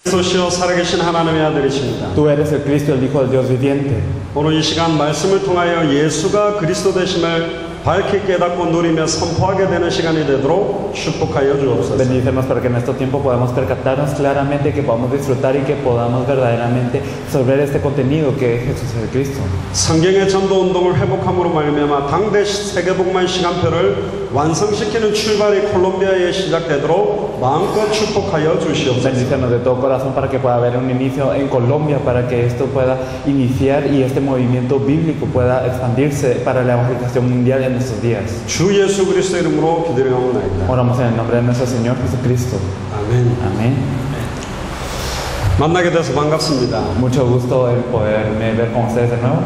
그리스도시요 살아계신 하나님의 아들이십니다. Tú eres el Cristo, el Hijo del Dios viviente. 오늘 이 시간 말씀을 통하여 예수가 그리스도 되심을 밝게 깨닫고 누리며 선포하게 되는 시간이 되도록 축복하여 주옵소서. Bendícenos para que en este tiempo podamos percatarnos claramente, que podamos disfrutar y que podamos verdaderamente absorber este contenido que es Jesús el Cristo. 성경의 전도 운동을 회복함으로 말미암아 당대 세계복음화 시간표를 완성시키는 출발이 콜롬비아에 시작되도록 마음껏 축복하여 주시옵소서. Bendícenos de todo corazón para que pueda haber un inicio en Colombia, para que esto pueda iniciar y este movimiento bíblico pueda expandirse para la evangelización mundial en estos días. 주 예수 그리스도 이름으로 기도드리옵나이다. Oramos en el nombre de nuestro Señor Jesucristo. 아멘. Amén. 만나게 돼서 반갑습니다. Mucho gusto el poderme ver con ustedes de nuevo.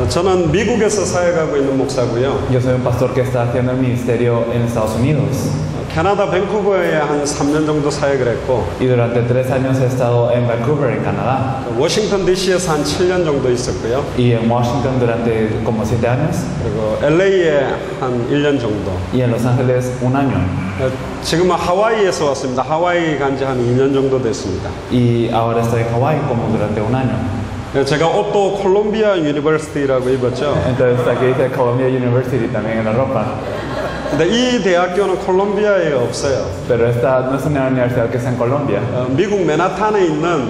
저는 미국에서 사역하고 있는 목사고요. Yo soy un pastor que está haciendo el ministerio en Estados Unidos. 캐나다 밴쿠버에 한 3년 정도 사역을 했고 Y durante 3 años he estado en Vancouver, en Canadá. 워싱턴 DC에서 한 7년 정도 있었고요. Y en Washington durante como 7 años. 그리고 LA에 한 1년 정도. Y en Los Ángeles 1 año. 지금은 하와이에서 왔습니다. 하와이 간 지 한 2년 정도 됐습니다. Y ahora estoy en Hawái como durante 1 año. 제가 옷도 콜롬비아 유니버시티라고 입었죠. Entonces aquí dice Columbia University también en la ropa. 근데 이 대학교는 콜롬비아에 없어요. Pero esta no es una universidad que está en Colombia. 미국 맨하탄에 있는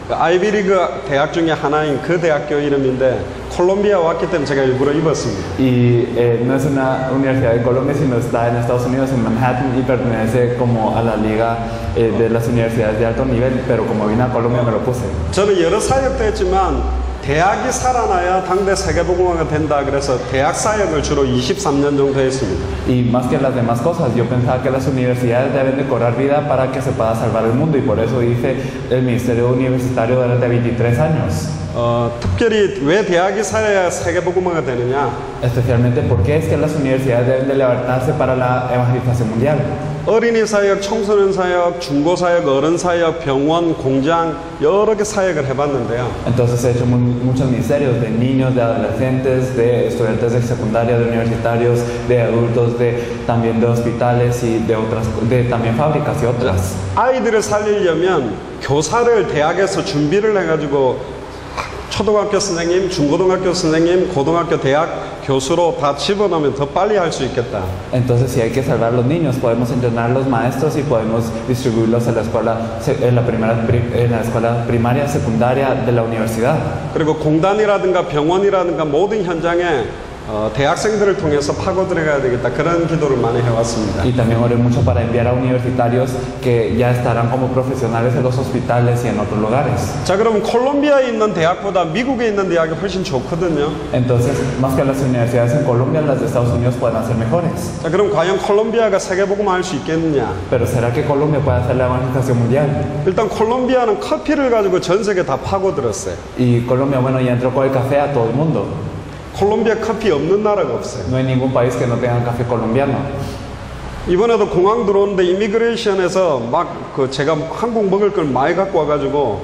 아이비리그 대학 중에 하나인 그 대학교 이름인데 콜롬비아 왔기 때문에 제가 일부러 입었습니다. Y no es una universidad de Colombia, sino está en Estados Unidos, en Manhattan, y pertenece como a la liga de las universidades de alto nivel, pero como vine a Colombia me lo puse. 저는 여러 사역도 했지만 대학이 살아나야 당대 세계복음화가 된다 그래서 대학 사역을 주로 23년 정도 했습니다. Y más que las demás cosas, yo pensaba que las universidades deben de cobrar vida para que se pueda salvar el mundo, y por eso hice el ministerio universitario durante 23 años. 특별히 왜 대학이 살아야 세계복음화가 되느냐? Especialmente porque es que las universidades deben de levantarse para la evangelización mundial. 어린이 사역, 청소년 사역, 중고 사역, 어른 사역, 병원, 공장 여러 개 사역을 해봤는데요. Entonces he hecho muchos ministerios de niños, de adolescentes, de estudiantes de secundaria, de universitarios, de adultos, también de hospitales y de también fábricas y otras. 아이들을 살리려면 교사를 대학에서 준비를 해가지고 초등학교 선생님, 중고등학교 선생님, 고등학교 대학 교수로 다 집어넣으면 더 빨리 할 수 있겠다. Entonces, si hay que salvar a los niños, podemos entrenar a los maestros y podemos distribuirlos en la escuela, en la escuela primaria, secundaria de la universidad. 그리고 공단이라든가 병원이라든가 모든 현장에 대학생들을 통해서 파고 들어가야 되겠다. 그런 기도를 많이 해왔습니다. Y también oré mucho para enviar a universitarios que ya estarán como profesionales en los hospitales y en otros lugares. 자, 그럼 콜롬비아에 있는 대학보다 미국에 있는 대학이 훨씬 좋거든요. Entonces, más que las universidades en Colombia, las de Estados Unidos pueden ser mejores. 자, 그럼 과연 콜롬비아가 세계복음화 할 수 있겠느냐? Pero ¿será que Colombia puede hacer la evangelización mundial? 일단 콜롬비아는 커피를 가지고 전 세계 다 파고들었어요. Y Colombia, bueno, ya entró con el café a todo el mundo. 콜롬비아 커피 없는 나라가 없어요. No hay ningún país que no tenga café colombiano. 이번에도 공항 들어오는데 이미그레이션에서 막 제가 한국 먹을 걸 많이 갖고 와가지고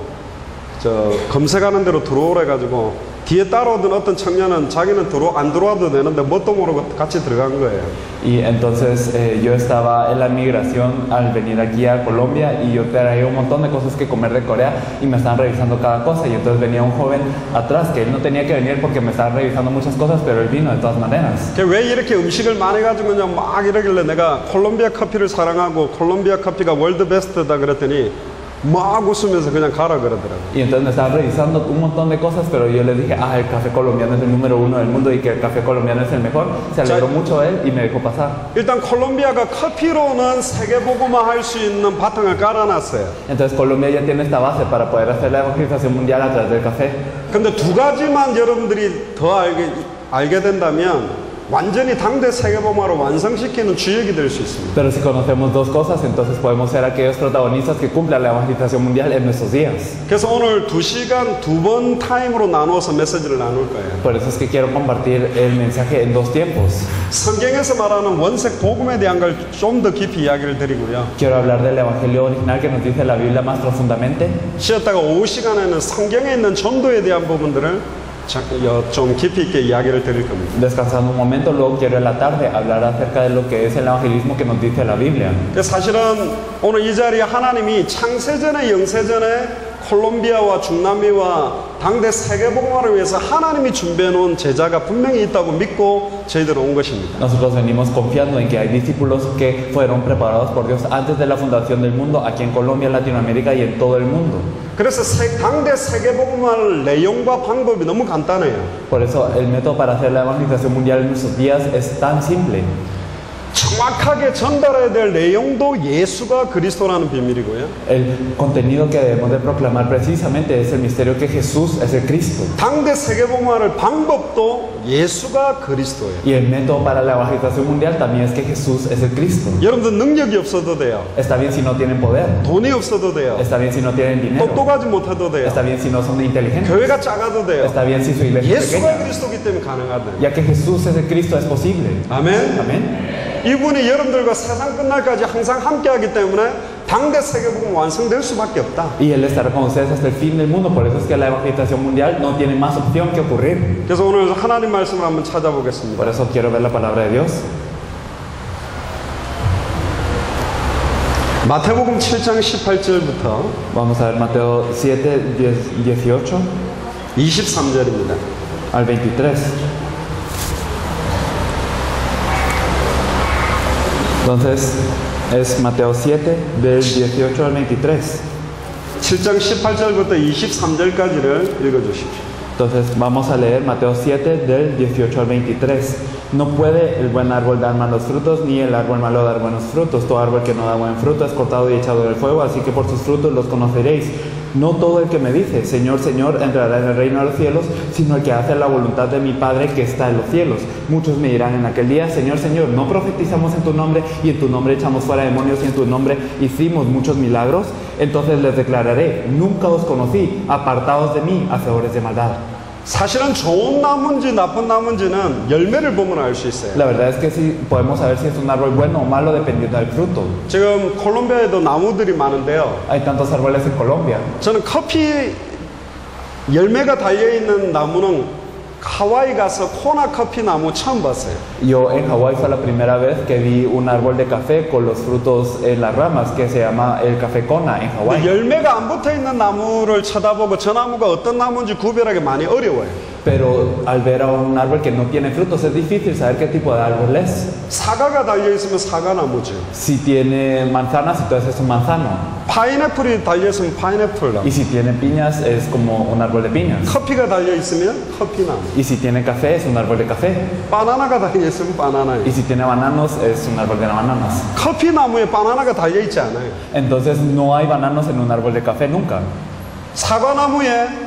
검색하는 대로 들어오래 가지고 뒤에 따라오던 어떤 청년은 자기는 안 들어와도 되는데 뭣도 모르고 같이 들어간 거예요. Y entonces yo estaba en la migración al venir aquí a Colombia y yo traía un montón de cosas que comer de Corea y me estaban revisando cada cosa, y entonces venía un joven atrás que él no tenía que venir porque me estaban revisando muchas cosas, pero él vino de todas maneras. 왜 이렇게 음식을 많이 가지고 그냥 막 이러길래 내가 콜롬비아 커피를 사랑하고 콜롬비아 커피가 월드 베스트다 그랬더니 막 웃으면서 그냥 가라 그러더라고요. Y entonces me estaban revisando un montón de cosas, pero yo les dije, el café colombiano es el número 1 del mundo y que el café colombiano es el mejor. Se alegró mucho él y me dejó pasar. 일단 콜롬비아가 커피로는 세계복음화 할 수 있는 바탕을 깔아놨어요. Entonces Colombia ya tiene esta base para poder hacer la evangelización mundial a través del café. 근데 두 가지만 여러분들이 더 알게 된다면 완전히 당대 세계복음화로 완성시키는 주역이 될 수 있습니다. Pero si conocemos dos cosas, entonces podemos ser aquellos protagonistas que cumplan la evangelización mundial en nuestros días. 그래서 오늘 2시간 2번 타임으로 나누어서 메시지를 나눌 거예요. Por eso es que quiero compartir el mensaje en 2 tiempos. 성경에서 말하는 원색 복음에 대한 걸 좀 더 깊이 이야기를 드리고요. Quiero hablar del evangelio original que nos dice la Biblia más profundamente. 쉬었다가 오후 시간에는 성경에 있는 전도에 대한 부분들을 좀 깊이 있게 이야기를 드릴 겁니다. Descansando un momento, luego quiero en la tarde hablar acerca de lo que es el evangelismo que nos dice la Biblia. 사실은 오늘 이 자리에 하나님이 창세전에 영세전에 콜롬비아와 중남미와 당대 세계복음화를 위해서 하나님이 준비해 놓은 제자가 분명히 있다고 믿고 저희들은 온 것입니다. Nosotros venimos confiando en que hay discípulos que fueron preparados por Dios antes de la fundación del mundo, aquí en Colombia, Latinoamérica y en todo el mundo. 그래서 당대 세계복음화를 내용과 방법이 너무 간단해요. Por eso el método para hacer la evangelización mundial en nuestros días es tan simple. 정확하게 전달해야 될 내용도 예수가 그리스도라는 비밀이고요. El contenido que debemos de proclamar precisamente es el misterio que Jesús es el Cristo. 당대 세계복음화를 방법도 예수가 그리스도예요. Y el método para la evangelización mundial también es que Jesús es el Cristo. 여러분들 능력이 없어도 돼요. Está bien si no tienen poder. 돈이 없어도 돼요. Está bien si no tienen dinero. 똑똑하지 못해도 돼요. Está bien si no son inteligentes. 교회가 작아도 돼요. Está bien si su iglesia es 예수가 pequeña. 그리스도기 때문에 가능하다. Ya que Jesús es el Cristo es posible. 아멘. Amén. 이분이 여러분들과 세상 끝날까지 항상 함께하기 때문에 당대 세계복음 완성될 수밖에 없다. Y Él estará con ustedes hasta el fin del mundo. Por eso es que la evangelización mundial no tiene más opción que ocurrir. 그래서 오늘 하나님 말씀을 한번 찾아보겠습니다. Por eso quiero ver la palabra de Dios. 마태복음 7장 18절부터 Vamos a ver Mateo 7, 18 23절입니다. al 23. Entonces es Mateo 7 del 18 al 23. 7장 18절부터 23절까지를 읽어주십시오. Entonces vamos a leer Mateo 7 del 18 al 23. No puede el buen árbol dar malos frutos, ni el árbol malo dar buenos frutos. Todo árbol que no da buen fruto es cortado y echado del fuego, así que por sus frutos los conoceréis. No todo el que me dice, Señor, Señor, entrará en el reino de los cielos, sino el que hace la voluntad de mi Padre que está en los cielos. Muchos me dirán en aquel día, Señor, Señor, ¿no profetizamos en tu nombre y en tu nombre echamos fuera demonios y en tu nombre hicimos muchos milagros? Entonces les declararé, nunca os conocí, apartados de mí, hacedores de maldad. 사실은 좋은 나무인지 나쁜 나무인지는 열매를 보면 알 수 있어요. La verdad es que sí podemos saber si es un árbol bueno o malo dependiendo del fruto. 지금 콜롬비아에도 나무들이 많은데요. Hay tantos árboles en Colombia. 저는 커피 열매가 달려있는 나무는 하와이 가서 코나 커피 나무 처음 봤어요. Yo en Hawái fue la primera vez que vi un árbol de café con los frutos en las ramas que se llama el café Kona en 근데 Hawái. 열매가 안 붙어있는 나무를 쳐다보고 저 나무가 어떤 나무인지 구별하기 많이 어려워요. Pero al ver a un árbol que no tiene frutos es difícil saber qué tipo de árbol es. 사과가 달려있으면 사과나무죠. Si tiene manzanas, entonces es un manzano. 파인애플이 달려있으면 파인애플 나무. Y si tiene piñas, es como un árbol de piñas. 커피가 달려있으면 커피나무. Y si tiene café, es un árbol de café. 바나나가 달려있으면 바나나예요. Y si tiene bananos, es un árbol de bananas. 커피나무에 바나나가 달려있지 않아요. Entonces no hay bananos en un árbol de café nunca. 사과나무에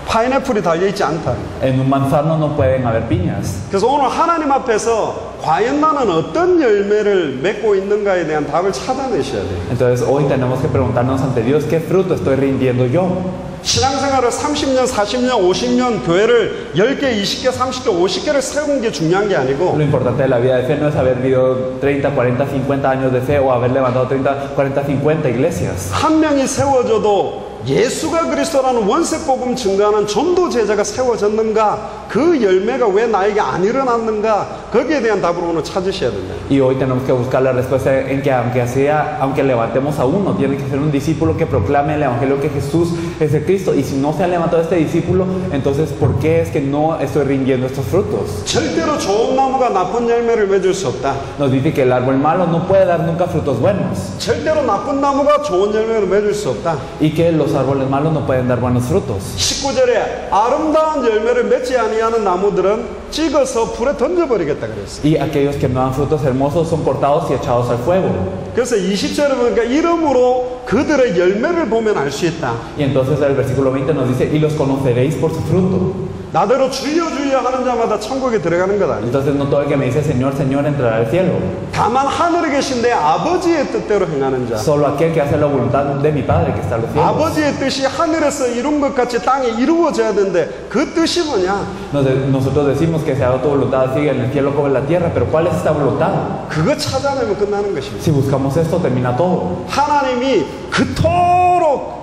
파인애플이 달려있지 않다. En un manzano no pueden haber piñas. 그래서 오늘 하나님 앞에서 과연 나는 어떤 열매를 맺고 있는가에 대한 답을 찾아내셔야 돼요. Entonces hoy tenemos que preguntarnos ante Dios, ¿qué fruto estoy rindiendo yo? 신앙생활을 30년, 40년, 50년 교회를 10개, 20개, 30개, 50개를 세운 게 중요한 게 아니고 Lo importante de la vida de fe no es haber vivido 30, 40, 50 años de fe o haber levantado 30, 40, 50 iglesias. 한 명이 세워져도 예수가 그리스도라는 원색복음 증거하는 전도 제자가 세워졌는가, 그 열매가 왜 나에게 안 일어났는가, 거기에 대한 답을 오늘 찾으셔야 됩니다. Y hoy tenemos que buscar la respuesta en que aunque levantemos a uno, tiene que ser un discípulo que proclame el evangelio que Jesús es el Cristo. Y si no se ha levantado este discípulo, entonces ¿por qué es que no estoy rindiendo estos frutos? 절대로 좋은 나무가 나쁜 열매를 맺을 수 없다. Nos dice que el árbol malo no puede dar nunca frutos buenos. 절대로 나쁜 나무가 좋은 열매를 맺을 수 없다. Y que los árboles malos no pueden dar buenos frutos. 19절에 아름다운 열매를 맺지 아니하는 나무들은 찍어서 불에 던져버리겠다 그랬어요. Y aquellos que no dan frutos hermosos son cortados y echados al fuego. 그래서 20절에 보니까 이름으로 그들의 열매를 보면 알 수 있다. Y entonces el versículo 20 nos dice, y los conoceréis por su fruto. 나대로 주여 주여 하는 자마다 천국에 들어가는 것 아니다. Entonces no todo el que me dice Señor, Señor entrará al cielo. 다만 하늘에 계신 내 아버지의 뜻대로 행하는 자. Solo aquel que hace la voluntad de mi Padre que está en los cielos. 아버지의 뜻이 하늘에서 이룬 것 같이 땅에 이루어져야 되는데 그 뜻이 뭐냐? Nosotros decimos que se haga tu voluntad así en el cielo como en la tierra, pero ¿cuál es esta voluntad? 그거 찾아내면 끝나는 것입니다. Si buscamos esto, termina todo. 하나님이 그토록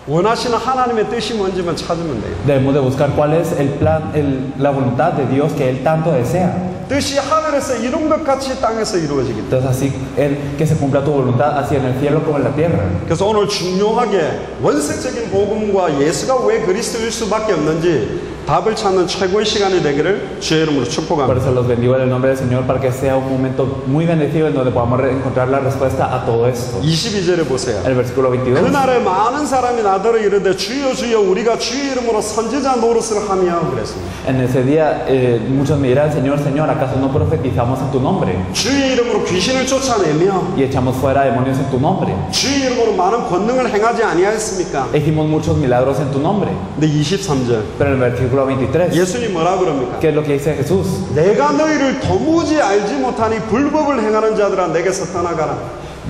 원하시는 하나님의 뜻이 뭔지만 찾으면 돼요. Debemos de buscar cuál es el plan, la voluntad de Dios que Él tanto desea. 뜻이 하늘에서 이룬 것 같이 땅에서 이루어지기 때문에. Entonces así, Él, que se cumpla tu voluntad así en el cielo como en la tierra. 그래서 오늘 중요하게 원색적인 복음과 예수가 왜 그리스도일 수밖에 없는지 답을 찾는 최고의 시간이 되기를 주의 이름으로 Por 축복합니다. eso los bendigo en el nombre del Señor para que sea un momento muy bendecido en donde podamos encontrar la respuesta a todo esto. 22절에 보세요. El versículo 22. 그날에 많은 사람이 나더러 이르되 주여 주여 우리가 주의 이름으로 선지자 노릇을 하며 그랬습니다. En ese día muchos me dirán, Señor, Señor, ¿acaso no profetizamos en tu nombre? 주의 이름으로 귀신을 쫓아내며 Y echamos fuera demonios en tu nombre. 주의 이름으로 많은 권능을 행하지 아니하였습니까? Hicimos muchos milagros en tu nombre. 근데 23절 Pero en el versículo 23, 예수님 뭐라 그럽니까? ¿qué es lo que dice Jesús? 내가 너희를 도무지 알지 못하니 불법을 행하는 자들아 내게서 떠나가라.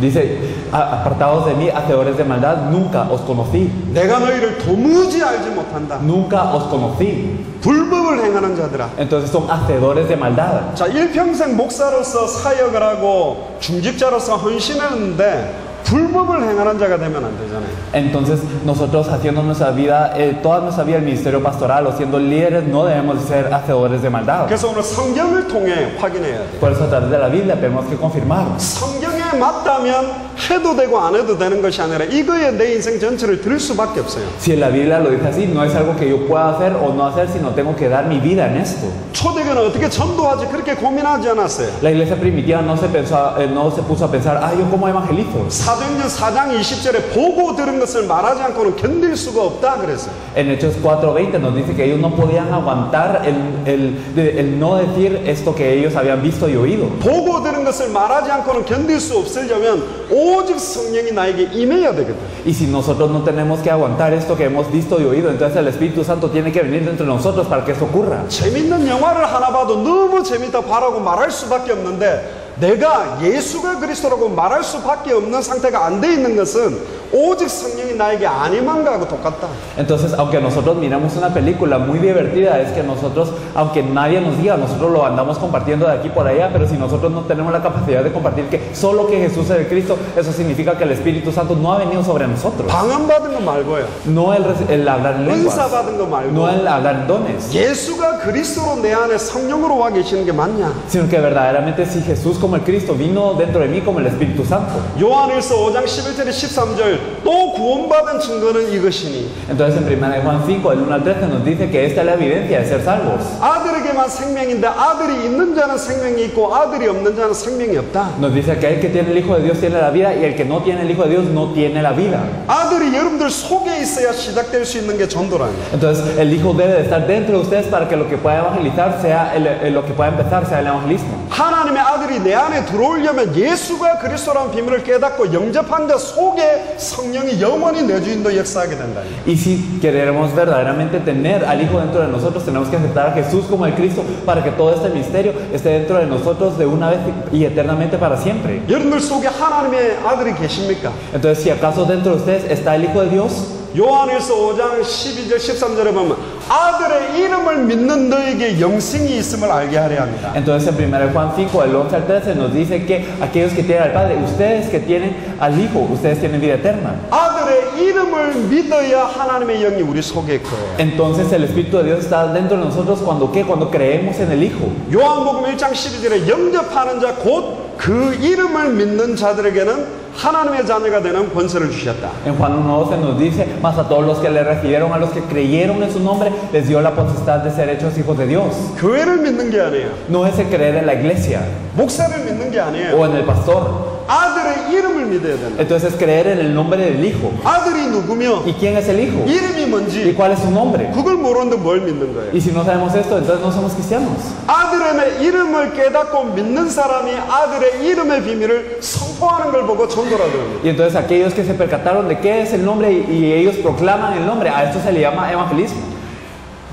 Dice, apartados de mí, hacedores de maldad, nunca os conocí. 내가 너희를 도무지 알지 못한다. Nunca os conocí. 불법을 행하는 자들아. Entonces son hacedores de maldad. 자, 일평생 목사로서 사역을 하고 중직자로서 헌신했는데 불법을 행하는 자가 되면 안 되잖아요. Entonces nosotros haciendo nuestra vida, toda nuestra vida el ministerio pastoral o siendo líderes no debemos de ser hacedores de maldad. 그래서 오늘 성경을 통해 확인해야 돼요. Por eso a través de la Biblia tenemos que confirmar. 성경에 맞다면 해도 되고 안 해도 되는 것이 아니라 이거에 내 인생 전체를 드릴 수밖에 없어요. Si en la Biblia lo dice así, no es algo que yo pueda hacer o no hacer, sino tengo que dar mi vida en esto. 초대교회는 어떻게 전도하지 그렇게 고민하지 않았어요. La iglesia primitiva no se puso a pensar, yo como evangelizo. 사도행전 4장 20절에 보고 들은 것을 말하지 않고는 견딜 수가 없다 그랬어요. En Hechos 4:20 nos dice que ellos no podían aguantar el no decir esto que ellos habían visto y oído. 보고 들은 것을 말하지 않고는 견딜 수 없으려면 오직 성령이 나에게 임해야 되거든. Y si nosotros no tenemos que aguantar esto que hemos visto y oído, entonces el Espíritu Santo tiene que venir dentro de nosotros para que eso ocurra. 재밌는 영화를 하나 봐도 너무 재밌다 바라고 말할 수밖에 없는데 내가 예수가 그리스도라고 말할 수밖에 없는 상태가 안 돼 있는 것은 오직 성령이 나에게 안 임한 거하고 똑같다. Entonces, aunque nosotros miramos una película muy divertida, es que nosotros, aunque nadie nos diga, nosotros lo andamos compartiendo de aquí por allá, pero si nosotros no tenemos la capacidad de compartir que solo que Jesús es el Cristo, eso significa que el Espíritu Santo no ha venido sobre nosotros. 방언받은 거 말고요. No el hablar en lenguas, 은사 받은 거 말고 no el hablar en dones, 예수가 그리스도로 내 안에 성령으로 와 계시는 게 맞냐? sino que verdaderamente si Jesús como el Cristo vino dentro de mí como el Espíritu Santo. 요한일서 5장 11절에 13절 또 구원받은 증거는 이것이니 Entonces en 1 Juan 5, del 1 al 13 nos dice que esta es la evidencia de ser salvos. 아들에게만 생명인데 아들이 있는 자는 생명이 있고 아들이 없는 자는 생명이 없다. Nos dice que el que tiene el Hijo de Dios tiene la vida y el que no tiene el Hijo de Dios no tiene la vida. 아들이 여러분들 속에 있어야 시작될 수 있는 게 전도라는 거예요. Entonces el Hijo debe de estar dentro de ustedes para que lo que pueda evangelizar sea lo que pueda empezar sea el evangelismo. 하나님의 아들이 내 안에 들어오려면 예수가 그리스도라는 비밀을 깨닫고 영접한 자 속에 성령이 영원히 내 주인도 역사하게 된다. Y si queremos verdaderamente tener al Hijo dentro de nosotros, tenemos que aceptar a Jesús como el Cristo para que todo este misterio esté dentro de nosotros de una vez y eternamente para siempre. 여러분들 속에 하나님의 아들이 계십니까? Entonces, si acaso dentro de ustedes está el Hijo de Dios, 요한일서 5장 12절 13절에 보면 아들의 이름을 믿는 너에게 영생이 있음을 알게 하려 합니다. entonces en 1 Juan 5, del 11 al 13 nos dice que aquellos que tienen al Padre, ustedes que tienen al Hijo, ustedes tienen vida eterna. 아들의 이름을 믿어야 하나님의 영이 우리 속에 거예요. Entonces el Espíritu de Dios está dentro de nosotros cuando creemos en el Hijo. 요한복음 1장 12절에 영접하는 자 곧 그 이름을 믿는 자들에게는 하나님의 자녀가 되는 권세를 주셨다. En Juan 1:12 nos dice, mas a todos los que le recibieron, a los que creyeron en su nombre, les dio la potestad de ser hechos hijos de Dios. 교회를 믿는 게 아니에요. No es el creer en la iglesia 목사를 믿는 게 아니에요. o en el pastor. 아들의 이름을 믿어야 된다. Entonces es creer en el nombre del Hijo. 아들이 누구며 ¿Y quién es el Hijo? 이름이 ¿Y 뭔지 cuál es su nombre? 그걸 모르는데 뭘 믿는 거예요? Y si no sabemos esto, entonces no somos cristianos. 아들의 이름을 깨닫고 믿는 사람이 아들의 이름의 비밀을 선포하는 걸 보고 전도라고 합니다. Y entonces aquellos que se percataron de qué es el nombre y ellos proclaman el nombre, a esto se le llama evangelismo.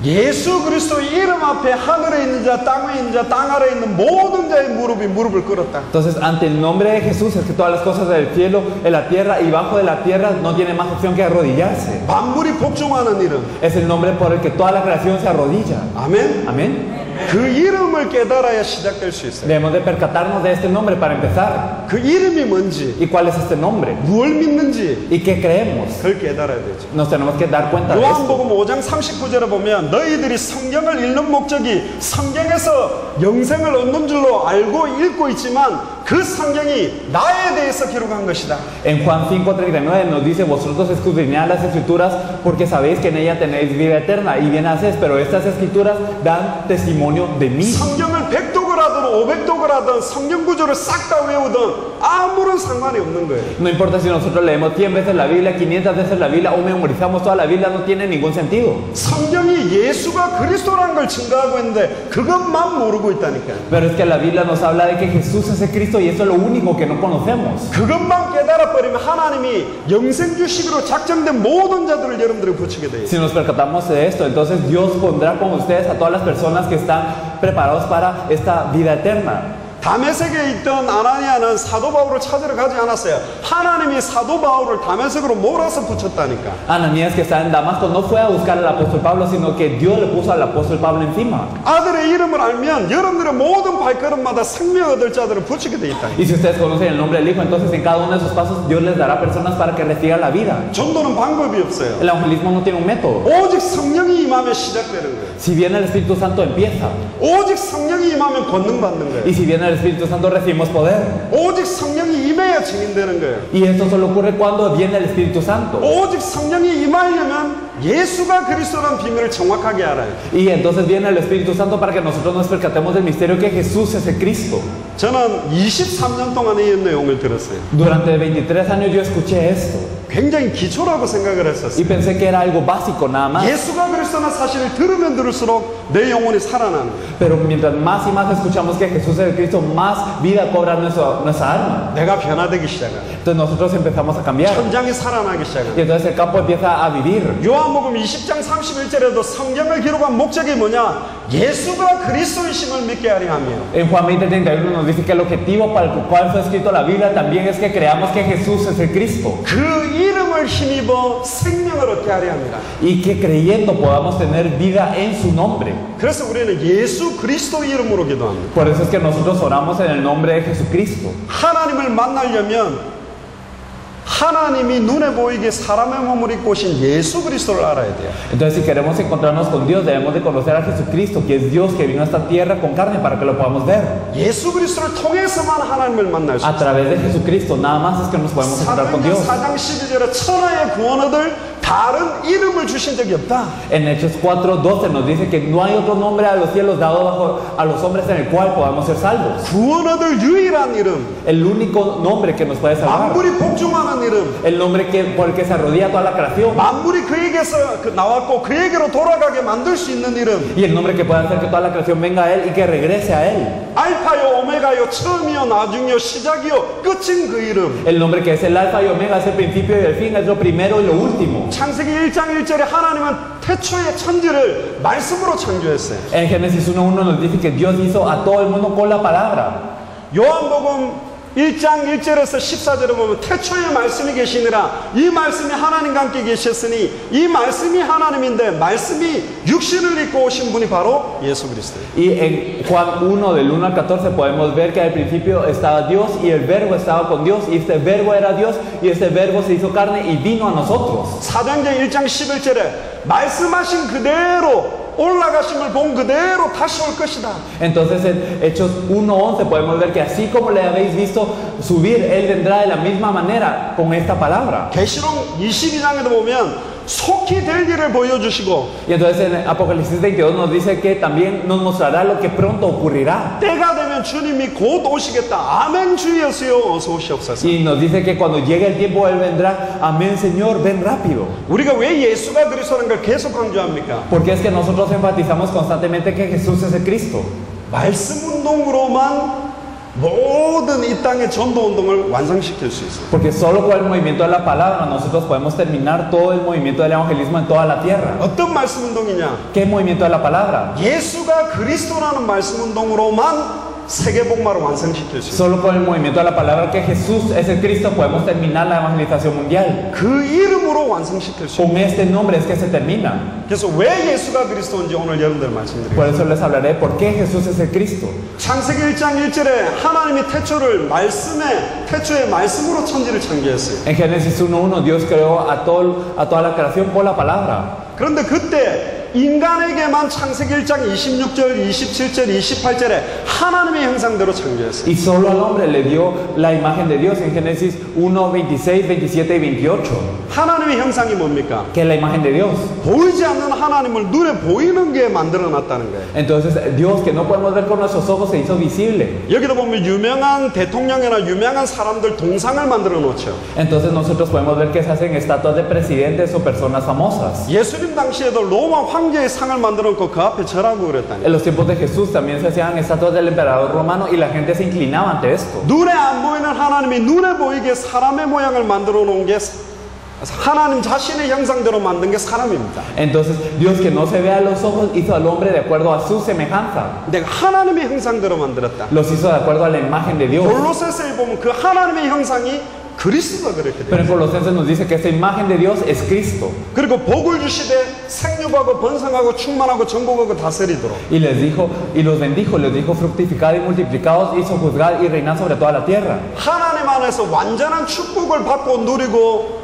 예수 그리스도 이름 앞에 하늘에 있는 자, 땅에 있는 자, 땅 아래에 있는 모든 자의 무릎이 무릎을 꿇었다. Entonces, ante el nombre de Jesús es que todas las cosas del cielo, en la tierra y bajo de la tierra no tienen más opción que arrodillarse. 만물이 복종하는 이름. Es el nombre por el que toda la creación se arrodilla. 아멘. Amén. 그 이름을 깨달아야 시작될 수 있어요. Debemos de percatarnos de este nombre para empezar. 그 이름이 뭔지, ¿Y cuál es este nombre? 무엇을 믿는지 ¿Y qué creemos? 그걸 깨달아야 되죠. Nos tenemos que dar cuenta de esto. 요한복음 5장 39절에 보면 너희들이 성경을 읽는 목적이 성경에서 영생을 얻는 줄로 알고 읽고 있지만 그 성경이 나에 대해서 기록한 것이다. En Juan 5:39 nos dice: vosotros escudriñad las escrituras porque sabéis que en ella tenéis vida eterna, y bien hacéis, pero estas escrituras dan testimonio de mí. 성경을 100독을 하든 500독을 하든 성경 구조를 싹 다 외우든 아무런 상관이 없는 거예요. No importa si nosotros leemos 100 veces la Biblia, 500 veces la Biblia, o memorizamos toda la Biblia, no tiene ningún sentido. 성경이 예수가 그리스도라는 걸 증거하고 있는데 그것만 모르고 있다니까요. Pero es que la Biblia nos habla de que Jesús es el Cristo, y eso es lo único que no conocemos. 그것만 깨달아 버리면 하나님이 영생 주시기로 작정된 모든 자들을 여러분들이 붙이게 돼요. Si nos percatamos de esto, entonces Dios pondrá con ustedes a todas las personas que están preparados para esta vida eterna. 다메섹에 있던 아나니아는 사도 바울을 찾으러 가지 않았어요. 하나님이 사도 바울을 다메섹으로 몰아서 붙였다니까. Ananías, que está en Damasco, no fue a buscar al apóstol Pablo, sino que Dios le puso al apóstol Pablo encima. 아들의 이름을 알면 여러분들의 모든 발걸음마다 생명 얻을 자들을 붙이게 돼 있다. Y si ustedes conocen el nombre del Hijo, entonces en cada uno de sus pasos Dios les dará personas para que reciban la vida. 전도는 방법이 없어요. El evangelismo no tiene un método. 오직 성령이 임하면 시작되는 거예요. Si viene el Espíritu Santo, empieza. 오직 성령이 임하면 권능 받는 Y 거예요. si viene el Espíritu Santo, recibimos poder. 오직 성령이 임해야 증인되는 거예요. Y esto solo ocurre cuando viene el Espíritu Santo. 오직 성령이 임하려면 예수가 그리스도라는 비밀을 정확하게 알아요. Y entonces viene el Espíritu Santo para que nosotros nos percatemos del misterio que Jesús es el Cristo. 저는 23년 동안 이 내용을 들었어요. Durante 23 años yo escuché esto 굉장히 기초라고 생각을 y 했었어요. pensé que era algo básico nada más. 예수가 그리스도라는 사실을 들으면 들을수록 내 영혼이 살아나는 거예요. Pero mientras más y más escuchamos que Jesús es el Cristo, más vida cobra nuestra alma. 내가 변화되기 시작하는 Entonces nosotros empezamos a cambiar. 천장이 살아나기 시작하는 Y entonces el campo empieza a vivir. 요한복음 20장 31절에도 성경을 기록한 목적이 뭐냐? 예수가 그리스도이심을 믿게 하려 하며 En Juan 20:31 nos dice que el objetivo para el cual fue escrito la Biblia también es que creamos que Jesús es el Cristo. 그 이름을 힘입어 생명을 얻게 하려 합니다. Y que creyendo podamos tener vida en su nombre. 그래서 우리는 예수 그리스도 이름으로 기도합니다. Por eso es que nosotros oramos en el nombre de Jesucristo. 하나님을 만나려면 하나님이 눈에 보이게 사람의 몸을 입고 오신 예수 그리스도를 알아야 돼요. Entonces, si queremos encontrarnos con Dios, debemos de conocer a Jesucristo, que es Dios que vino a esta tierra con carne para que lo podamos ver. 예수 그리스도를 통해서만 하나님을 만날 수 A 있어요. través de Jesucristo, nada más es que nos podemos encontrar con 사도행전 Dios. 4장 12절에 천하의 구원 얻을 다른 이름을 주신 적이 없다. En Hechos 4:12 nos dice que no hay otro nombre a los cielos dado bajo a los hombres en el cual podamos ser salvos. 구원 얻을 유일한 이름, El único nombre que nos puede salvar. 만물이 복종하는 이름, El nombre por el que se arrodilla toda la creación. 만물이 그에게서 나왔고 그에게로 돌아가게 만들 수 있는 이름, Y el nombre que puede hacer que toda la creación venga a Él y que regrese a Él. 알파요 오메가요 처음이요 나중이요 시작이요 끝인 그 이름. El nombre que es el alfa y omega, es el principio y el fin, es lo primero y lo último. 창세기 1장 1절에 하나님은 태초의 천지를 말씀으로 창조했어요. En Génesis 1:1 nos dice que Dios hizo a todo el mundo con la palabra. 요한복음 1장 1절에서 14절에 보면 태초에 말씀이 계시니라 이 말씀이 하나님과 함께 계셨으니 이 말씀이 하나님인데 말씀이 육신을 입고 오신 분이 바로 예수 그리스도예요. Y en Juan 1, del 1 al 14, podemos ver que al principio estaba Dios y el verbo estaba con Dios, y este verbo era Dios, y este verbo se hizo carne y vino a nosotros. 사도행전 1장 11절에 말씀하신 그대로 올라가심을 본 그대로 다시 올 것이다. Entonces en Hechos 1:11 podemos ver que así como le habéis visto subir, Él vendrá de la misma manera con esta palabra. 계시록 22장에도 보면 속히 될 일을 보여주시고 Y entonces en Apocalipsis 22 nos dice que también nos mostrará lo que pronto ocurrirá. 때가 되면 주님이 곧 오시겠다. 아멘 주 예수여 어서 오시옵소서. Y nos dice que cuando llegue el tiempo Él vendrá. Amén, Señor, ven rápido. 우리가 왜 예수가 그리스도라는 걸 계속 강조합니까? Porque es que nosotros enfatizamos constantemente que Jesús es el Cristo. 말씀 운동으로만 모든 이 땅의 전도 운동을 완성시킬 수 있어요. Porque solo con el movimiento de la palabra nosotros podemos terminar todo el movimiento del evangelismo en toda la tierra. 어떤 말씀 운동이냐? ¿Qué movimiento de la palabra? 예수가 그리스도라는 말씀 운동으로만 세계 복음화를 완성시킬 수 있어요. Solo con el movimiento de la palabra que Jesús es el Cristo podemos terminar la evangelización mundial. 그 이름으로 완성시킬 수 Con 있습니다. este nombre es que se termina. 그래서 왜 예수가 그리스도인지 오늘 여러분들 말씀드리겠습니다. Por eso les hablaré por qué Jesús es el Cristo. 창세기 1장 1절에 하나님이 태초의 말씀으로 천지를 창조했어요. En Génesis 1:1 Dios creó a toda la creación por la palabra. 그런데 그때 인간에게만 창세기 1장 26절, 27절, 28절에 하나님의 형상대로 창조했어요. Y solo al hombre le dio la imagen de Dios en Génesis 1, 26, 27 y 28. 하나님의 형상이 뭡니까? Que es la imagen de Dios. 보이지 않는 하나님을 눈에 보이는 게 만들어 놨다는 거예요. Entonces Dios que no podemos ver con nuestros ojos se hizo visible. 여기도 보면 유명한 대통령이나 유명한 사람들 동상을 만들어 놓죠. Entonces nosotros podemos ver que se hacen estatuas de presidentes o personas famosas. 예수님 당시에도 로마 황제의 상을 만들어 놓고 그 앞에 절하고 그랬다니. En los tiempos de Jesús también se hacían estatuas del emperador romano y la gente se inclinaba ante esto. 눈에 안 보이는 하나님이 눈에 보이게 사람의 모양을 만들어 놓은 게 하나님 자신의 형상대로 만든 게 사람입니다. Entonces Dios que no se ve a los ojos hizo al hombre de acuerdo a su semejanza. 내가 하나님의 형상대로 만들었다. Los hizo de acuerdo a la imagen de Dios. 골로새서에 보면 그 하나님의 형상이 그리스도가 그렇게 Pero 돼요. en Colosenses nos dice que esta imagen de Dios es Cristo. 그리고 복을 주시되 생육하고 번성하고 충만하고 정복하고 다스리도록. Y les dijo, y los bendijo, les dijo fructificad y multiplicaos, hizo juzgar y reinar sobre toda la tierra. 하나님 안에서 완전한 축복을 받고 누리고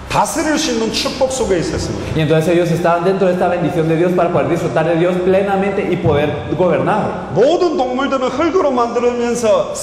다스릴 수 있는 축복 속에 있었습니다. Y entonces ellos estaban dentro de esta bendición de Dios para poder disfrutar de Dios plenamente y poder gobernar. 모든 동물들은 흙으로 만들면서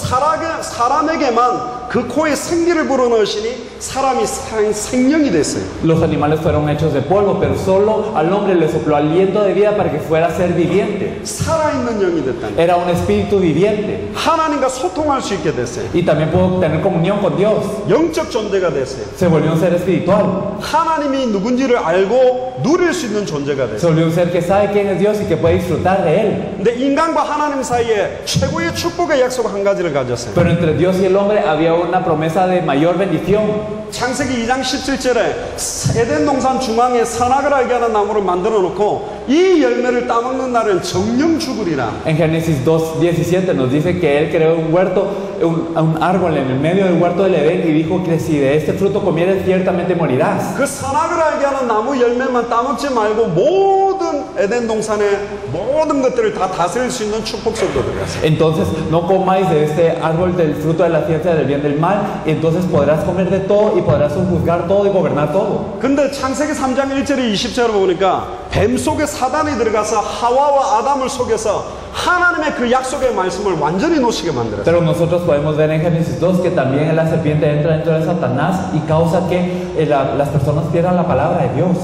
사람에게만 그 코에 생기를 불어넣으시니 사람이 생명이 됐어요. Los animales fueron hechos de polvo, pero solo al hombre le sopló aliento de vida para que fuera ser viviente. 살아있는 영이 됐다니. Era un espíritu viviente. 하나님과 소통할 수 있게 됐어요. Y también pudo tener comunión con Dios. 영적 존재가 됐어요. Se volvió un ser espiritual. 하나님이 누군지를 알고 누릴 수 있는 존재가 Se 됐어요. volvió un ser que sabe quién es Dios y que puede disfrutar de Él. 근데 인간과 하나님 사이에 최고의 축복의 약속 한 가지를 가졌어요. Pero entre Dios y el hombre había una promesa de mayor bendición. 창세기 2장 17절에 에덴 동산 중앙에 선악을 알게 하는 나무를 만들어 놓고 이 열매를 따먹는 날은 정령 죽으리라. En Génesis 2:17 nos dice que Él creó un huerto, un árbol en el medio del huerto del Edén y dijo que si de este fruto comieres ciertamente morirás. 그 선악을 알게 하는 나무 열매만 따먹지 말고 모든 에덴 동산의 모든 것들을 다 다스릴 수 있는 축복 속으로 들어갔어요. Entonces no comáis de este árbol del fruto de la ciencia del bien y del mal, y entonces podrás comer de todo y podrás juzgar todo y gobernar todo. 근데 창세기 3장 1절에 20절을 보니까 뱀 속에 사단이 들어가서 하와와 아담을 속여서 하나님의 그 약속의 말씀을 완전히 놓치게 만들었어요. Pero nosotros podemos ver en Génesis 2 que también la serpiente entra dentro de Satanás y causa que las personas pierdan la palabra de Dios.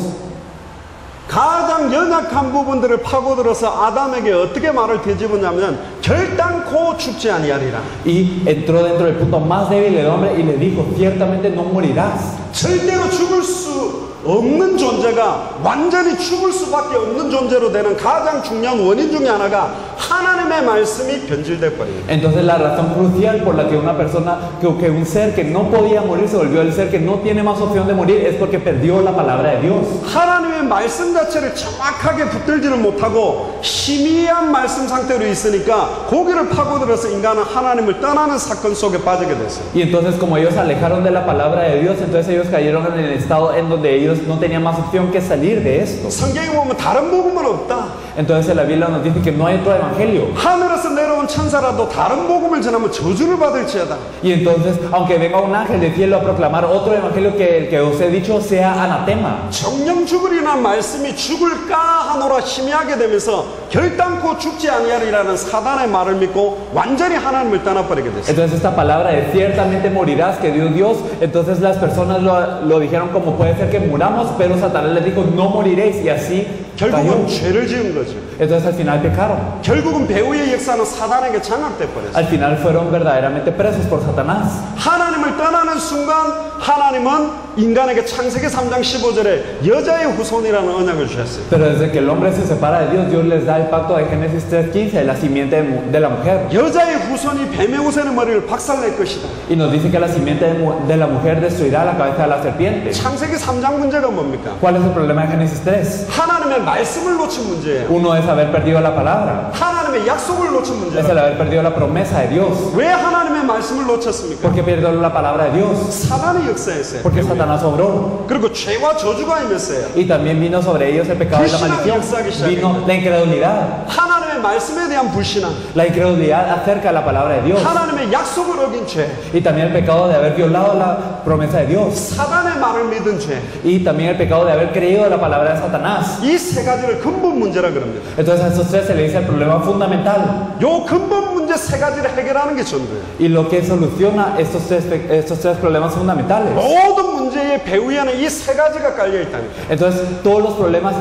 가장 연약한 부분들을 파고들어서 아담에게 어떻게 말을 되짚었냐면 결단코 죽지 아니하리라. Y entró dentro del punto más débil del hombre y le dijo, ciertamente no morirás. 절대로 죽을 수 없는 존재가 완전히 죽을 수밖에 없는 존재로 되는 가장 중요한 원인 중에 하나가 하나님의 말씀이 변질돼 버립니다. Entonces la razón crucial por la que una persona, que un ser que no podía morir se volvió el ser que no tiene más opción de morir es porque perdió la palabra de Dios. 하나님의 말씀 자체를 정확하게 붙들지를 못하고 희미한 말씀 상태로 있으니까 고기를 파고들어서 인간은 하나님을 떠나는 사건 속에 빠지게 됐어요. Y entonces como ellos se alejaron de la palabra de Dios, entonces ellos cayeron en el estado en donde ellos no tenían más opción que salir de esto. 성경에 보면 다른 복음은 없다. Entonces la Biblia nos dice que no hay otro evangelio. 하늘에서 내려온 천사라도 다른 복음을 전하면 저주를 받을지어다. Y entonces, aunque venga un ángel del cielo a proclamar otro evangelio que el que os he dicho sea anatema. 정령 죽으리라는 말씀이 죽을까 하노라 희미하게 되면서 결단코 죽지 아니하리라는 사단의 말을 믿고 완전히 하나님을 떠나버리게 됐어요. Entonces esta palabra de ciertamente morirás que dio Dios, entonces las personas lo dijeron como puede ser que muramos, pero Satanás les dijo no moriréis y así cayó. 결국은 죄를 지은 거죠. Entonces al final pecaron. 결국은 배후의 역사는 사단에게 장악돼 버렸어요. Al final fueron verdaderamente presos por Satanás. 하나님을 떠나는 순간 하나님은 인간에게 창세기 3장 15절에 여자의 후손이라는 언약을 주셨어요. Pero desde que el hombre se separa de Dios, Dios les da el pacto de Génesis 3:15 de la simiente de la mujer. 여자의 후손이 뱀의 우세의 머리를 박살낼 것이다. Y nos dice que la simiente de la mujer destruirá la cabeza de la serpiente. 창세기 3장 문제가 뭡니까? ¿Cuál es el problema de Génesis 3? 하나님의 말씀을 놓친 문제예요. Uno es haber perdido la palabra, 하나님의 약속을 놓친 es 문제예요. el haber perdido la promesa de Dios. 왜 하나님의 말씀을 놓쳤습니까? ¿Por qué perdieron la palabra de Dios, 사단의 역사였어요. porque Satanás obró. 그리고 죄와 저주가 임했어요. Y también vino sobre ellos el pecado y la maldición. Vino la incredulidad. 하나님의 말씀에 대한 불신앙, La incredulidad acerca de la palabra de Dios. 하나님의 약속을 어긴 죄, Y también el pecado de haber violado la promesa de Dios. 사단의 말을 믿은 죄, Y también el pecado de haber creído en la palabra de Satanás. 이 세 가지를 근본 문제라 그럽니다. Entonces a esos tres se le dice el problema fundamental. 요 근본 문제 세 가지를 해결하는 게 전도예요. Y lo que soluciona estos tres problemas fundamentales. 모든 문제의 배후에는 이 세 가지가 깔려 있다니까. Entonces todos los problemas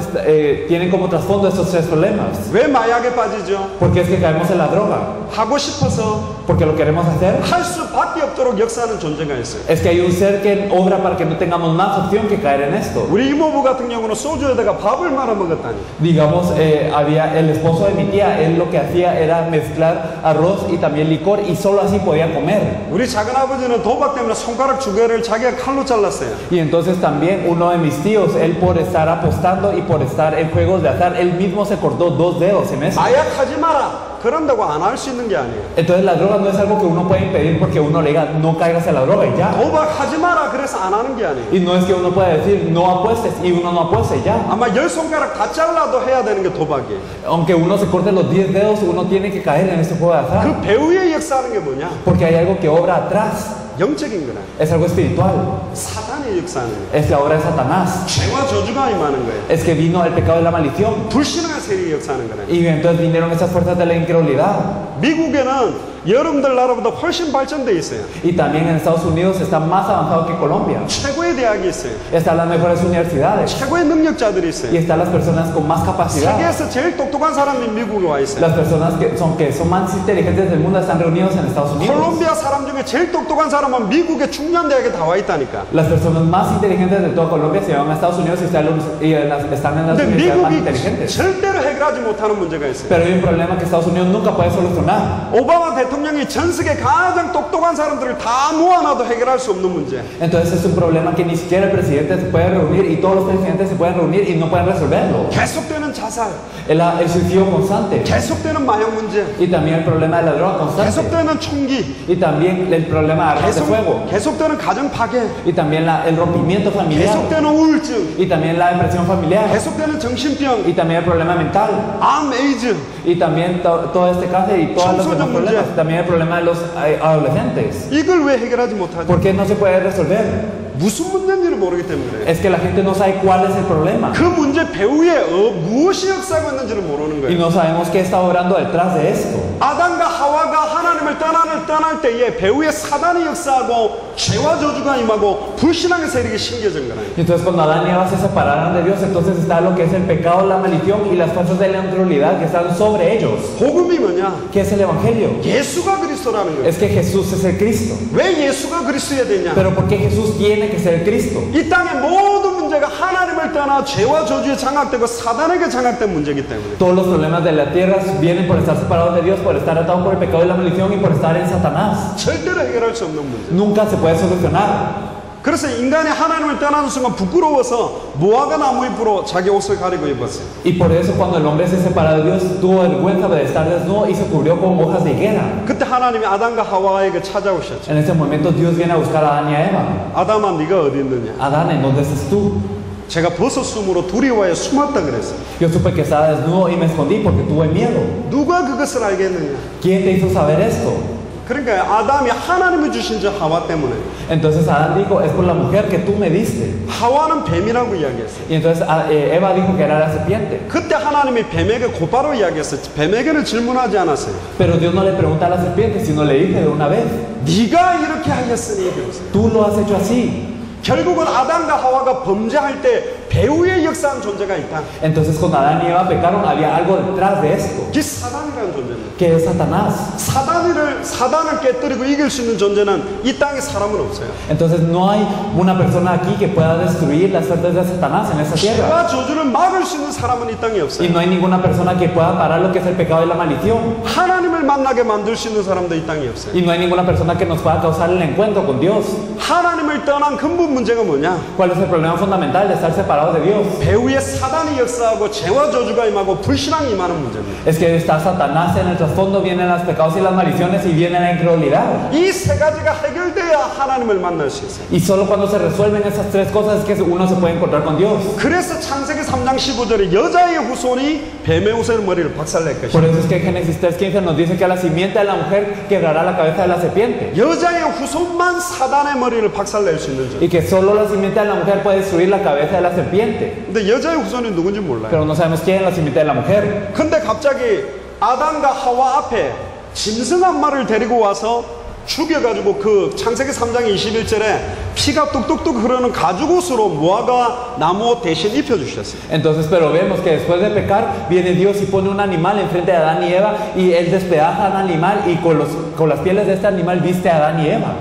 tienen como trasfondo estos tres problemas. 왜 마약에 빠지죠? Porque es que caemos en la droga. 하고 싶어서 Porque lo queremos hacer. 할 수밖에 없도록 역사하는 존재가 있어요. Es que hay un ser que obra para que no tengamos más opción que caer en esto. 우리 이모부 같은 경우는 소주에다가 밥을 말아 먹었다니. Digamos, había el esposo de mi tía, él lo que hacía era mezclar arroz y también licor y solo así podía comer. 우리 작은 아버지는 도박 때문에 손가락 두 개를 자기가 칼로 잘랐어요. Y entonces también uno de mis tíos, él por estar apostando y por estar en juegos de azar, él mismo se cortó 2 dedos en eso. 마약하지 마라. 그런다고 안 할 수 있는 게 아니에요. Entonces la droga no es algo que uno puede impedir porque uno le diga no caigas en la droga y ya. 도박하지 마라. 그래서 안 하는 게 아니에요. Y no es que uno pueda decir no apuestes y uno no apueste y ya. 아마 10손가락 다 잘라도 해야 되는 게 도박이에요. Aunque uno se corte los 10 dedos, uno tiene que caer en este juego de azar. 그 배후에 역사하는 게 뭐냐? Porque hay algo que obra atrás. 영적인 거라. Es algo espiritual. 사단의 역사하는 거예요. Es la obra de Satanás. 죄와 저주가 임하는 거예요. Es que vino el pecado y la maldición. 불신앙의 세력이 역사하는 거예요. Y entonces vinieron esas fuerzas de la incredulidad. 미국에는 여러분들 나라보다 훨씬 발전돼 있어요. Y también en Estados Unidos está más avanzado que Colombia. 최고의 대학이 있어요. Están las mejores universidades. 최고의 능력자들이 Y 있어요. están las personas con más capacidad. 세계에서 제일 똑똑한 사람이 미국에 와 있어요. Las personas que son más inteligentes del mundo están reunidos en Estados Unidos. 콜롬비아 사람 중에 제일 똑똑한 사람은 미국의 중요한 대학에 다 와 있다니까. Las personas más inteligentes de toda Colombia se van a Estados Unidos y están en las 근데 universidades más 미국이 inteligentes. 절대로 해결하지 못하는 문제가 있어요. Pero hay un problema que Estados Unidos nunca puede solucionar. 오바마 대통령이 전 세계 가장 똑똑한 사람들을 다 모아놔도 해결할 수 없는 문제. Entonces es un problema que ni siquiera el presidente se puede reunir y todos los presidentes se pueden reunir y no pueden resolverlo. 계속되는 자살, El suicidio constante 계속되는 마약 문제, y también el problema de la droga constante 계속되는 총기, y también el problema de armas de fuego 계속되는 가정 파괴, y también el rompimiento familiar 계속되는 우울증, y también la depresión familiar 계속되는 정신병, y también el problema mental 암, 에이즈, y también todo este cáncer y todos los demás problemas, también el problema de los adolescentes. 이걸 왜 해결하지 못하죠? ¿Por qué no se puede resolver? 무슨 문제인지를 모르기 때문에. Es que la gente no sabe cuál es el problema 그 문제 배후에 무엇이 역사하고 있는지를 모르는 y 거예요. no sabemos qué está obrando detrás de esto. 아담과 하와가 하나님을 떠날 때에 배후에 사단이 역사하고 죄와 저주가 임하고 불신앙의 세력이 심겨진 거예요. Entonces cuando Adán y Eva se separaron de Dios, entonces está lo que es el pecado, la maldición y las fuerzas de la incredulidad que están sobre ellos. 복음이 뭐냐? ¿Qué es el Evangelio? 예수가 그리스도라는 거예요. Es que Jesús es el Cristo. 왜 예수가 그리스도야 되냐? Pero ¿por qué Jesús tiene que ser el Cristo? 이 땅의 모든 문제가 하나님을 떠나 죄와 저주에 장악되고 사단에게 장악된 문제이기 때문에. Todos los problemas de la tierra vienen por estar separados de Dios, por estar atados por el pecado y la maldición y por estar en Satanás. 절대로 해결할 수 없는 문제. Nunca se puede solucionar. 그래서 인간이 하나님을 떠나는 순간 부끄러워서 무화과 나무 잎으로 자기 옷을 가리고 입었어요. Y por eso cuando el hombre se separa de Dios, tuvo vergüenza de estar desnudo y se cubrió con hojas de higuera. 그때 하나님이 아담과 하와에게 찾아오셨죠. En ese momento Dios viene a buscar a Adán y a Eva. 아담아 네가 어디 있느냐? Adán, ¿en dónde estás tú? 제가 버섯 숨으로 두려워해 숨었다 그랬어요. Yo supe que estaba desnudo y me escondí porque tuve miedo. 누가 그것을 알겠느냐? ¿Quién te hizo saber esto? 그러니까 아담이 하나님이 주신 저 하와 때문에. Entonces Adán dijo, es por la mujer que tú me diste. 하와는 뱀이라고 이야기했어요. Y entonces Eva dijo que era la serpiente. 그때 하나님이 뱀에게 곧바로 이야기했어요. 뱀에게는 질문하지 않았어요. Pero Dios no le pregunta a la serpiente, sino le dice de una vez, 네가 이렇게 하였으니 그랬어요. tú lo has hecho así. 결국은 아담과 하와가 범죄할 때 배후에 역사한 존재가 있다. Entonces cuando Adán y Eva pecaron había algo detrás de esto, 그게 사단이라는 존재입니다. que es Satanás. 사단을 깨뜨리고 이길 수 있는 존재는 이 땅에 사람은 없어요. Entonces no hay una persona aquí que pueda destruir las fuerzas de Satanás en esta tierra. 죄와 저주를 막을 수 있는 사람은 이 땅에 Y 없어요. no hay ninguna persona que pueda parar lo que es el pecado y la maldición. 하나님을 만나게 만들 수 있는 사람도 이 땅에 없어요. Y no hay ninguna persona que nos pueda causar el encuentro con Dios. 하나님을 떠난 근본 문제가 뭐냐? ¿Cuál es el problema fundamental de estar separados de Dios? 배후에 사단이 역사하고 죄와 저주가 임하고 불신앙이 임하는 문제입니다. Es que está Satanás en el trasfondo, vienen los pecados y las maldiciones y viene la incredulidad. 이 세 가지가 해결돼야 하나님을 만날 수 있어요. Y solo cuando se resuelven esas tres cosas es que uno se puede encontrar con Dios. 그래서 창세기 3장 15절에 여자의 후손이 뱀의 후손의 머리를 박살낼 Por 것이다. eso es que Génesis 3:15 nos dice que a la simiente de la mujer quebrará la cabeza de la serpiente. 여자의 후손만 사단의 머리를 박살낼 수 있는 줄. Y que solo la simiente de la mujer puede destruir la cabeza de la serpiente. 근데 여자의 후손이 누군지 몰라요. Pero no sabemos quién es la simiente de la mujer. 근데 갑자기 아담과 하와 앞에 짐승 한 마리를 데리고 와서 죽여가지고 그 창세기 3장 21절에 피가 뚝뚝뚝 흐르는 가죽옷으로 무화과 나무 대신 입혀주셨어요. Entonces, pero vemos que después de pecar, viene Dios y pone un animal enfrente de Adán y Eva, y él despedaza al animal y con las pieles de este animal viste a Adán y Eva.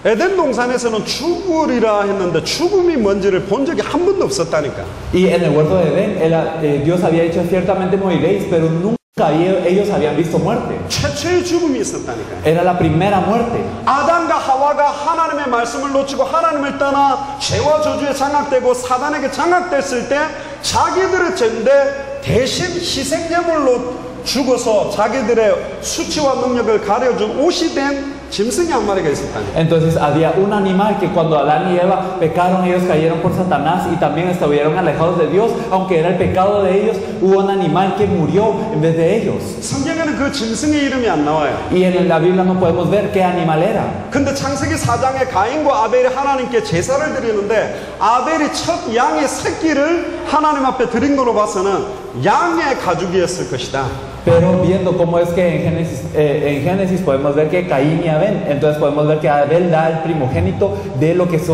에덴 동산에서는 죽으리라 했는데 죽음이 뭔지를 본 적이 한 번도 없었다니까. Y en el huerto de Edén, Dios había dicho ciertamente moriréis, pero nunca ellos habían visto muerte. 최초의 죽음이 있었다니까. Era la primera muerte. 아담과 하와가 하나님의 말씀을 놓치고 하나님을 떠나 죄와 저주에 장악되고 사단에게 장악됐을 때 자기들의 죄인데 대신 희생제물로 죽어서 자기들의 수치와 능력을 가려준 옷이 된 짐승이 한 마리가 있었다니까. Entonces había un animal que cuando Adán y Eva pecaron, ellos cayeron por Satanás y también estuvieron alejados de Dios, aunque era el pecado de ellos, hubo un animal que murió en vez de ellos. 성경에는 그 짐승의 이름이 안 나와요. Y en la Biblia no podemos ver qué animal era. 근데 창세기 4장에 가인과 아벨이 하나님께 제사를 드리는데 아벨이 첫 양의 새끼를 하나님 앞에 드린 걸로 봐서는 양의 가죽이었을 것이다. Pero viendo cómo es que en Génesis podemos ver que Caín y Abel, entonces podemos ver que Abel da el primogénito de lo que es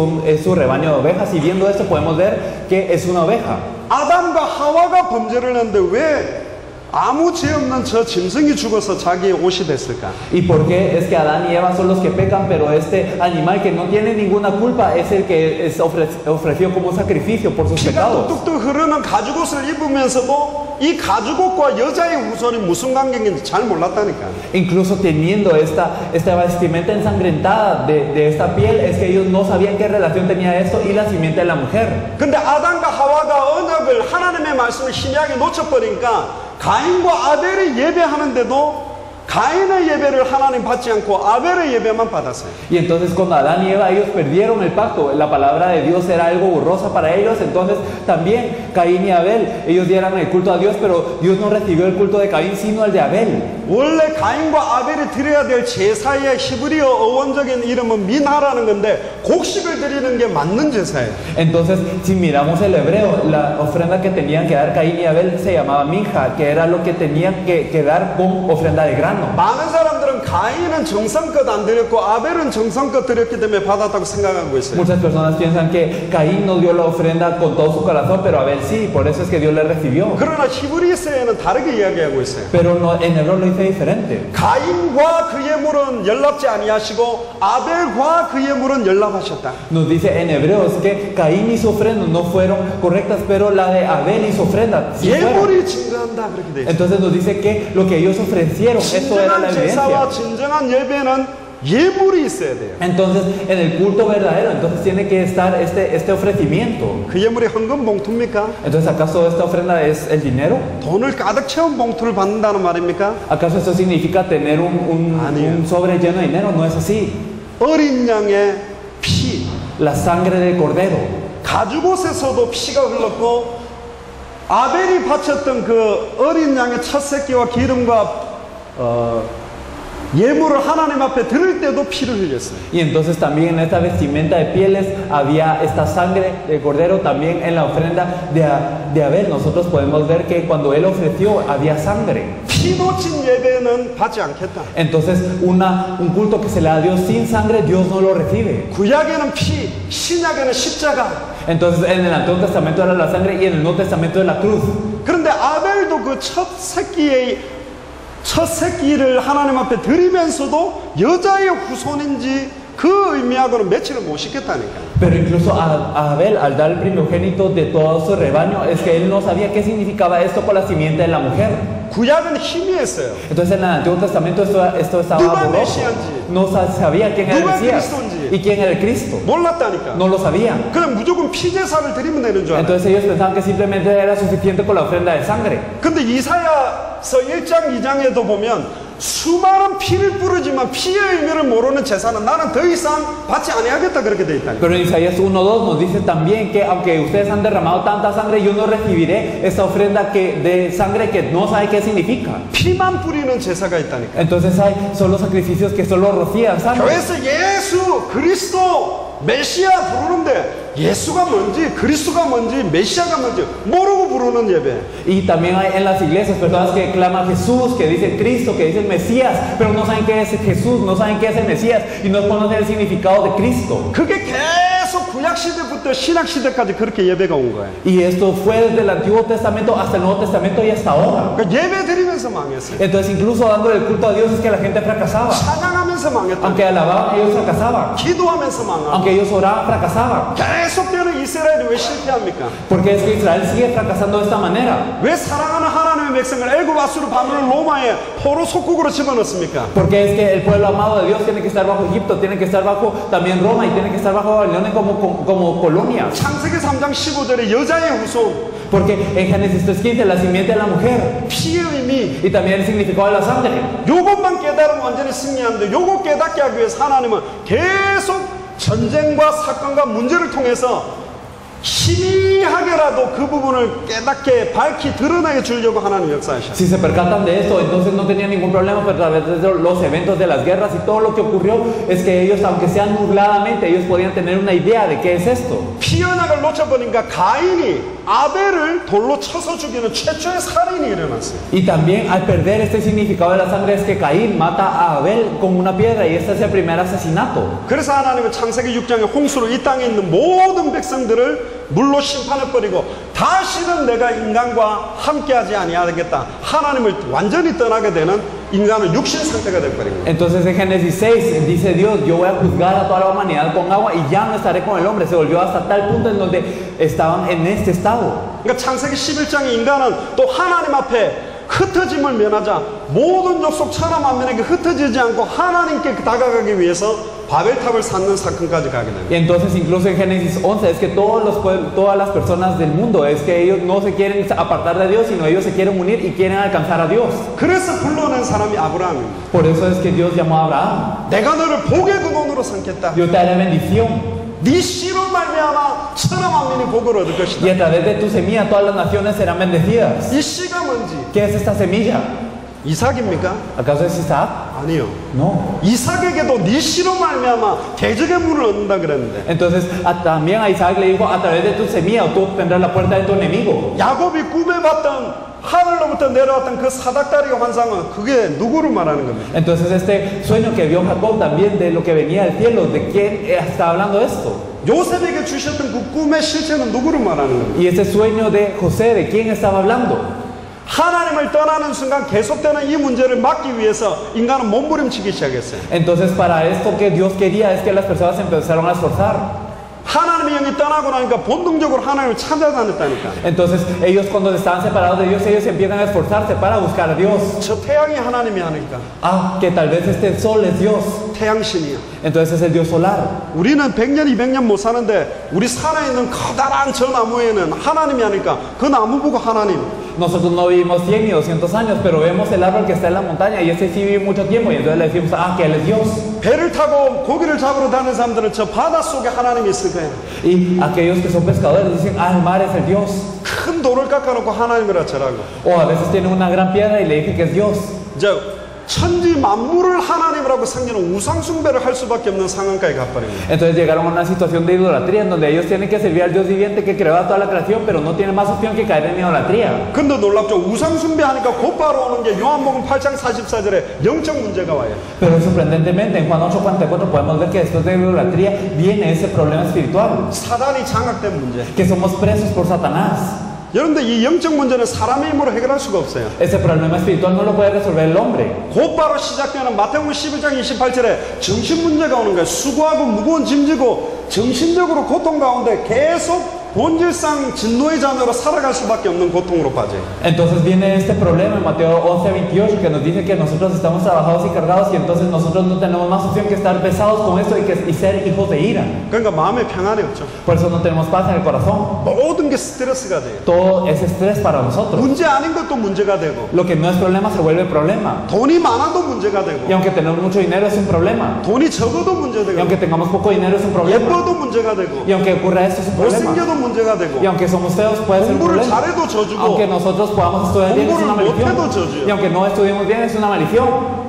su rebaño de ovejas, y viendo esto podemos ver que es una oveja. 아담과 하와가 범죄를 했는데 왜 아무 죄 없는 저 짐승이 죽어서 자기의 옷이 됐을까? ¿Y por qué es que Adán y Eva son los que pecan, pero este animal que no tiene ninguna culpa es el que es ofrecido como un sacrificio por sus 피가 pecados? 뚝뚝뚝 흐르는 가죽옷을 입으면서도 이 가죽옷과 여자의 후손이 무슨 관계인지 잘 몰랐다니까. Incluso teniendo esta vestimenta ensangrentada de esta piel, es que ellos no sabían qué relación tenía esto y la simiente de la mujer. 근데 아담과 하와가 언약을 하나님의 말씀을 희미하게 놓쳐버리니까 가인과 아벨이 예배하는데도 가인의 예배를 하나님 받지 않고 아벨의 예배만 받았어요. Y entonces cuando Adán y Eva ellos perdieron el pacto, la palabra de Dios era algo borrosa para ellos, entonces también Caín y Abel, ellos dieron el culto a Dios, pero Dios no recibió el culto de Caín sino el de Abel. 원래 가인과 아벨이 드려야 될 제사의 히브리어 어원적인 이름은 미나라는 건데 곡식을 드리는 게 맞는 제사예요. Entonces, si miramos el hebreo, la ofrenda que tenían que dar Caín y Abel se llamaba minja, que era lo que tenían que dar con ofrenda de grano. 많은 사람들은 가인은 정성껏 안 드렸고 아벨은 정성껏 드렸기 때문에 받았다고 생각하고 있어요. Muchas personas piensan que Caín no dio la ofrenda con todo su corazón, pero Abel sí, por eso es que Dios le recibió. 그러나 히브리서에는 다르게 이야기하고 있어요. Pero no, en hebreo lo dice diferente. 가인과 그의 물은 연락지 아니하시고 아벨과 그의 물은 연락하셨다. Nos dice en hebreo es que Caín y su ofrenda no fueron correctas, pero la de Abel y su ofrenda sí fueron. 예물이 증거한다 그렇게 돼 있어요. Entonces nos dice que lo que ellos ofrecieron, eso era la 진정한 제사와 evidencia. 진정한 예배는 예물이 있어야 돼요. Entonces, en el culto verdadero, entonces tiene que estar este ofrecimiento. 그 예물이 헌금 봉투입니까? Entonces, ¿acaso esta ofrenda es el dinero? 돈을 가득 채운 봉투를 받는다는 말입니까? ¿Acaso esto significa tener un sobre lleno de dinero? No es así. 어린 양의 피, La sangre del cordero. 가죽옷에서도 피가 흘렀고 아벨이 바쳤던 그 어린 양의 첫 새끼와 기름과 예물을 하나님 앞에 드릴 때도 피를 흘렸어요. Y entonces también en esta vestimenta de pieles había esta sangre del cordero, también en la ofrenda de Abel. Nosotros podemos ver que cuando él ofreció había sangre. 피 놓친 예배는 받지 않겠다. Entonces un culto que se le da a Dios sin sangre, Dios no lo recibe. 구약에는 피, 신약에는 십자가. Entonces en el Antiguo Testamento era la sangre y en el Nuevo Testamento era la cruz. 그런데 아벨도 그 첫 새끼를 하나님 앞에 드리면서도 여자의 후손인지 그 의미하고는 매치를 못 시켰다니까. Pero incluso a Abel, al dar el primogénito de todo su rebaño, es que él no sabía qué significaba esto con la simiente de la mujer. 구약은 희미했어요. Entonces en el Antiguo Testamento esto estaba 누가 borroso. 메시아인지, No sabía quién era el 누가 Mesías 그리스도인지 y quién era el Cristo. 몰랐다니까. No lo sabían. 그냥 무조건 피제사를 드리면 되는 줄 알아요. Entonces ellos pensaban que simplemente era suficiente con la ofrenda de sangre. 근데 이사야서 1장 2장에도 보면 수많은 피를 뿌리지만 피의 의미를 모르는 제사는 나는 더 이상 받지 아니하겠다 그렇게 돼 있다니까. Pero en Isaías 1:2 nos dice también que aunque ustedes han derramado tanta sangre, yo no recibiré esa ofrenda de sangre que no sabe qué significa. 피만 뿌리는 제사가 있다니까. Entonces hay solo sacrificios que solo rocían sangre. 교회에서 예수, 그리스도, 메시아 부르는데 예수가 뭔지 그리스도가 뭔지 메시아가 뭔지 모르고 부르는 예배. Y también hay en las iglesias personas que claman Jesús, que dicen Cristo, que dicen Mesías, pero no saben qué es Jesús, no saben qué es el Mesías y no conocen el significado de Cristo. 그게 계속 구약 시대부터 신약 시대까지 그렇게 예배가 온 거예요. Y esto fue desde el Antiguo Testamento hasta el Nuevo Testamento y hasta ahora. 그러니까 예배 드리면서 망했어요. Entonces incluso dándole el culto a Dios es que la gente fracasaba. 찬양하면서 망했다. Aunque alababan, ellos fracasaban. 기도하면서 망하고. Aunque ellos oraban, fracasaban. 계속되는 이스라엘이 왜 실패합니까? Porque es que Israel sigue fracasando de esta manera. 왜 사랑하는 하나님의 백성을 애굽 아수르 바벨론 로마의 포로 속국으로 집어넣습니까? Porque es que el pueblo amado de Dios tiene que estar bajo Egipto, tiene que estar bajo también Roma y tiene que estar bajo Babilonia como colonias. 창세기 3장 15절에 여자의 후손, Porque en Génesis 3:15 la simiente de la mujer 피의 의미, y también el significado de la sangre. 요것만 깨달으면 완전히 승리하는데 요것 깨닫게 하기 위해서 하나님은 계속 전쟁과 사건과 문제를 통해서 희미하게라도 그 부분을 깨닫게 밝히 드러내게 주려고 하나님 역사하셨어요. Si se percatan de esto, entonces no tenían ningún problema, pero a través de los eventos de las guerras y todo lo que ocurrió es que ellos, aunque sean nubladamente, ellos podían tener una idea de qué es esto. 피 언약을 놓쳐버리니까 가인이 아벨을 돌로 쳐서 죽이는 최초의 살인이 일어났어요. Y también al perder este significado de la sangre es que Caín mata a Abel con una piedra y este es el primer asesinato. 그래서 하나님은 창세기 6장에 홍수로 이 땅에 있는 모든 백성들을 물로 심판해버리고 다시는 내가 인간과 함께하지 아니하겠다. 하나님을 완전히 떠나게 되는 인간은 육신 상태가 돼버린 거예요. Entonces en Génesis 6 dice Dios, yo voy a juzgar a toda la humanidad con agua y ya no estaré con el hombre. Se volvió hasta tal punto en donde estaban en este estado. 그러니까 창세기 11장에 인간은 또 하나님 앞에 흩어짐을 면하자 모든 족속 천하 만민에게 흩어지지 않고 하나님께 다가가기 위해서 바벨탑을 쌓는 사건까지 가게 됩니다. Y entonces incluso en Génesis 11 es que todas las personas del mundo es que ellos no se quieren apartar de Dios, sino ellos se quieren unir y quieren alcanzar a Dios. 그래서 불러낸 사람이 아브라함입니다. Por eso es que Dios llamó a Abraham. 내가 너를 복의 근원으로 삼겠다. Yo te haré bendición. 네 씨로 말미암아 천하 만민이 복을 얻을 것이다. Y a través de tu semilla todas las naciones serán bendecidas. 이 씨가 뭔지 ¿Qué es esta semilla? 이삭입니까? ¿Acaso es Isaac? 아니요. No. 이삭에게도 네 씨로 말미암아 대적의 문을 얻는다 그랬는데 Entonces también a Isaac le dijo, a través de tu semilla tú tendrás la puerta de tu enemigo. 야곱이 꿈에 봤던 하늘로부터 내려왔던 그 사닥다리 환상은 그게 누구를 말하는 겁니까? Entonces este sueño que vio Jacob también de lo que venía del cielo, ¿de quién está hablando esto? 요셉에게 주셨던 그 꿈의 실체는 누구를 말하는 겁니까? Y ese sueño de José, ¿de quién estaba hablando? 하나님을 떠나는 순간 계속되는 이 문제를 막기 위해서 인간은 몸부림치기 시작했어요. Entonces para esto que Dios quería es que las personas empezaron a esforzar. 하나님의 영이 떠나고 나니까 본능적으로 하나님을 찾아다녔다니까. Entonces ellos cuando estaban separados de Dios, ellos empiezan a esforzarse para buscar a Dios. 저 태양이 하나님이 하니까 Ah, que tal vez este sol es Dios. 태양신이야. Entonces es el Dios solar. 우리는 100년, 200년 못 사는데 우리 산에 있는 커다란 저 나무에는 하나님이 하니까 그 나무 보고 하나님. Nosotros no vivimos 100 ni 200 años, pero vemos el árbol que está en la montaña y ese sí vive mucho tiempo y entonces le decimos, ah, que Él es Dios. 배를 타고 고기를 잡으러 다니는 사람들은 저 바다 속에 하나님이 있을 거예요. Y aquellos que son pescadores dicen, ah, el mar es el Dios. 큰 돌을 깎아놓고 하나님이라 절하고. O a veces tienen una gran piedra y le dicen que es Dios. 저 천지 만물을 하나님이라고 섬기는 우상 숭배를 할 수밖에 없는 상황까지 가버린 거예요. Entonces llegaron a una situación de idolatría en donde ellos tienen que servir al Dios viviente que creó a toda la creación, pero no tienen más opción que caer en idolatría. 근데 놀랍죠. 우상 숭배하니까 곧바로 오는 게 요한복음 8장 44절에 영적 문제가 와요. Pero sorprendentemente en Juan 8:44 podemos ver que después de la idolatría viene ese problema espiritual, 사단이 장악된 문제. que somos presos por Satanás. 여러분들 이 영적 문제는 사람의 힘으로 해결할 수가 없어요. Ese problema espiritual no lo puede resolver el hombre. 곧바로 시작되는 마태복음 11장 28절에 정신 문제가 오는 거예요. 수고하고 무거운 짐지고 정신적으로 고통 가운데 계속 본질상 진노의 자녀로 살아갈 수밖에 없는 고통으로 빠져요. Entonces viene este problema en Mateo 11:28 que nos dice que nosotros estamos trabajados y cargados y entonces nosotros no tenemos más opción que estar pesados con esto y ser hijos de ira. 그러니까 마음에 평안이 없죠. Por eso no tenemos paz en el corazón. 모든 게 스트레스가 돼요. Todo es estrés para nosotros. 문제 아닌 것도 문제가 되고 Lo que no es problema se vuelve problema. 돈이 많아도 문제가 되고 Y aunque tenemos mucho dinero es un problema. 돈이 적어도 Y 문제되고 aunque tengamos poco dinero es un problema. 예뻐도 문제가 되고 Y aunque ocurra esto es un problema. 못생겨도 문제가 되고 Y aunque somos feos puede ser un 공부를 problema. 잘해도 저주고 Aunque nosotros podamos estudiar bien es una 공부를 못해도 maldición. 저주요. Y aunque no estudiemos bien es una maldición.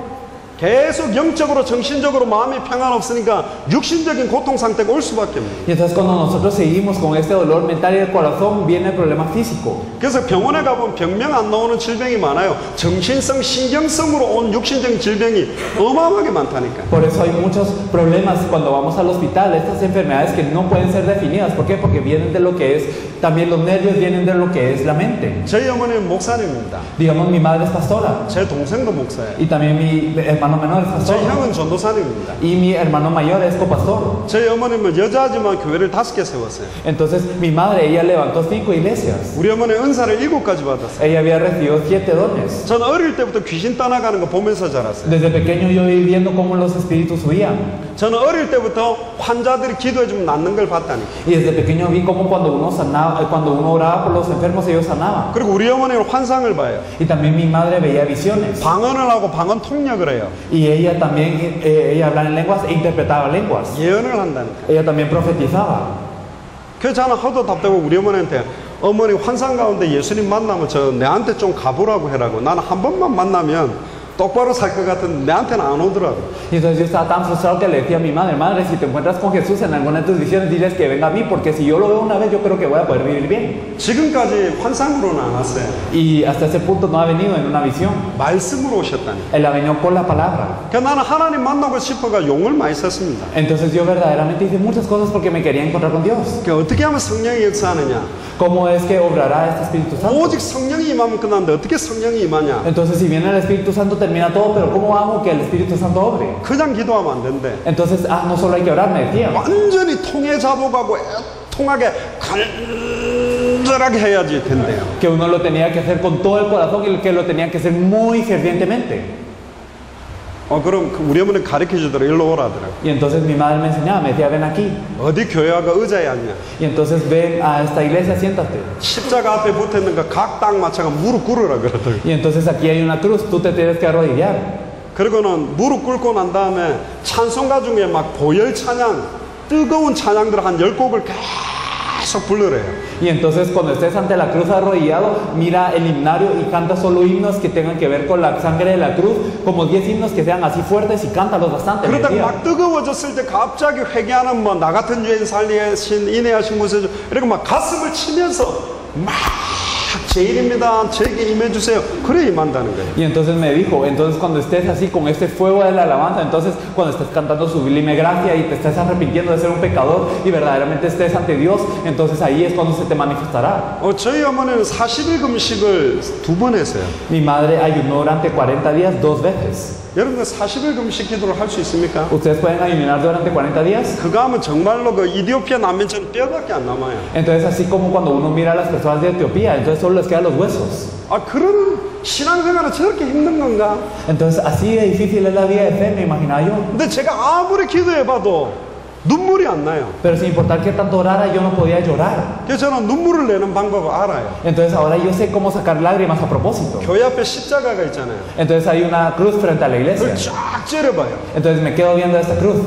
계속 영적으로 정신적으로 마음이 평안 없으니까 육신적인 고통 상태가 올 수밖에 없네요. Y entonces cuando nosotros seguimos con este dolor mental y del corazón viene el problema físico. 그래서 병원에 가보면 병명 안 나오는 질병이 많아요. 정신성, 신경성으로 온 육신적인 질병이 어마어마하게 많다니까. Por eso hay muchos problemas cuando vamos al hospital, estas enfermedades que no pueden ser definidas. ¿Por qué? Porque vienen de lo que es, también los nervios vienen de lo que es la mente. 저희 어머니는 목사님입니다. Digamos, mi madre es pastora 제 동생도 목사예요. y también mi hermano menor es pastor 저희 형은 전도사님입니다. y mi hermano mayor es copastor. 저희 어머니는 여자지만 교회를 5개 세웠어요. Entonces mi madre, ella levantó 5 iglesias. 우리 어머니는 은사를 7가지 받았어요. Ella había recibido 7 dones. 저는 어릴 때부터 귀신 떠나가는 거 보면서 자랐어요. Desde pequeño yo iba viendo cómo los espíritus huían. 저는 어릴 때부터 환자들이 기도해주면 낫는 걸 봤다니까. Y desde pequeño vi cómo cuando uno sanaba, cuando uno oraba por los enfermos ellos sanaban. 그리고 우리 어머니는 환상을 봐요. Y también mi madre veía visiones. 방언을 하고 방언 통역을 해요. Y ella también, ella hablaba en lenguas e interpretaba lenguas. 예언을 한다니까. Ella también profetizaba. 그래서 저는 하도 답답하고 우리 어머니한테 어머니 환상 가운데 예수님 만나면 저 내한테 좀 가보라고 해라고. 나는 한 번만 만나면 똑바로 살 것 같은데 내한테는 안 오더라고. Y entonces yo estaba tan frustrado que le decía a mi madre, madre, si te encuentras con Jesús en alguna de tus visiones, diles que venga a mí, porque si yo lo veo una vez, yo creo que voy a poder vivir bien. 지금까지 환상으로는 안 왔어요. Y hasta ese punto no ha venido en una visión. 말씀으로 오셨다니. Él ha venido por la palabra. 그러니까 나는 하나님 만나고 싶어가 용을 많이 썼습니다. Entonces yo verdaderamente hice muchas cosas porque me quería encontrar con Dios. 그러니까 어떻게 하면 성령이 역사하느냐. ¿Cómo es que obrará este Espíritu Santo? 오직 성령이 임하면 끝나는데 어떻게 성령이 임하냐. Entonces si viene el Espíritu Santo termina todo, pero ¿cómo hago que el Espíritu Santo obre? 그냥 기도하면 안 된대. Entonces, no solo hay que orar, me decía. 완전히 통해 잡아가고 통하게 간절하게 해야지 된대요. Que uno lo tenía que hacer con todo el corazón y que lo tenía que hacer muy fervientemente. 그럼 우리 어머니는 가르쳐 주더라. 일로 오라더라고. Y entonces mi madre me enseñaba, me decía, ven aquí. 어디 교회가 의자에 앉냐. Y entonces ven a esta iglesia, siéntate. 십자가 앞에 붙어 있는 거 각 딱 맞춰가 무릎 꿇으라 그러더라고. Y entonces aquí hay una cruz, tú te tienes que arrodillar. 그리고는 무릎 꿇고 난 다음에 찬송가 중에 막 보혈 찬양, 뜨거운 찬양들 한 10곡을 계속 부르래요. Y entonces cuando estés ante la cruz arrodillado, mira el himnario y canta solo himnos que tengan que ver con la sangre de la cruz, como 10 himnos que sean así fuertes y cántalos bastante. me 그러다가 decía. 막 뜨거워졌을 때 갑자기 회개하는 뭐 나 같은 죄인 살리신 인내하신 구세주 이렇게 막 가슴을 치면서 막 제일입니다. 제게 임해주세요. 그래 임한다는 거예요. Y entonces me dijo, entonces cuando estés así con este fuego de la alabanza, entonces cuando estés cantando sublime gracia y te estés arrepintiendo de ser un pecador y verdaderamente estés ante Dios, entonces ahí es cuando se te manifestará. 저희 어머니는 40일 금식을 2번 했어요. Mi madre ayunó durante 40 días 2 veces. 여러분들 40일 금식 기도를 할 수 있습니까? ¿Ustedes pueden ayunar durante 40 días? 그거 하면 정말로 그 이디오피아 난민처럼 뼈밖에 안 남아요. Entonces así como cuando uno mira a las personas de Etiopía, entonces solo les quedan los huesos. 그런 신앙생활은 저렇게 힘든 건가? Entonces así de difícil es la vida de fe, me imaginaba yo. 근데 제가 아무리 기도해봐도 눈물이 안 나요. Pero sin importar qué tanto orara, yo no podía llorar. 그래서 저는 눈물을 내는 방법을 알아요. Entonces ahora yo sé cómo sacar lágrimas a propósito. 교회 앞에 십자가가 있잖아요. Entonces hay una cruz frente a la iglesia. 그걸 쫙 째려봐요. Entonces me quedo viendo esta cruz.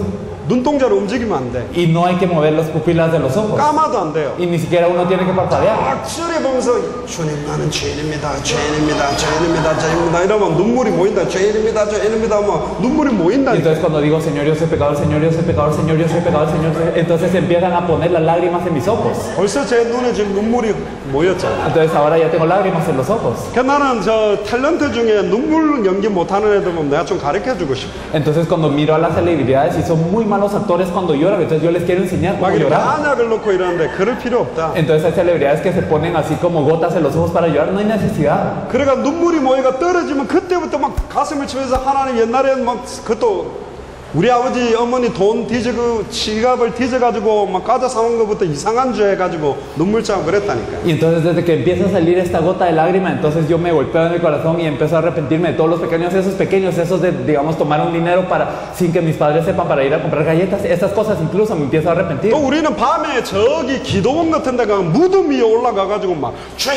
눈동자를 움직이면 안 돼. Y no hay que mover las pupilas de los ojos. 까마도 안 돼요. Y ni siquiera uno tiene que parpadear. 쫙 째려보면서 주님 나는 죄인입니다. 죄인입니다. 죄인입니다. 죄인입니다. 이러면 눈물이 모인다. 죄인입니다. 죄인입니다. 뭐 눈물이 Y 모인다. entonces cuando digo Señor, yo soy pecador, Señor, yo soy pecador, Señor, yo soy pecador, Señor, entonces empiezan a poner las lágrimas en mis ojos. 벌써 제 눈에 지금 눈물이 모였잖아요. Entonces ahora ya tengo lágrimas en los ojos. 그러니까 나는 저 탤런트 중에 눈물 연기 못하는 애들 보면 내가 좀 가르쳐주고 싶어. Entonces cuando miro a las celebridades y son muy malos actores cuando lloran, entonces yo les quiero enseñar cómo 막 이렇게 llorar. 안약을 넣고 이러는데 그럴 필요 없다. Entonces hay celebridades que se ponen así como gotas en los ojos para llorar, no hay necesidad. 그러니까 눈물이 모이가 떨어지면 그때부터 막 가슴을 치면서 하나님 옛날에는 막 그것도 우리 아버지 어머니 돈 지갑을 뒤져가지고 막 과자 사온 것부터 이상한 죄 해가지고 눈물 짜고 그랬다니까. Y entonces desde que empieza a salir esta gota de lágrima, entonces yo me golpeo en el corazón y empiezo a arrepentirme de todos los pequeños, esos de, digamos, tomar un dinero para, sin que mis padres sepan, para ir a comprar galletas, estas cosas incluso me empiezo a arrepentir. 또 우리는 밤에 저기 기도원 같은 데가 무덤 위에 올라가가지고 막 주야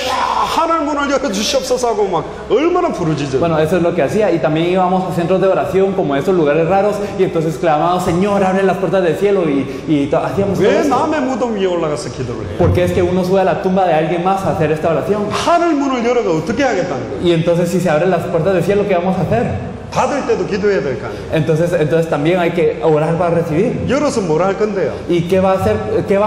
하늘 문을 열어주시옵소서 하고 막 얼마나 부르짖어. Bueno, eso es lo que hacía. Y también íbamos a centros de oración como esos lugares raros y entonces clamábamos, Señor, abre las puertas del cielo hacíamos todo 왜 eso. 남의 무덤 위에 올라가서 기도를 해요? Porque es que uno sube a la tumba de alguien más a hacer esta oración. 하늘 문을 열어가 어떻게 하겠다는 거예요? Y entonces si se abren las puertas del cielo, ¿qué vamos a hacer? 받을 때도 기도해야 될 거 아니에요? Entonces también hay que orar para recibir. 열어서 뭘 할 건데요? ¿Y qué van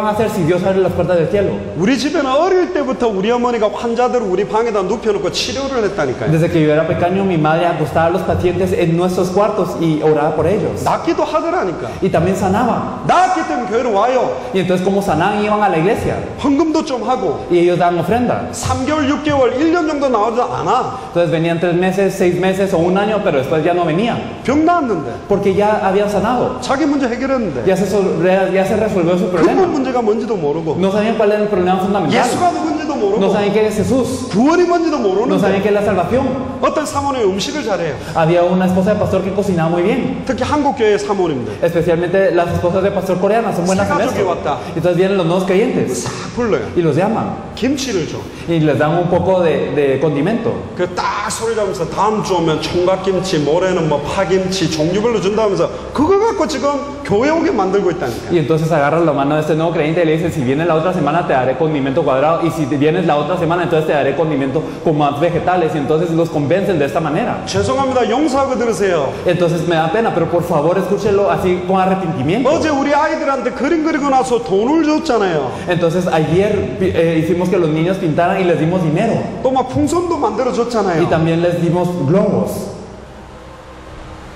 a hacer si Dios abre las puertas del cielo? 우리 집에는 어릴 때부터 우리 어머니가 환자들을 우리 방에다 눕혀놓고 치료를 했다니까요. Desde que yo era pequeño, mi madre acostaba a los pacientes en nuestros cuartos y oraba por ellos. 낫기도 하더라니까. Y también sanaba. 낫기 때문에 교회로 와요. Y entonces como sanaban, iban a la iglesia. 헌금도 좀 하고 Y ellos daban ofrenda. 3개월, 6개월, 1년 정도 나오지 않아. Entonces venían 3 meses, 6 meses o 1 año, pero después ya no venían. 병 나았는데 Porque ya habían sanado. 자기 문제 해결했는데 Ya se resolvió su 근본 problema. 문제가 뭔지도 모르고 No sabían cuál era el problema fundamental. 예수가 누군지도 No 모르고 sabían quién es Jesús. 구원이 뭔지도 No 모르는데 sabían qué es la salvación. 어떤 사모님이 음식을 잘해요. Había una esposa de pastor que cocinaba muy bien. 특히 한국교회 사모님들 Especialmente las esposas de pastor coreanas son buenas en 가족이 esto. 왔다. Entonces vienen los nuevos creyentes 싹 불러요. y los llaman 김치를 줘. y les dan un poco de condimento. 그 딱 소리 잡으면서 다음 주 오면 총각김치, 모레는 뭐 파김치 종류별로 준다면서 그거 갖고 지금 교회 오게 만들고 있다니까. Y entonces agarran la mano de este nuevo creyente y le dicen, si vienes la otra semana te daré condimento cuadrado, y si vienes la otra semana entonces te daré condimento con más vegetales, y entonces los convencen de esta manera. 죄송합니다. 용서하고 들으세요. Entonces me da pena, pero por favor escúchelo así con arrepentimiento. 어제 우리 아이들한테 그림 그리고 나서 돈을 줬잖아요. Entonces ayer hicimos que los niños pintaran y les dimos dinero, 또 막 풍선도 만들어 y 줬잖아요. también les dimos globos.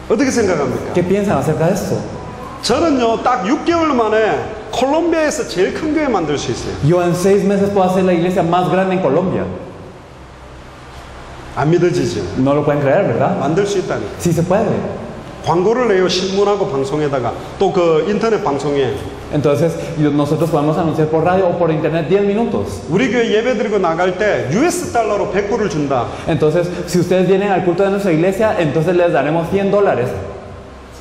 어떻게 생각합니까? ¿Qué piensan acerca de esto? 저는요 딱 6개월 만에 콜롬비아에서 제일 큰 교회 만들 수 있어요. Yo en 6 meses puedo hacer la iglesia más grande en Colombia. 안 믿어지죠? No lo pueden creer, ¿verdad? 만들 수 있다니. Sí se puede. 광고를 내요. 신문하고 방송에다가 또 그 인터넷 방송에. Entonces nosotros podemos anunciar por radio o por internet 10 minutos. 우리 교회 예배 드리고 나갈 때 US 달러로 100불을 준다. Entonces si ustedes vienen al culto de nuestra iglesia, entonces les daremos $100.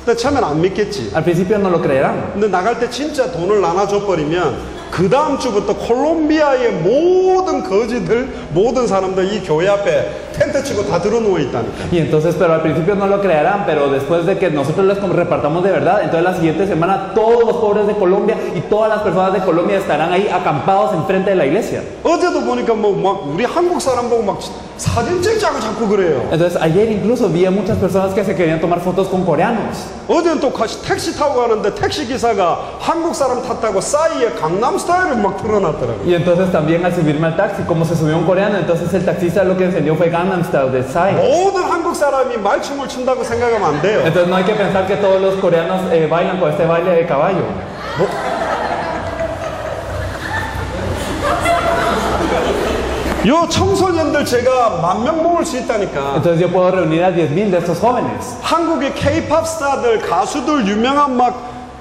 근데 처음엔 안 믿겠지. Al principio no lo creerán. 근데 나갈 때 진짜 돈을 나눠줘 버리면 그 다음 주부터 콜롬비아의 모든 거지들, 모든 사람들 이 교회 앞에 텐트 치고 다 들어누워 있다니까. Y entonces, pero al principio no lo creerán, pero después de que nosotros les repartamos de verdad, entonces la siguiente semana todos los pobres de Colombia y todas las personas de Colombia estarán ahí acampados enfrente de la iglesia. 어제도 보니까 뭐 막 우리 한국 사람 보고 막 사진 찍자고 자꾸 그래요. Entonces ayer incluso vi a muchas personas que se querían tomar fotos con coreanos. 어제는 또 택시 타고 가는데 택시 기사가 한국 사람 탔다고 싸이에 강남 스타일을 막 틀어놨더라고요. Y entonces también al subirme al taxi, como se subió un coreano, entonces el taxista lo que enseñó fue Gangnam Style de Psy. 모든 한국 사람이 말춤을 춘다고 생각하면 안 돼요. Entonces no hay que pensar que todos los coreanos bailan con este baile de caballo. 요 청소년들 제가 10,000명 모을 수 있다니까. Entonces yo puedo reunir a 10,000 de estos jóvenes. 한국의 K-팝 스타들, 가수들, 유명한 막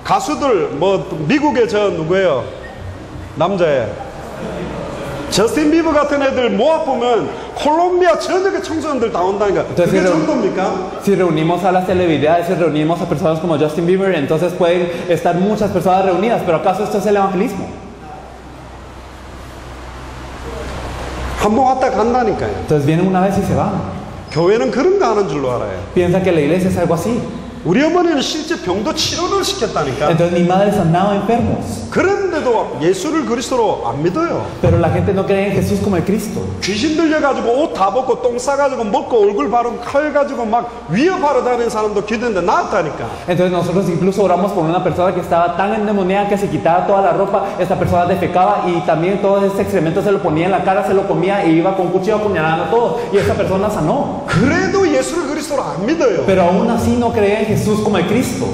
가수들, 뭐 미국의 저 누구예요? 남자애 저스틴 비버 같은 애들 모아보면 콜롬비아 전역의 청소년들 다 온다니까. 그게 정도입니까? Si reunimos a las celebridades, si reunimos a personas como Justin Bieber, entonces pueden estar muchas personas reunidas, pero ¿acaso esto es el evangelismo? 한 번 왔다 간다니까요. Entonces vienen una vez y se van. 교회는 그런 거 하는 줄로 알아요. Piensa que la iglesia es algo así. 우리 어머니는 실제 병도 치료를 시켰다니까. Entonces mi madre sanaba enfermos. 그런데도 예수를 그리스도로 안 믿어요. Pero la gente no cree en Jesús como el Cristo. 귀신 들려가지고 옷 다 벗고 똥 싸가지고 먹고 얼굴 바르고 칼 가지고 막 위협하러 다니는 사람도 기도했는데 나았다니까. Entonces nosotros incluso oramos por una persona que estaba tan endemoniada que se quitaba toda la ropa, esta persona defecaba y también todo ese excremento se lo ponía en la cara, se lo comía e iba con un cuchillo apuñalando todo, y esa persona sanó. 그래도 예수를 그리스도로 안 믿어요. Pero aún así no cree en Jesús como el Cristo.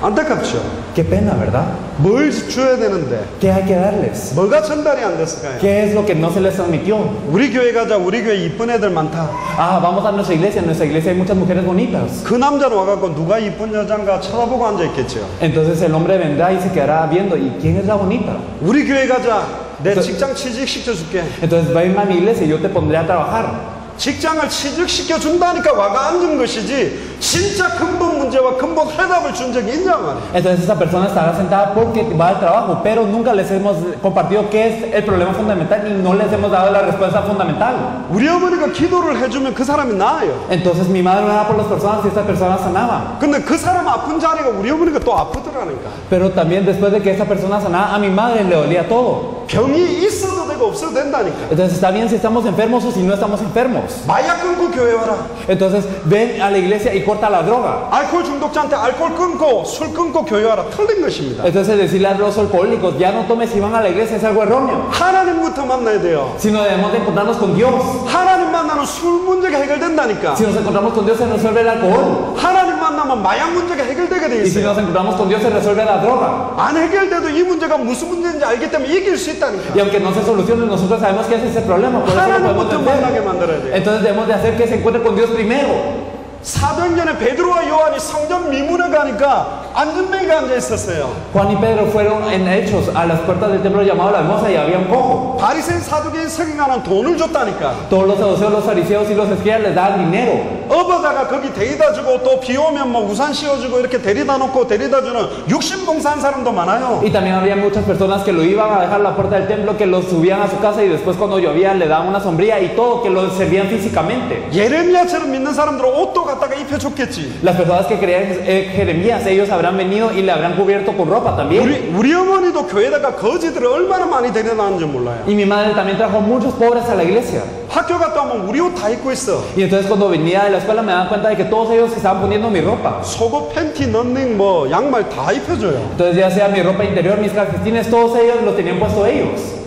안타깝죠. Qué pena, ¿verdad? 뭘 줘야 되는데 ¿Qué hay que darles? 뭐가 전달이 안 됐을까요? ¿Qué es lo que no se les transmitió? 우리 교회 가자. 우리 교회 이쁜 애들 많다. Ah, vamos a nuestra iglesia. En nuestra iglesia hay muchas mujeres bonitas. 그 남자는 와갖고 누가 이쁜 여잔가 쳐다보고 앉아있겠죠. Entonces el hombre vendrá y se quedará viendo. ¿Y quién es la bonita? 우리 교회 가자. 내 직장 취직시켜줄게. Entonces ven a mi iglesia y yo te pondré a trabajar. 직장을 취직시켜준다니까 와가 앉은 것이지 진짜 근본 문제와 근본 해답을 준 적이 있냐 말이야. Entonces esa persona estará sentada porque va al trabajo, pero nunca les hemos compartido qué es el problema fundamental y no les hemos dado la respuesta fundamental. 우리 어머니가 기도를 해주면 그 사람이 나아요. Entonces mi madre oraba por las personas y esta persona sanaba. 근데 그 사람 아픈 자리가 우리 어머니가 또 아프더라니까. Pero también después de que esa persona sanaba, a mi madre le dolía todo. 병이 있어도 되고 없어도 된다니까. Entonces está bien si estamos enfermos o si no estamos enfermos. 마약 끊고 교회 와라. Entonces ven a la iglesia y corta la droga. 알코올 중독자한테 알코올 끊고 술 끊고 교회 와라. 틀린 것입니다. Entonces decirle a los alcohólicos, ya no tomes y van a la iglesia, es algo erróneo. 하나님부터 만나야 돼요. Sino debemos de encontrarnos con Dios. 하나님 만나면 술 문제가 해결된다니까. Si nos encontramos con Dios se resuelve el alcohol. 하나님 만나면 마약 문제가 해결되게 돼 Y si 있어요. nos encontramos con Dios se resuelve la droga. 안 해결돼도 이 문제가 무슨 문제인지 알기 때문에 이길 수 있다니까. Y aunque no se solucione, nosotros sabemos que ese es el problema. Por eso lo podemos 하나님부터 만나게 vencer. 만들어야 돼요. Entonces debemos de hacer que se encuentre con Dios primero. 사도행전에 베드로와 요한이 성전 미문에 가니까 안전뱅이가 앉아 있었어요. Juan y Pedro fueron en hechos a las puertas del templo llamado la hermosa y había un cojo. 바리새인 사두개인 서기관은 돈을 줬다니까. Todos los saduceos, los fariseos y los escribas les daban dinero. 업어다가 거기 데려다 주고 또 비 오면 뭐 우산 씌워주고 이렇게 데려다 놓고 데려다 주는 육신봉사한 사람도 많아요. Y también había muchas personas que lo iban a dejar a la puerta del templo, que lo subían a su casa y después cuando llovía le daban una sombría y todo, que lo servían físicamente. 예레미야처럼 믿는 사람들은 옷도 갖다가 입혀줬겠지. Las personas que creían en Jeremías, ellos habrán venido y le habrán cubierto con ropa también. 우리 어머니도 교회다가 거지들을 얼마나 많이 데려다 놨는지 몰라요. Y mi madre también trajo muchos pobres a la iglesia. 학교 갔다 오면 우리 옷 다 입고 있어. Y entonces cuando venía de la escuela me daban cuenta de que todos ellos estaban poniendo mi ropa. 속옷, 팬티, 런닝, 뭐 양말 다 입혀줘요. Entonces ya sea mi ropa interior, mis calcetines, todos ellos los tenían puesto ellos.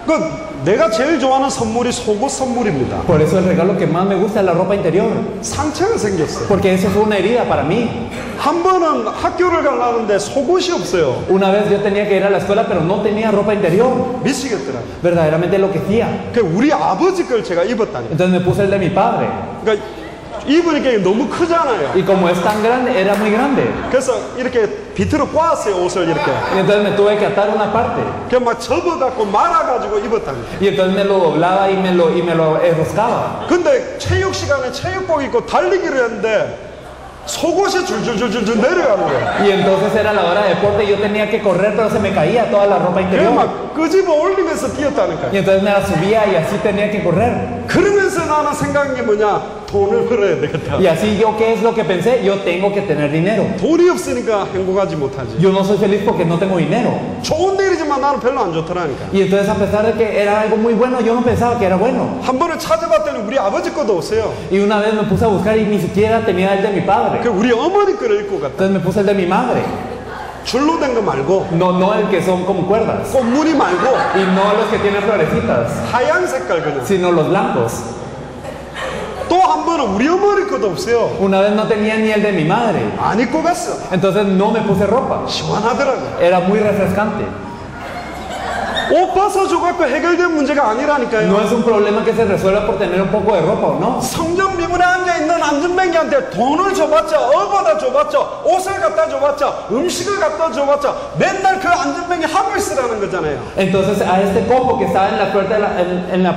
그 내가 제일 좋아하는 선물이 속옷 선물입니다. Por eso el regalo que más me gusta es la ropa interior. 상처가 생겼어요. Porque eso fue una herida para mí. 한 번은 학교를 가려는데 속옷이 없어요. Una vez yo tenía que ir a la escuela pero no tenía ropa interior. 미치겠더라고요. Verdaderamente enloquecía. 그 우리 아버지 걸 제가 입었다니. Entonces me puse el de mi padre. 그러니까 입으니까 너무 크잖아요. Y como es tan grande, era muy grande. 그래서 이렇게 비트로 꼬았어요, 옷을 이렇게. Y entonces me tuve que atar una parte. 그냥 막 접어갖고 말아가지고 입었다니. Y entonces me lo doblaba y me lo enroscaba. 근데 체육 시간에 체육복 입고 달리기를 했는데 속옷이 줄줄줄줄 내려가는 거예요. Y entonces era la hora de deporte y yo tenía que correr pero se me caía toda la ropa 그냥 interior. 막 끄집어 올리면서 뛰었다니까요. Y entonces me la subía y así tenía que correr. 그러면서 나는 생각한 게 뭐냐? 돈을 벌어야 되겠다. Y así yo, ¿qué es lo que pensé? Yo tengo que tener dinero. 돈이 없으니까 행복하지 못하지. Yo no soy feliz porque no tengo dinero. 좋은 일이지만 나는 별로 안 좋더라니까. Y entonces a pesar de que era algo muy bueno, yo no pensaba que era bueno. 한 번을 찾아봤더니 우리 아버지 것도 없어요. Y una vez me puse a buscar y ni siquiera tenía el de mi padre. 그 우리 어머니 거를 입고 갔다. Entonces me puse el de mi madre. 줄로 된 거 말고 No el que son como cuerdas. 꽃무늬 말고 Y no los que tienen florecitas, 하얀 색깔 그냥. sino los blancos. 또 한 번은 우리 어머니 것도 없어요. Una vez no tenía ni el de mi madre. 안 입고 갔어. Entonces no me puse ropa. 시원하더라고. Era muy refrescante. 옷 벗어줘갖고 해결된 문제가 아니라니까요. No es un problema que se resuelva por tener un poco de ropa o no. 성전 미문에 앉아있는 안전뱅이한테 돈을 줘봤자, 업어다 줘봤자, 옷을 갖다 줘봤자, 음식을 갖다 줘봤자 맨날 그 안전뱅이 하고 있으라는 거잖아요. Entonces a este cojo que estaba en la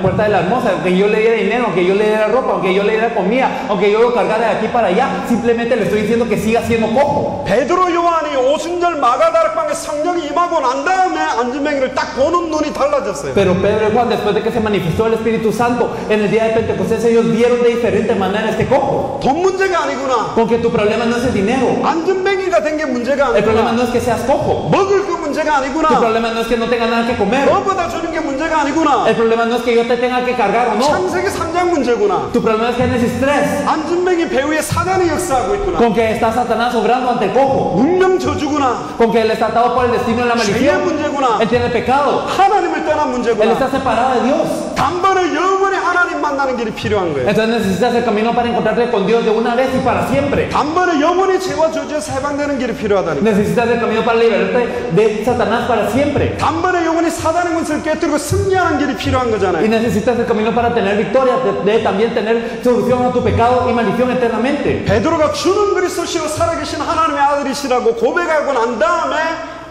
puerta de la hermosa, aunque yo le diera dinero, aunque yo le diera ropa, aunque yo le diera comida, aunque yo lo cargara de aquí para allá, simplemente le estoy diciendo que siga siendo cojo. 베드로 요한이 오순절 마가다락방에 성령이 임하고 난 다음에 안전뱅이를 딱 보는 눈이 달라졌어요. Pero Pedro y Juan, después de que se manifestó el Espíritu Santo en el día de Pentecostés, ellos vieron de diferente manera este cojo. 돈 문제가 아니구나. Porque tu problema no es el dinero. 안전뱅이가 된 게 문제가 El problema 아니구나. no es que seas cojo. 먹을 거 문제가 Tu 아니구나. problema no es que no tengas nada que comer. 업어다 주는 게 문제가 아니구나. El problema no es que yo te tenga que cargar o no. 창세기 3장 문제구나. Tu problema es que tienes estrés. 안전뱅이 배후에 사단이 역사하고 있구나. Con que está Satanás obrando ante el cojo. 운명 저주구나. Con que él está atado por el destino de la 죄의 maldición. 문제구나. Él tiene pecado. 하나님을 떠난 Él 문제구나. está separado de Dios. 단번에 영원히 하나님 만나는 길이 필요한 거예요. Entonces necesitas el camino para encontrarte con Dios de una vez y para siempre. 단번에 영원히 죄와 저주에서 해방되는 길이 필요하다니까. Necesitas el camino para liberarte de Satanás para siempre. 단번에 영원히 사단의 권세를 깨뜨리고 승리하는 길이 필요한 Y 거잖아요. necesitas el camino para tener victoria, de también tener solución a tu pecado y maldición eternamente. 베드로가 주는 그리스도시요 살아계신 하나님의 아들이시라고 고백하고 난 다음에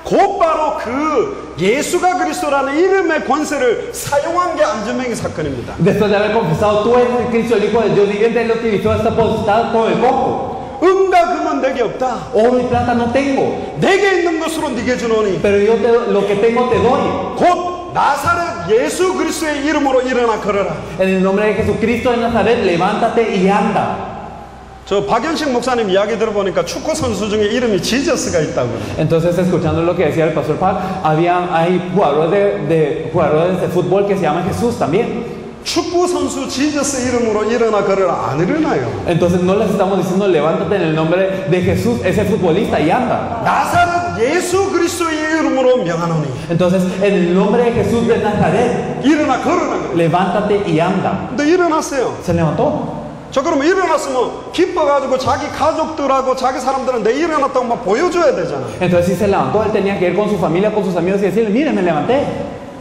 곧바로 그 예수가 그리스도라는 이름의 권세를 사용한 게 안전뱅이 사건입니다. Después de haber confesado tú eres el Cristo, el Hijo del Dios viviente, él utilizó esta potestad con el cojo. 은과 금은 내게 없다. Oro y plata no tengo, 내게 있는 것으로 네게 주노니 pero yo lo que tengo te doy. 곧 나사렛 예수 그리스도의 이름으로 일어나 걸어라. En el nombre de Jesucristo de Nazaret, levántate y anda. 저 박연식 목사님 이야기 들어보니까 축구 선수 중에 이름이 지저스가 있다고. Entonces, escuchando lo que decía el pastor Park, hay jugadores de fútbol que se llaman Jesús también. 축구 선수 지저스 이름으로 일어나 걸어라 안 일어나요. Entonces no les estamos diciendo levántate en el nombre de Jesús, ese futbolista, y anda. 나사렛 예수 그리스도의 이름으로 명하노니 Entonces, en el nombre de Jesús de Nazaret, 일어나 걸어라. levántate y anda. 근데 일어났어요. Se levantó. 저 그러면 일어났으면 기뻐가지고 자기 가족들하고 자기 사람들은 내 일어났다고 막 보여줘야 되잖아. Entonces, si se levantó, él tenía que ir con su familia, con sus amigos y decirle, mire, me levanté.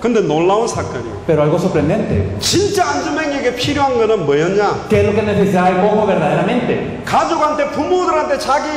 근데 놀라운 사건이에요. Pero algo sorprendente. 진짜 안전뱅이에게 필요한 거는 뭐였냐? ¿Qué es lo que necesitaba el cojo verdaderamente? 가족한테 부모들한테 자기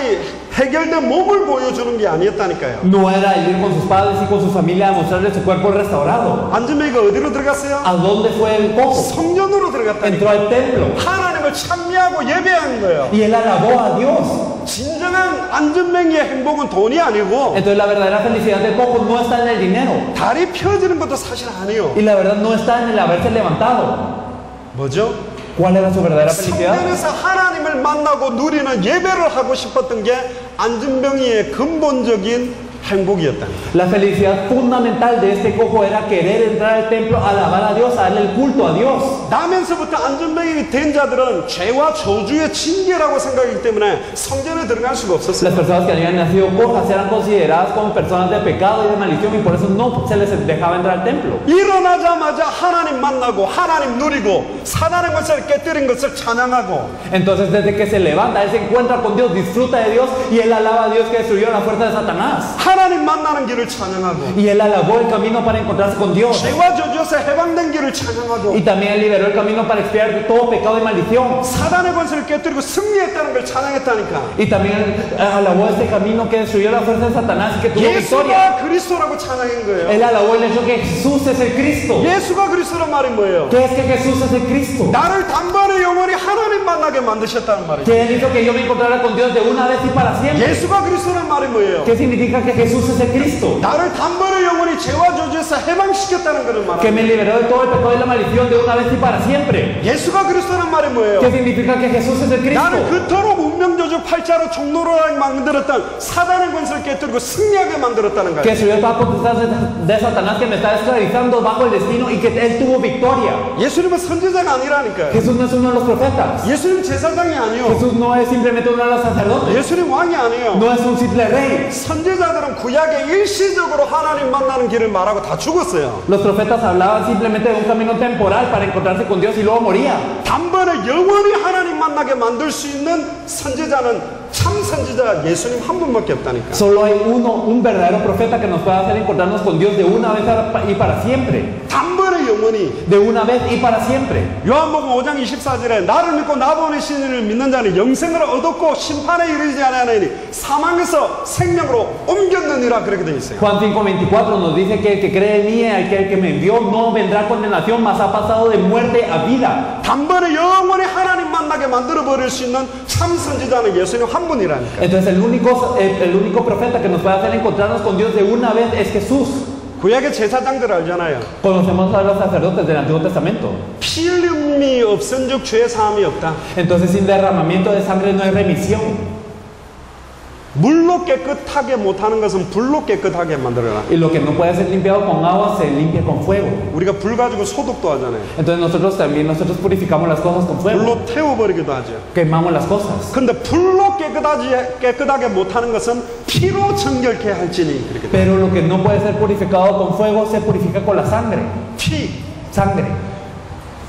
해결된 몸을 보여주는 게 아니었다니까요. No era ir con sus padres y con su familia a mostrarle su cuerpo restaurado. 안전뱅이가 어디로 들어갔어요? ¿A dónde fue el cojo? 성전으로 들어갔다니까. Entró al templo 하나님을 찬미하고 예배한 거예요. y él alabó a Dios. 진정한 안전뱅이의 행복은 돈이 아니고 Entonces la verdadera felicidad del cojo no está en el dinero. 다리 펴지는 것도 사실 아니에요. Y la verdad no está en el haberse levantado. 뭐죠? ¿Cuál era su verdadera felicidad? 성전에서 하나님을 만나고 누리는 예배를 하고 싶었던 게 안전뱅이의 근본적인 행복이었다니까. La felicidad fundamental de este cojo era querer entrar al templo, alabar a Dios, darle el culto a Dios. 나면서부터 안전뱅이 된 자들은 죄와 저주의 징계라고 생각하기 때문에 성전에 들어갈 수가 없었어요. Las personas que habían nacido cojas eran consideradas como personas de pecado y de maldición y por eso no se les dejaba entrar al templo. 일어나자마자 하나님 만나고 하나님 누리고 사단의 권세를 깨뜨린 것을 찬양하고 Entonces desde que se levanta, él se encuentra con Dios, disfruta de Dios y él alaba a Dios que destruyó la fuerza de Satanás. 하나님 만나는 길을 찬양하고 Y él alabó el camino para encontrarse con Dios. 죄와 저주에서 해방된 길을 찬양하고 Y también él liberó el camino para expiar de todo pecado y maldición. 사단의 권세를 깨뜨리고 승리했다는 걸 찬양했다니까. Y también alabó este camino que destruyó la fuerza de Satanás y que tuvo victoria. 예수가 그리스도라고 찬양한 거예요. Él alabó el hecho que Jesús es el Cristo. 예수가 그리스도란 말이 뭐예요? ¿Qué es que Jesús es el Cristo? 나를 단번에 영원히 하나님 만나게 만드셨다는 말이에요. Que él hizo que yo me encontrara con Dios de una vez y para siempre. 예수가 그리스도란 말이 뭐예요? ¿Qué significa que Jesús es el Cristo? 나를 단번에 영원히 죄와 저주에서 해방시켰다는 그런 Que 말이에요. me liberó de todo el pecado y la maldición de una vez y para siempre. 예수가 그리스도란 말이 뭐예요? ¿Qué significa que Jesús es el Cristo? 나를 그토록 운명저주 팔자로 종로로 만들었던 사단의 권세를 깨뜨리고 승리하게 만들었다는 Que 거예요. destruyó toda potestad de Satanás que me está esclavizando bajo el destino y que él tuvo victoria. 예수님은 선지자가 아니라니까요. Jesús no es uno de los profetas. 예수님 제사장이 아니요. Jesús no es simplemente uno de los sacerdotes. 예수님 왕이 아니에요. No es un simple rey. 선지자들은 구약에 일시적으로 하나님 만나는 길을 말하고 다 죽었어요. Los profetas hablaban simplemente de un camino temporal para encontrarse con Dios y luego moría. 단번에 영원히 하나님 만나게 만들 수 있는 선지자는 참 선지자 예수님 한 분밖에 없다니까. Solo hay un verdadero profeta que nos puede hacer encontrarnos con Dios de una vez y para siempre. 단번에 영원히. De una vez y para siempre. 요한복음 5장 24절에 나를 믿고 나 보내신 이를 믿는 자는 영생을 얻었고 심판에 이르지 아니하나니 사망에서 생명으로 옮겼느니라 그렇게 되어 있어요. Juan 5:24 nos dice que el que cree en mí, el que me envió, no vendrá a condenación, mas ha pasado de muerte a vida. 단번에 영원히 하나님 만나게 만들어 버릴 수 있는 참 선지자는 예수님 한 분이라니까. Entonces el único profeta que nos puede hacer encontrarnos con Dios de una vez es Jesús. 구약의 제사장들 알잖아요. Conocemos a los sacerdotes del Antiguo Testamento. 피 흘림이 없은즉 죄 사함이 없다. Entonces sin derramamiento de sangre no hay remisión. 물로 깨끗하게 못하는 것은 불로 깨끗하게 만들어라. Y lo que no puede ser limpiado con agua se limpia con fuego. 우리가 불 가지고 소독도 하잖아요. Entonces nosotros purificamos las cosas con fuego. 불로 태워버리기도 하죠. Quemamos las cosas. 근데 불로 깨끗하게 못하는 것은 피로 정결케 할지니 그렇게 돼. Pero lo que no puede ser purificado con fuego se purifica con la sangre. 피. Sangre.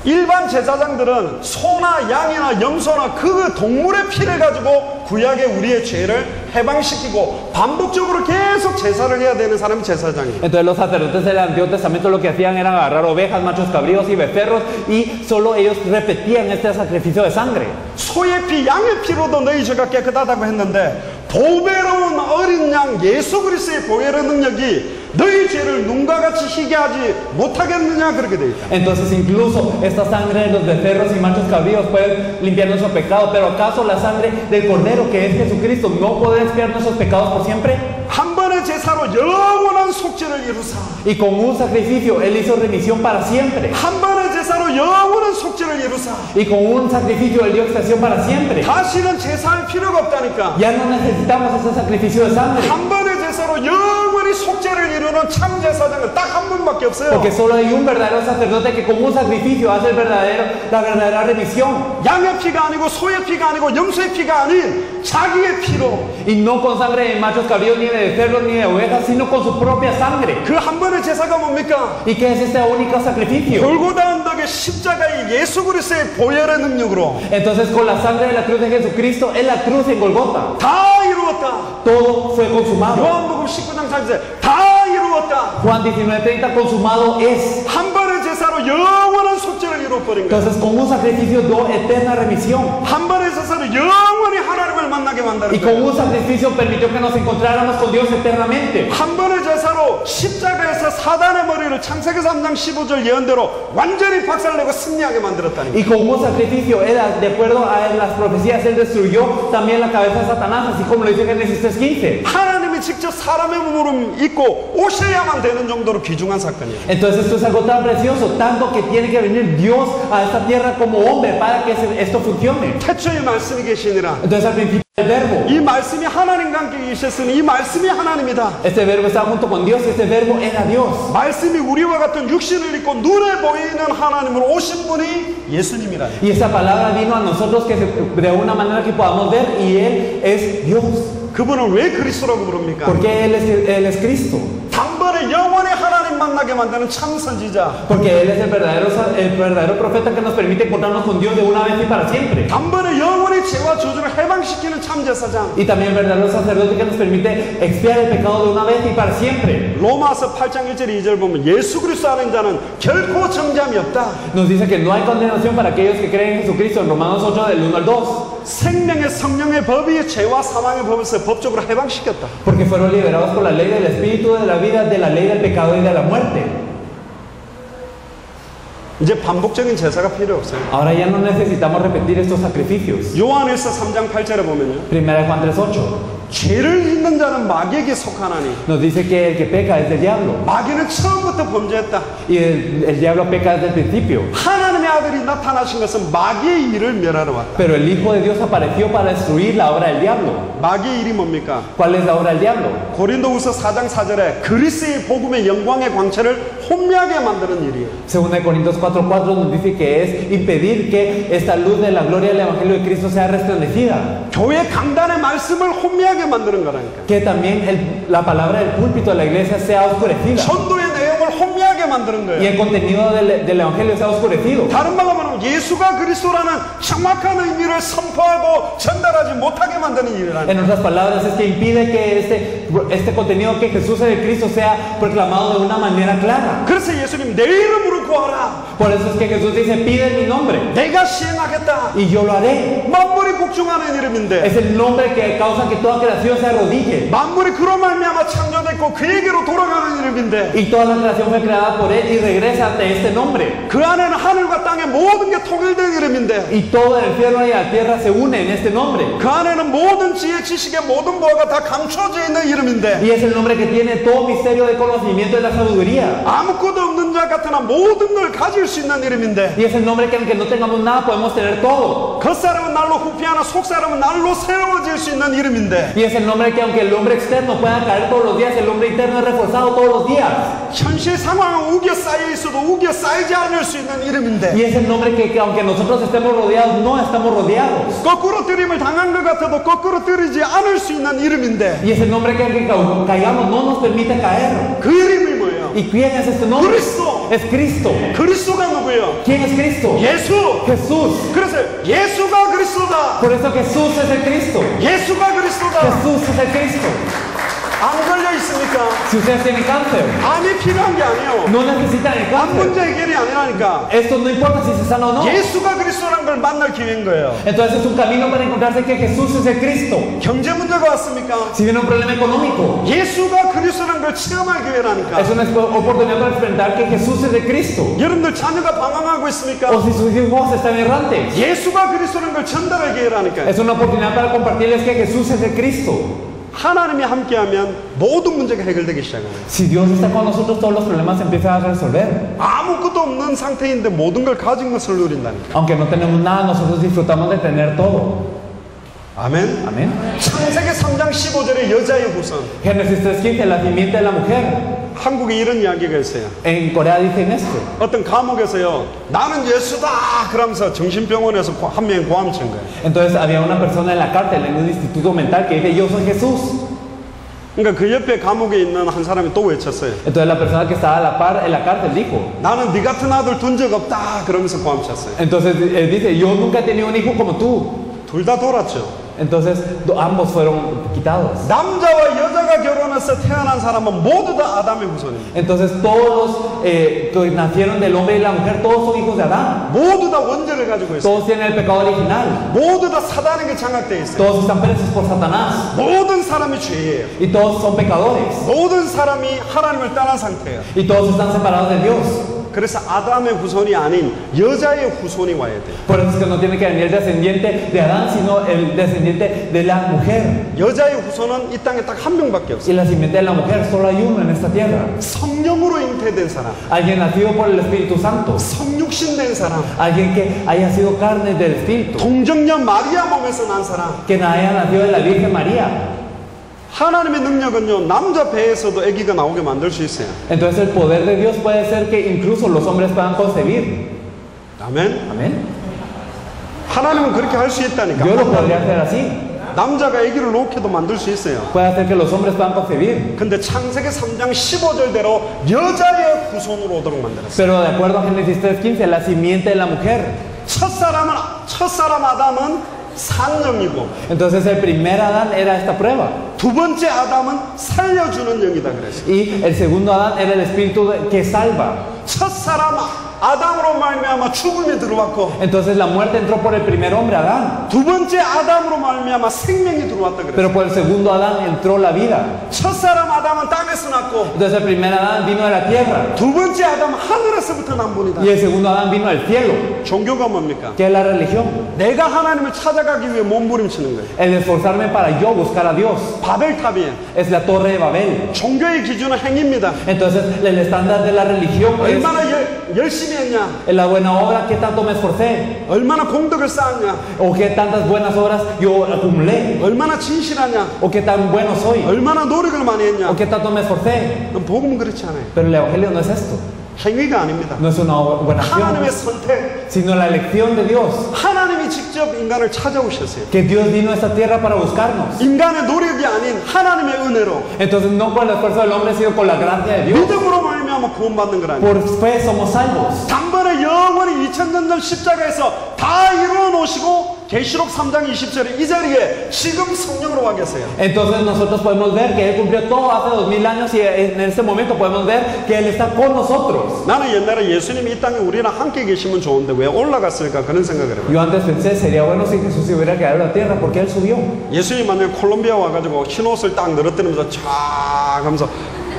일반 제사장들은 소나 양이나 염소나 그 동물의 피를 가지고 구약의 우리의 죄를 해방시키고 반복적으로 계속 제사를 해야 되는 사람이 제사장이에요. Entonces los sacerdotes del Antiguo Testamento lo que hacían era agarrar ovejas, machos cabríos y becerros y solo ellos repetían este sacrificio de sangre. 소의 피, 양의 피로도 너희 죄가 깨끗하다고 했는데 보배로운 어린 양 예수 그리스도의 보혈의 능력이 너희 죄를 눈과 같이 희게 하지 못하겠느냐 그렇게 돼 있다. Entonces incluso esta sangre de los becerros y machos cabríos puede limpiar nuestros pecados, pero ¿acaso la sangre del Cordero que es Jesucristo no puede expiar nuestros pecados por siempre? 한 번의 제사로 영원한 속죄를 이루사 Y con un sacrificio Él hizo remisión para siempre. 한 번의 제사로 영원한 속죄를 이루사 Y con un sacrificio Él dio expiación para siempre. 다시는 제사할 필요가 없다니까. Ya no necesitamos ese sacrificio de sangre. 한 번의 제사로 영원히 속죄를 이루는 참 제사장은 딱 한 분밖에 없어요. Porque solo hay un verdadero sacerdote que con un sacrificio hace la verdadera remisión. 양의 피가 아니고 소의 피가 아니고 염소의 피가 아닌 자기의 피로 Y no con sangre de machos cabríos, ni de cerdos, ni de ovejas, sino con su propia sangre. 그 한 번의 제사가 뭡니까? ¿Y qué es este único sacrificio? 골고다 언덕의 십자가의 예수 그리스도의 보혈의 능력으로 Entonces con la sangre de la cruz de Jesucristo en la cruz en Golgota 다 이루었다. todo fue consumado. 요한복음 19장 4절에 다 이루었다. Juan 19:30 consumado es. 한 번의 제사로 영원한 속죄를 이루어버린 거예요. Entonces con un sacrificio dio eterna remisión. 한 번의 제사로 영원히 하나님을 만나게 만드는 Y con 거예요. un sacrificio permitió que nos encontráramos con Dios eternamente. 한 번의 제사로 십자가에서 사단의 머리를 창세기 3장 15절 예언대로 완전히 박살내고 승리하게 만들었다니. Y con un sacrificio, de acuerdo a las profecías, Él destruyó también la cabeza de Satanás, así como lo dice Génesis 3:15. 하나님이 직접 사람의 몸으로 입고 오셔야만 되는 정도로 귀중한 사건이에요. Entonces esto es algo tan precioso, tanto que tiene que venir Dios a esta tierra como hombre para que esto funcione. 태초에 말씀이 계시니라. Entonces al principio el verbo, 이 말씀이 하나님과 함께 계셨으니 이 말씀이 하나님이다. este verbo estaba junto con Dios y este verbo era Dios. 말씀이 우리와 같은 육신을 입고 눈에 보이는 하나님으로 오신 분이 예수님이라. Y esta palabra vino a nosotros que de una manera que podamos ver y Él es Dios. 그분을 왜 그리스도라고 부릅니까? Porque Él es Cristo. 단번에 영원히 하나님 만나게 만드는 참 선지자. Porque Él es el verdadero profeta que nos permite encontrarnos con Dios de una vez y para siempre. 단번에 영원히 죄와 저주를 해방시키는 참 제사장. Y también el verdadero sacerdote que nos permite expiar el pecado de una vez y para siempre. 로마서 8장 1절 2절 보면 예수 그리스도 아는 자는 결코 정죄함이 없다. Nos dice que no hay condenación para aquellos que creen en Jesucristo en Romanos 8 del 1 al 2. 생명의 성령의 법이 죄와 사망의 법에서 법적으로 해방시켰다. Porque fueron liberados por la ley del Espíritu de la vida, de la ley del pecado y de la muerte. 이제 반복적인 제사가 필요 없어요. Ahora ya no necesitamos repetir estos sacrificios. 요한일서 3장 8절에 보면요. Primera de Juan 3:8 죄를 짓는 자는 마귀에게 속하나니 nos dice que el que peca es del diablo. 마귀는 처음부터 범죄했다. Y el diablo peca desde el principio. 하나님의 아들이 나타나신 것은 마귀의 일을 멸하러 왔다. Pero el Hijo de Dios apareció para destruir la obra del diablo. 마귀의 일이 뭡니까? ¿Cuál es la obra del diablo? 고린도후서 4장 4절에 그리스도의 복음의 영광의 광채를 혼미하게 만드는 일이에요. Según de Corintios 4:4 nos dice que es impedir que esta luz de la gloria del Evangelio de Cristo sea resplandecida. 교회 강단의 말씀을 혼미하게 만드는 거라니까. Que también la palabra del púlpito de la iglesia sea oscurecida. 전도의 내용을 혼미하게 만드는 Y 거예요. el contenido del Evangelio sea oscurecido. 다른 말로 말하면 예수가 그리스도라는 정확한 의미를 선포하고 전달하지 못하게 만드는 일이라는. En otras palabras, es que impide que este contenido que Jesús es el Cristo sea proclamado de una manera clara. 그래서 예수님 내 이름으로 구하라. Por eso es que Jesús dice, pide en mi nombre 내가 시행하겠다. y yo lo haré. 만물이 복종하는 이름인데 Es el nombre que causa que toda creación se arrodille. 만물이 그로 말미암아 창조됐고 그에게로 돌아가는 이름인데 Y toda la creación fue creada por Él y regresa ante este nombre. 그 안에는 하늘과 땅의 모든 게 통일된 이름인데 Y todo el infierno y la tierra se une en este nombre. 그 안에는 모든 지혜 지식의 모든 보화가 다 감춰져 있는 이름인데 Y es el nombre que tiene todo misterio de conocimiento de la sabiduría. 아무것도 없는 자 같으나 모든 걸 가질 수 있는 이름인데 Y es el nombre que aunque no tengamos nada podemos tener todo. 겉사람은 날로 후피하나 속사람은 날로 세워질 수 있는 이름인데 Y es el nombre que aunque el hombre externo pueda caer todos los días, el hombre interno es reforzado todos los días. 현실 상황은 우겨 쌓여 있어도 우겨 쌓이지 않을 수 있는 이름인데 Y es el nombre que aunque nosotros estemos rodeados, no estamos rodeados. 거꾸로 들임을 당한 것 같아도 거꾸로 들이지 않을 수 있는 이름인데 Y es el nombre que aunque caigamos no nos permite caer. 그 이름이 뭐예요? ¿Y quién es este nombre? 그리스도. Es Cristo. 그리스도가 누구예요? ¿Quién es Cristo? 예수. Jesús. 그래서 예수가 그리스도다. Por eso Jesús es el Cristo. 예수가 그리스도다. Jesús es el Cristo. 암 걸려 있습니까? Si ustedes tienen cáncer, 암이 필요한 게 아니에요. no necesitan el 암 cáncer. 문제 해결이 아니라니까. Esto no importa si se sana o no. 예수가 그리스도라는 걸 만날 기회인 거예요. Entonces es un camino para encontrarse que Jesús es el Cristo. 경제 문제가 왔습니까? Si viene un problema económico, 예수가 그리스도라는 걸 체험할 기회라니까. es una oportunidad para experimentar que Jesús es el Cristo. 여러분들 자녀가 방황하고 있습니까? O si sus hijos están errantes, 예수가 그리스도라는 걸 전달할 기회라니까. es una oportunidad para compartirles que Jesús es el Cristo. 하나님이 함께하면 모든 문제가 해결되기 시작해요. Si Dios está con nosotros, todos los problemas se empiezan a resolver. 아무것도 없는 상태인데 모든 걸 가진 것을 누린다니까. Aunque no tenemos nada, nosotros disfrutamos de tener todo. 아멘. Amén. 창세기 3장 15절에 여자의 후손. Génesis 3:15, la simiente de la mujer. 한국에 이런 이야기가 있어요. En Corea dicen esto. 어떤 감옥에서요, 나는 예수다! 그러면서 정신병원에서 한 명이 고함 친 거예요. Entonces había una persona en la cárcel, en un instituto mental, que dice, yo soy Jesús. 그러니까 그 옆에 감옥에 있는 한 사람이 또 외쳤어요. Entonces la persona que estaba a la par en la cárcel dijo, 나는 네 같은 아들 둔 적 없다! 그러면서 고함 쳤어요. entonces él dice, yo nunca he tenido un hijo como tú. 둘 다 돌았죠. Entonces ambos fueron quitados. 남자와 여자가 결혼해서 태어난 사람은 모두 다 아담의 후손입니다. Entonces todos que nacieron del hombre y la mujer, todos son hijos de Adán. 모두 다 원죄를 가지고 있어요. Todos tienen el pecado original. 모두 다 사단에게 장악되어 있어요. Todos están presos por Satanás. 모든 사람이 죄예요. Y todos son pecadores. 모든 사람이 하나님을 떠난 상태예요. Y todos están separados de Dios. 그래서 아담의 후손이 아닌 여자의 후손이 와야 돼요. Por eso es que no tiene que venir el descendiente de Adán, sino el descendiente de la mujer. 여자의 후손은 이 땅에 딱 한 명밖에 없어요. Y la simiente de la mujer solo hay uno en esta tierra. 성령으로 잉태된 사람, Alguien nacido por el Espíritu Santo. 성육신된 사람, Alguien que haya sido carne del Espíritu. 동정녀 마리아 몸에서 난 사람. Que haya nacido de la Virgen María. 하나님의 능력은요, 남자 배에서도 아기가 나오게 만들 수 있어요. Entonces el poder de Dios puede ser que incluso los hombres puedan concebir. 아멘. Amén. 하나님은 그렇게 할 수 있다니까. Dios lo podría hacer así. 남자가 아기를 놓게도 만들 수 있어요. Puede hacer que los hombres puedan concebir. 근데 창세기 3장 15절대로 여자의 후손으로 오도록 만들었어요. Pero de acuerdo a Génesis 3:15, la simiente de la mujer. 첫사람 아담은 산영이고 Entonces el primer Adán era esta prueba. 두 번째 아담은 살려주는 영이다 그랬어요. Y el segundo Adán era el espíritu que salva. 첫사람 아담으로 말미암아 죽음이 들어왔고 Entonces la muerte entró por el primer hombre, Adán. 두 번째 아담으로 말미암아 생명이 들어왔다 그랬어요. Pero por el segundo Adán entró la vida. 첫사람 아담은 땅에서 났고 Entonces el primer Adán vino de la tierra. 두 번째 아담은 하늘에서부터 난 분이다. Y el segundo Adán vino del cielo. 종교가 뭡니까? ¿Qué es la religión? 내가 하나님을 찾아가기 위해 몸부림치는 거예요. El esforzarme para yo buscar a Dios. 바벨탑이에요. Es la torre de Babel. 종교의 기준은 행위입니다. Entonces el estándar de la religión es 얼마나 열심히 했냐, en la buena obra, qué tanto me esforcé. 얼마나 공덕을 쌓았냐, O qué tantas buenas obras yo acumulé. 얼마나 진실하냐, O qué tan bueno soy. 얼마나 노력을 많이 했냐. O qué tanto me esforcé. 복음은 그렇지 않아요. Pero el evangelio no es esto. 행위가 아닙니다. No es una buena 하나님의 acción, 선택, sino la elección de Dios. 하나님이 직접 인간을 찾아오셨어요. Que Dios vino a esta tierra para buscarnos. 인간의 노력이 아닌 하나님의 은혜로 Entonces no por el esfuerzo del hombre, sino por la gracia de Dios. 믿음으로 말미암아 구원받는 거라니. Por fe somos salvos. 단번에 영원히 2000년 전 십자가에서 다 이루어 놓으시고 계시록 3장 20절에 이 자리에 지금 성령으로 와 계세요. Entonces nosotros podemos ver que Él cumplió todo hace 2000 años y en este momento podemos ver que Él está con nosotros. 나는 옛날에 예수님이 이 땅에 우리랑 함께 계시면 좋은데 왜 올라갔을까 그런 생각을 해요. Yo antes pensé, sería bueno si Jesús se hubiera quedado en la tierra, porque Él subió. 예수님 만약에 콜롬비아 와가지고 흰 옷을 딱 늘어뜨리면서 쫙 하면서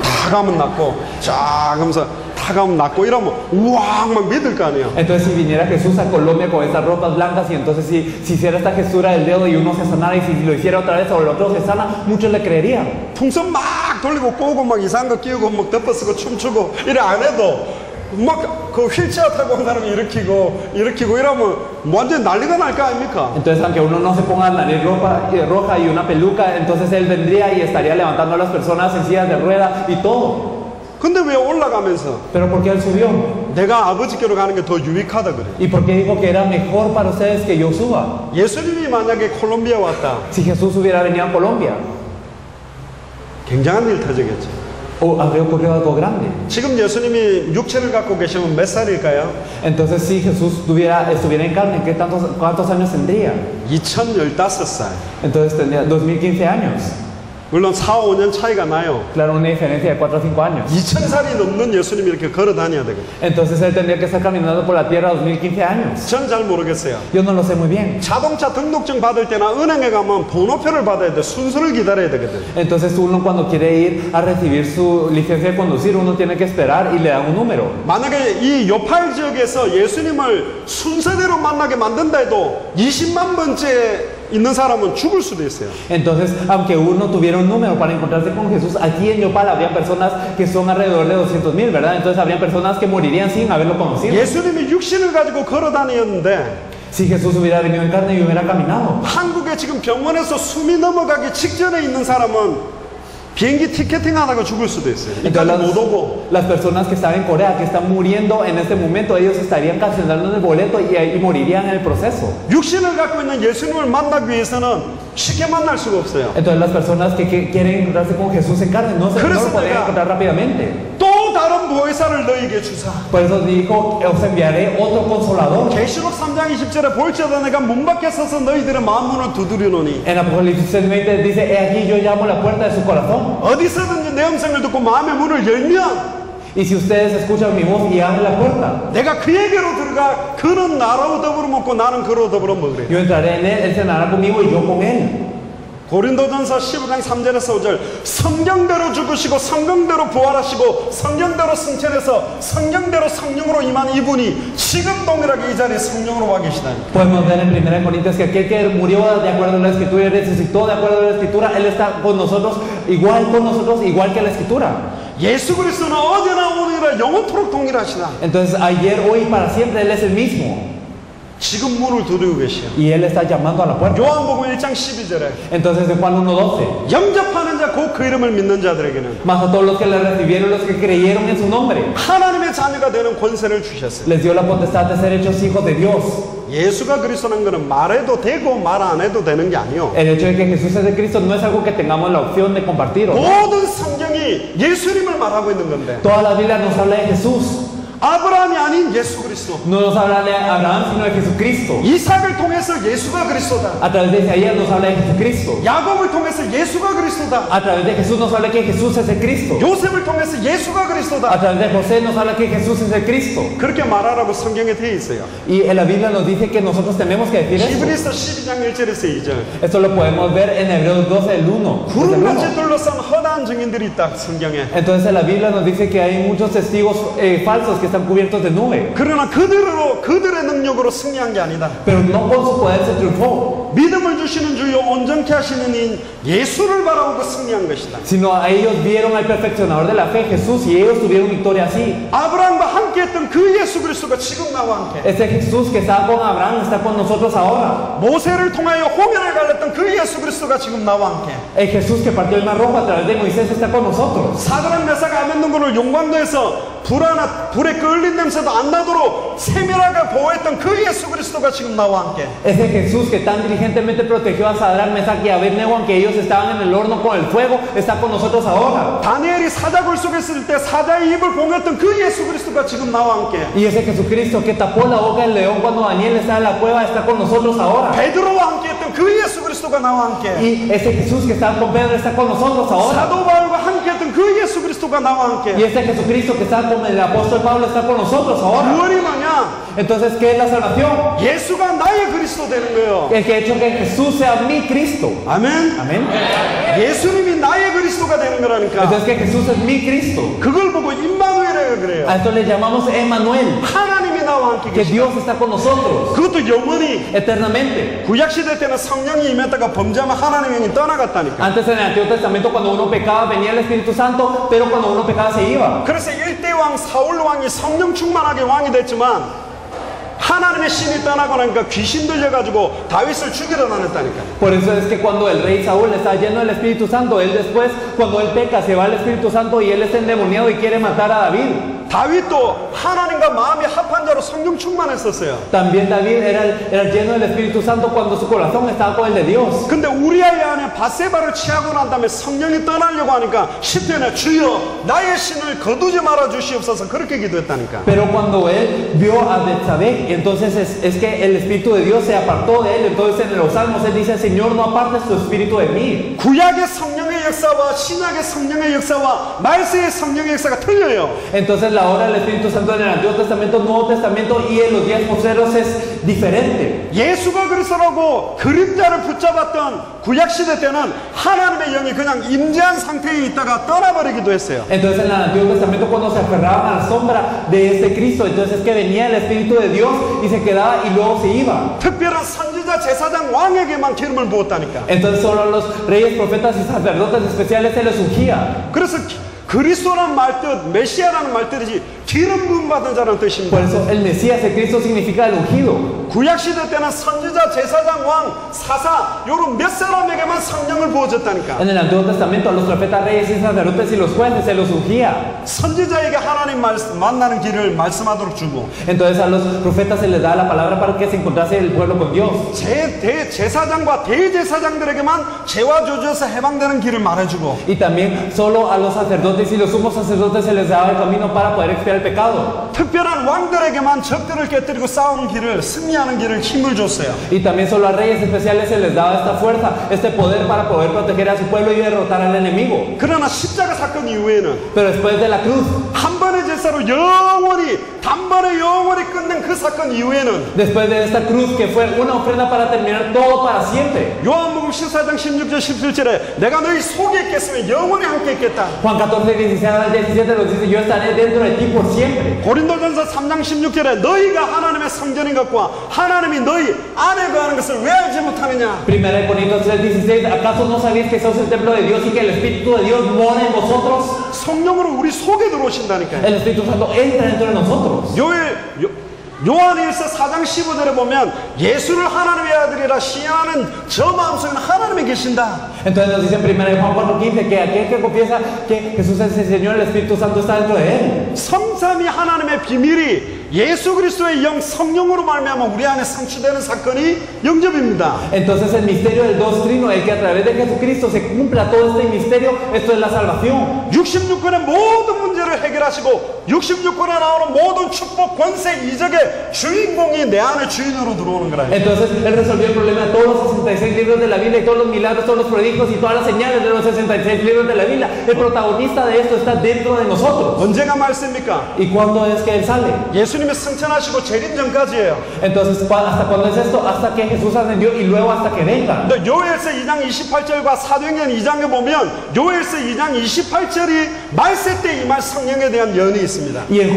다 가면 낫고 쫙 하면서 다 가면 낫고 이러면 우와 막 믿을 거 아니에요. Entonces si viniera Jesús a Colombia con estas ropas blancas y entonces si hiciera esta gestura del dedo y uno se sanara y si lo hiciera otra vez o el otro se sana, muchos le creerían. 풍선 막 돌리고 꼬고 막 이상한 거 끼우고 막 덮어쓰고 춤추고 이래 안 해도 막 그 휠체어 타고 온 사람이 일으키고 이러면 완전 난리가 날 거 아닙니까? Entonces aunque uno no se ponga nariz roja y una peluca, entonces Él vendría y estaría levantando a las personas en sillas de rueda y todo. 근데 왜 올라가면서 Pero ¿por qué Él subió? 내가 아버지께로 가는 게 더 유익하다 그래. ¿Y por qué dijo que era mejor para ustedes que yo suba? 예수님이 만약에 콜롬비아 왔다 Si Jesús hubiera venido a Colombia, 굉장한 일 터지겠죠. habría ocurrido algo grande. 지금 예수님이 육체를 갖고 계시면 몇 살일까요? Entonces, si Jesús estuviera en carne, ¿cuántos años tendría? 2015살. Entonces tendría 2015 años. 물론 4, 5년 차이가 나요. Claro, una diferencia de 4 o 5 años. 2000살이 넘는 예수님이 이렇게 걸어 다녀야 되거든요. Entonces él tendría que estar caminando por la tierra 2015 años. 전 잘 모르겠어요. Yo no lo sé muy bien. 자동차 등록증 받을 때나 은행에 가면 번호표를 받아야 돼. 순서를 기다려야 되거든. Entonces uno cuando quiere ir a recibir su licencia de conducir, uno tiene que esperar y le dan un número. 만약에 이 요팔 지역에서 예수님을 순서대로 만나게 만든다 해도 20만 번째 있는 사람은 죽을 수도 있어요. Entonces, aunque uno tuviera un número para encontrarse con Jesús, aquí en Yopal habría personas que son alrededor de 200,000, ¿verdad? Entonces habría personas que morirían sin haberlo conocido. 예수님이 육신을 가지고 걸어 다녔는데 Si Jesús hubiera venido en carne y hubiera caminado. 한국에 지금 병원에서 숨이 넘어가기 직전에 있는 사람은 비행기 티켓팅 하다가 죽을 수도 있어요. 이까지 못 오고. Las personas que están en Corea, que están muriendo en este momento, ellos estarían cancelando el boleto y morirían en el proceso. 육신을 갖고 있는 예수님을 만나기 위해서는 쉽게 만날 수가 없어요. Entonces las personas que quieren encontrarse con Jesús en carne no lo podrían encontrar rápidamente. 또 다른 보혜사를 너희에게 주사. Por eso dijo, os enviaré otro consolador. 계시록 3장 20절에 볼지어다 내가 문 밖에 서서 너희들의 마음문을 두드리노니. En Apocalipsis 20 dice, he aquí yo llamo a la puerta de su corazón. 어디서든지 내 음성을 듣고 마음의 문을 열면 Y si ustedes escuchan mi voz y abren la puerta, 내가 그에게로 들어가 그는 나로 더불어 먹고 나는 그로 더불어 먹으리. yo entraré en él cenará conmigo y yo con él. 고린도전서 15장 3절에서 5절 성경대로 죽으시고 성경대로 부활하시고 성경대로 승천해서 성경대로 성령으로 임한 이분이 지금 동일하게 이 자리에 성령으로 와 계시다니. Podemos ver en 1 Corintios que aquel que murió de acuerdo a la Escritura y resucitó de acuerdo a la Escritura, Él está con nosotros, igual que la Escritura. 예수 그리스도는 어제나 오늘이라 영원토록 동일하시다. Entonces, ayer, hoy y para siempre, Él es el mismo. 지금 문을 두드리고 계시오. Y Él está llamando a la puerta. 요한복음 1장 12절에 Entonces, en Juan 1:12, 영접하는 자 곧 그 이름을 믿는 자들에게는 más a todos los que le recibieron, los que creyeron en su nombre, 하나님의 자녀가 되는 권세를 주셨어요. les dio la potestad de ser hechos hijos de Dios. 예수가 그리스도라는 것은 말해도 되고 말 안 해도 되는 게 아니요. El hecho de que Jesús es de Cristo no es algo que tengamos la opción de compartir. ¿O no? 모든 성경이 예수님을 말하고 있는 건데 Toda la Biblia nos habla de Jesús. 아브라함이 아닌 예수 그리스도, No nos habla de Abraham, sino de Jesucristo. 이삭을 통해서 예수가 그리스도다, A través de Isaías nos habla de Jesucristo. 야곱을 통해서 예수가 그리스도다, A través de Jesús nos habla que Jesús es el Cristo. 요셉을 통해서 예수가 A 그리스도다. través de José nos habla que Jesús es el Cristo. 그렇게 말하라고 성경에 되어 있어요. Y en la Biblia nos dice que nosotros tenemos que decir eso. 히브리서 12장 1절에서 2절. Esto lo podemos ver en Hebreos 12, el 1. desde el 1. 구름같이 둘러싼 허다한 증인들이 있다 성경에. Entonces en la Biblia nos dice que hay muchos testigos falsos que están cubiertos de nube. 그러나 그들의 능력으로 승리한 게 아니다. Pero no con su poder se triunfó, 믿음을 주시는 주요 온전케 하시는 인 예수를 바라보고 승리한 것이다. sino a ellos vieron al perfeccionador de la fe, Jesús, y ellos tuvieron victoria así. 아브라함과 함께했던 그 예수 그리스도가 지금 나와 함께. Ese Jesús que estaba con Abraham está con nosotros ahora. 모세를 통하여 홍해를 갈랐던 그 예수 그리스도가 지금 나와 함께. El Jesús que partió el mar rojo a través de Moisés está con nosotros. 사드락 메삭 아벤노고를 용광도에서 불에 끌린 냄새도 안 나도록 세밀하게 보호했던 그 예수 그리스도가 지금 나와 함께. Ese Jesús que tan diligentemente protegió a Sadrach, Mesach y Abednego, aunque ellos estaban en el horno con el fuego, está con nosotros ahora. 다니엘이 사자굴 속에 있을 때 사자의 입을 봉했던 그 예수 그리스도가 지금 나와 함께. Y ese Jesucristo que tapó la boca del león cuando Daniel estaba en la cueva está con nosotros ahora. 베드로와 함께했던 그 예수 그리스도가 나와 함께. Y ese Jesús que estaba con Pedro está con nosotros ahora. 사도 바울과 함께했던 그 예수 그리스도가 나와 함께. Y ese Jesucristo que estaba con el apóstol Pablo está con nosotros ahora. 구원이 뭐냐? Entonces, ¿qué es la salvación? 예수가 나의 그리스도 되는 거예요. El que ha hecho que Jesús sea mi Cristo. 아멘. Amén. 예수님이 나의 그리스도가 되는 거라니까. Entonces, que Jesús es mi Cristo. 그걸 보고 임마누엘이라고 그래요. A esto le llamamos Emmanuel, 하나님이 나와 함께 que 계시다. Dios está con nosotros 그것도 영원히. eternamente. 구약시대 때는 성령이 임했다가 범죄하면 하나님이 떠나갔다니까. Antes en el Antiguo Testamento, cuando uno pecaba, venía el Espíritu Santo, pero cuando uno pecaba se iba. 그래서 일대왕 사울 왕이 성령 충만하게 왕이 됐지만 하나님의 신이 떠나고 나니까 귀신 들려가지고 다윗을 죽이러 다녔다니까. Por eso es que cuando el rey Saúl está lleno del Espíritu Santo, él después, cuando él peca, se va al Espíritu Santo y él está endemoniado y quiere matar a David. 다윗도 하나님과 마음이 합한 자로 때로 성령 충만했었어요. También David era lleno del Espíritu Santo cuando su corazón estaba con el de Dios. 근데 우리아의 안에 바세바를 취하고 난 다음에 성령이 떠나려고 하니까 10편에 주여 나의 신을 거두지 말아 주시옵소서 그렇게 기도했다니까. Pero cuando él vio a Betsabé, entonces es que el Espíritu de Dios se apartó de él. Entonces en los Salmos él dice, Señor, no apartes tu Espíritu de mí. 구약의 성령의 역사와 신약의 성령의 역사와 말세의 성령의 역사가 틀려요. Entonces la obra del Espíritu Santo en el Antiguo Testamento, Nuevo Testamento y en los días postreros es diferente. 예수가 그리스도라고 그림자를 붙잡았던 구약시대 때는 하나님의 영이 그냥 임재한 상태에 있다가 떠나버리기도 했어요. Entonces en el Antiguo Testamento cuando se aferraban a la sombra de este Cristo, entonces es que venía el Espíritu de Dios y se quedaba y luego se iba. 특별한 선지자, 제사장, 왕에게만 기름을 부었다니까. Entonces solo a los reyes, profetas y sacerdotes especiales se les ungía. 그래서 그리스도라는 말뜻, 메시아라는 말뜻이지 기름 부음 받은 자라는 뜻입니다. Por eso el Mesías, el Cristo significa el ungido. 구약시대 때는 선지자, 제사장, 왕, 사사 요런 몇 사람에게만 성령을 부어줬다니까. En el Antiguo Testamento a los profetas, reyes y sacerdotes y los jueces se los ungía. 선지자에게 하나님 만나는 길을 말씀하도록 주고 Entonces a los profetas se les da la palabra para que se encontrase el pueblo con Dios. 제사장과 대제사장들에게만 죄와 저주에서 해방되는 길을 말해주고 Y también solo a los sacerdotes y los sumos sacerdotes se les daba el camino para poder expiar el pecado. 특별한 왕들에게만 적들을 깨뜨리고 싸우는 길을 승리하는 길을 힘을 줬어요. Y también solo a reyes especiales se les daba esta fuerza, este poder para poder proteger a su pueblo y derrotar al enemigo. 그러나 십자가 사건 이후에는 Pero después de la cruz, 한 번의 제사로 영원히 단번에 영원히 끝낸 그 사건 이후에는 después de esta cruz que fue una ofrenda para terminar todo para siempre. 요한복음 14장 16절 17절에 내가 너희 속에 있겠으면 영원히 함께 있겠다. Juan 14, 16 al 17 nos dice, yo estaré dentro de ti por siempre. 고린도전서 3장 16절에 너희가 하나님의 성전인 것과 하나님이 너희 안에 거하는 것을 왜 알지 못하느냐. Primera de Corintios 3:16, ¿acaso no sabéis que sos el templo de Dios y que el Espíritu de Dios mora en vosotros? 성령으로 우리 속에 들어오신다니까요. El Espíritu Santo entra dentro de nosotros. 요한일서 4장 15절에 보면 예수를 하나님의 아들이라 시인하는 저 마음속에는 하나님이 계신다. Entonces nos dice en 1 Juan 4:15 que aquel que confiesa que Jesús es el Señor, el Espíritu Santo está dentro de él. 성삼위 하나님의 비밀이 예수 그리스도의 영 성령으로 말미암아 우리 안에 상추되는 사건이 영접입니다. Entonces el misterio del Dios Trino, el que a través de Jesucristo se cumpla todo este misterio, esto es la salvación. 66권의 모든 문제를 해결하시고 66권에 나오는 모든 축복, 권세, 이적의 주인공이 내 안에 주인으로 들어오는 거라. Entonces él resolvió el problema de todos los 66 libros de la Biblia y todos los milagros, todos los prodigios y todas las señales de los 66 libros de la Biblia. El protagonista de esto está dentro de nosotros. 언제가 말씀입니까? ¿Y cuándo es que él sale? 예수님이 승천하시고 재림 전까지예요. Entonces, ¿hasta cuándo es esto? Hasta que Jesús ascendió y luego hasta que venga. 근데 요엘서 2장 28절과 사도행전 2장에 보면 요엘서 2장 28절이 말세 때 임할 성령에 대한 연이 있습니다. Y en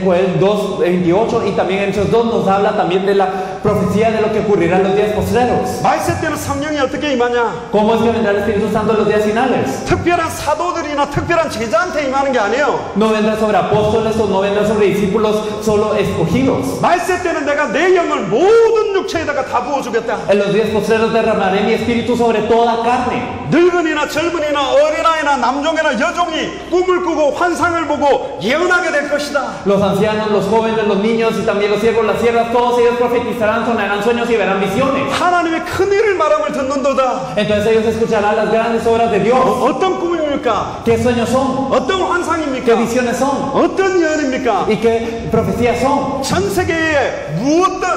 Joel 2:28 y también en esos dos nos habla también de la profecía de lo que ocurrirá en los días postreros. 말세 때는 성령이 어떻게 임하냐? ¿Cómo es que vendrá el Espíritu Santo en los días finales? 특별한 사도들이나 특별한 제자한테 임하는 게 아니에요. No vendrá sobre apóstoles o no vendrá sobre discípulos solo escogidos. 말세 때는 내가 내 영을 모든 육체에다가 다 부어주겠다. En los días postreros derramaré mi espíritu sobre toda carne. 늙은이나 젊은이나 어린아이나 남종이나 여종이 꿈을 꾸고 환상을 보고 예언하게 될 것이다. Los ancianos, los jóvenes, los niños y también los siervos, las siervas, todos ellos profetizarán, sonarán sueños y verán visiones. 하나님의 큰 일을 말함을 듣는도다. Entonces ellos escucharán las grandes obras de Dios. 어떤 꿈입니까? ¿Qué sueños son? 어떤 ¿Qué 환상입니까? visiones son? 어떤 예언입니까? ¿Y qué profecías son? 전 세계에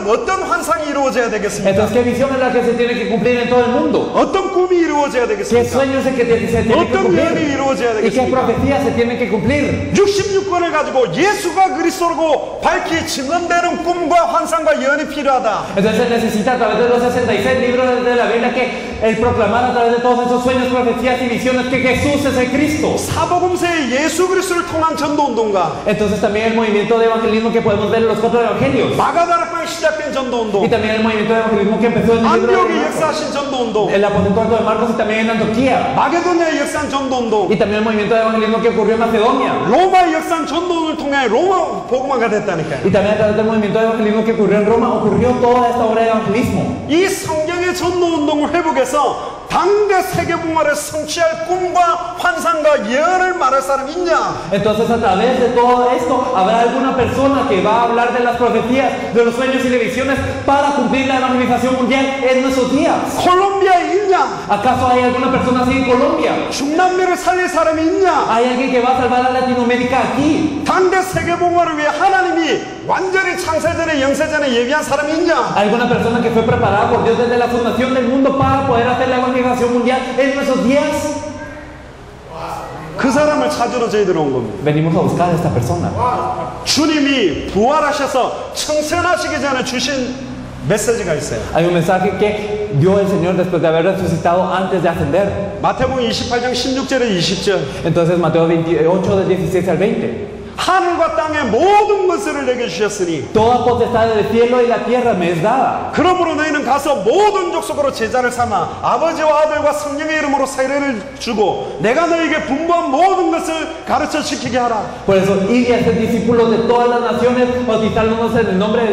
어떤 환상이 이루어져야 되겠습니까? Entonces, ¿qué visión es la que se tiene que cumplir en todo el mundo? 어떤 꿈이 이루어져야 ¿Qué 되겠습니까? sueños es el que se tiene que 어떤 예언이 cumplir? 이루어져야 ¿Y qué 되겠습니까? profecías se tienen que cumplir? 66권을 가지고 예수가 그리스도라고 밝히 증언되는 꿈과 환상과 예언이 필요하다. Entonces se necesita a través de los 66 libros de la Biblia que el proclamar a través de todos esos sueños, profecías y visiones que Jesús es el Cristo. 사복음서의 예수 그리스도를 통한 전도운동가 Entonces también el movimiento de evangelismo que podemos ver en los 4 evangelios. 마가다락방에 시작된 Y 전도운동 también el movimiento de evangelismo que empezó en el libro de 안디옥에 Marcos, 역사하신 전도운동 el aposento alto de Marcos y también en Antioquía. 마게도냐의 역사한 전도운동 Y también el movimiento de evangelismo que ocurrió en Macedonia. 로마의 역사한 전도운을 통해 로마 복음화가 됐다니까요. Y también a través del movimiento de evangelismo que ocurrió en Roma, ocurrió toda esta obra de evangelismo. 이 성경의 전도운동을 회복해서 당대 세계봉화를 성취할 꿈과 환상과 예언을 말할 사람이 있냐? Entonces, a través de todo esto, ¿habrá alguna persona que va a hablar de las profecías, de los sueños y de visiones para cumplir la evangelización mundial en nuestros días? 콜롬비아에 있냐? ¿Acaso hay alguna persona así en Colombia? 중남미를 살릴 사람이 있냐? ¿Hay alguien que va a salvar a Latinoamérica aquí? 당대 세계봉화를 위해 하나님이 완전히 창세전에 영세전에 예비한 사람이 있냐? ¿Alguna persona que fue preparada por Dios desde la fundación del mundo para poder hacer la evangelización mundial en nuestros días? 그 사람을 찾으러 저희들 온 겁니다. Venimos a buscar a esta persona. 주님이 부활하셔서 청천하시기 전에 주신 메시지가 있어요. Hay un mensaje que dio el Señor después de haber resucitado antes de ascender. 마태복음 28장 16절에 20절. Entonces Mateo 28 del 16 al 20. 하늘과 땅의 모든 것을 내게 주셨으니 Toda potestad del cielo y la tierra me es dada. 그러므로 너희는 가서 모든 족속으로 제자를 삼아 아버지와 아들과 성령의 이름으로 세례를 주고 내가 너희에게 분부한 모든 것을 가르쳐 지키게 하라. Por eso, id y haced discípulos de todas las naciones, bautizándonos en el nombre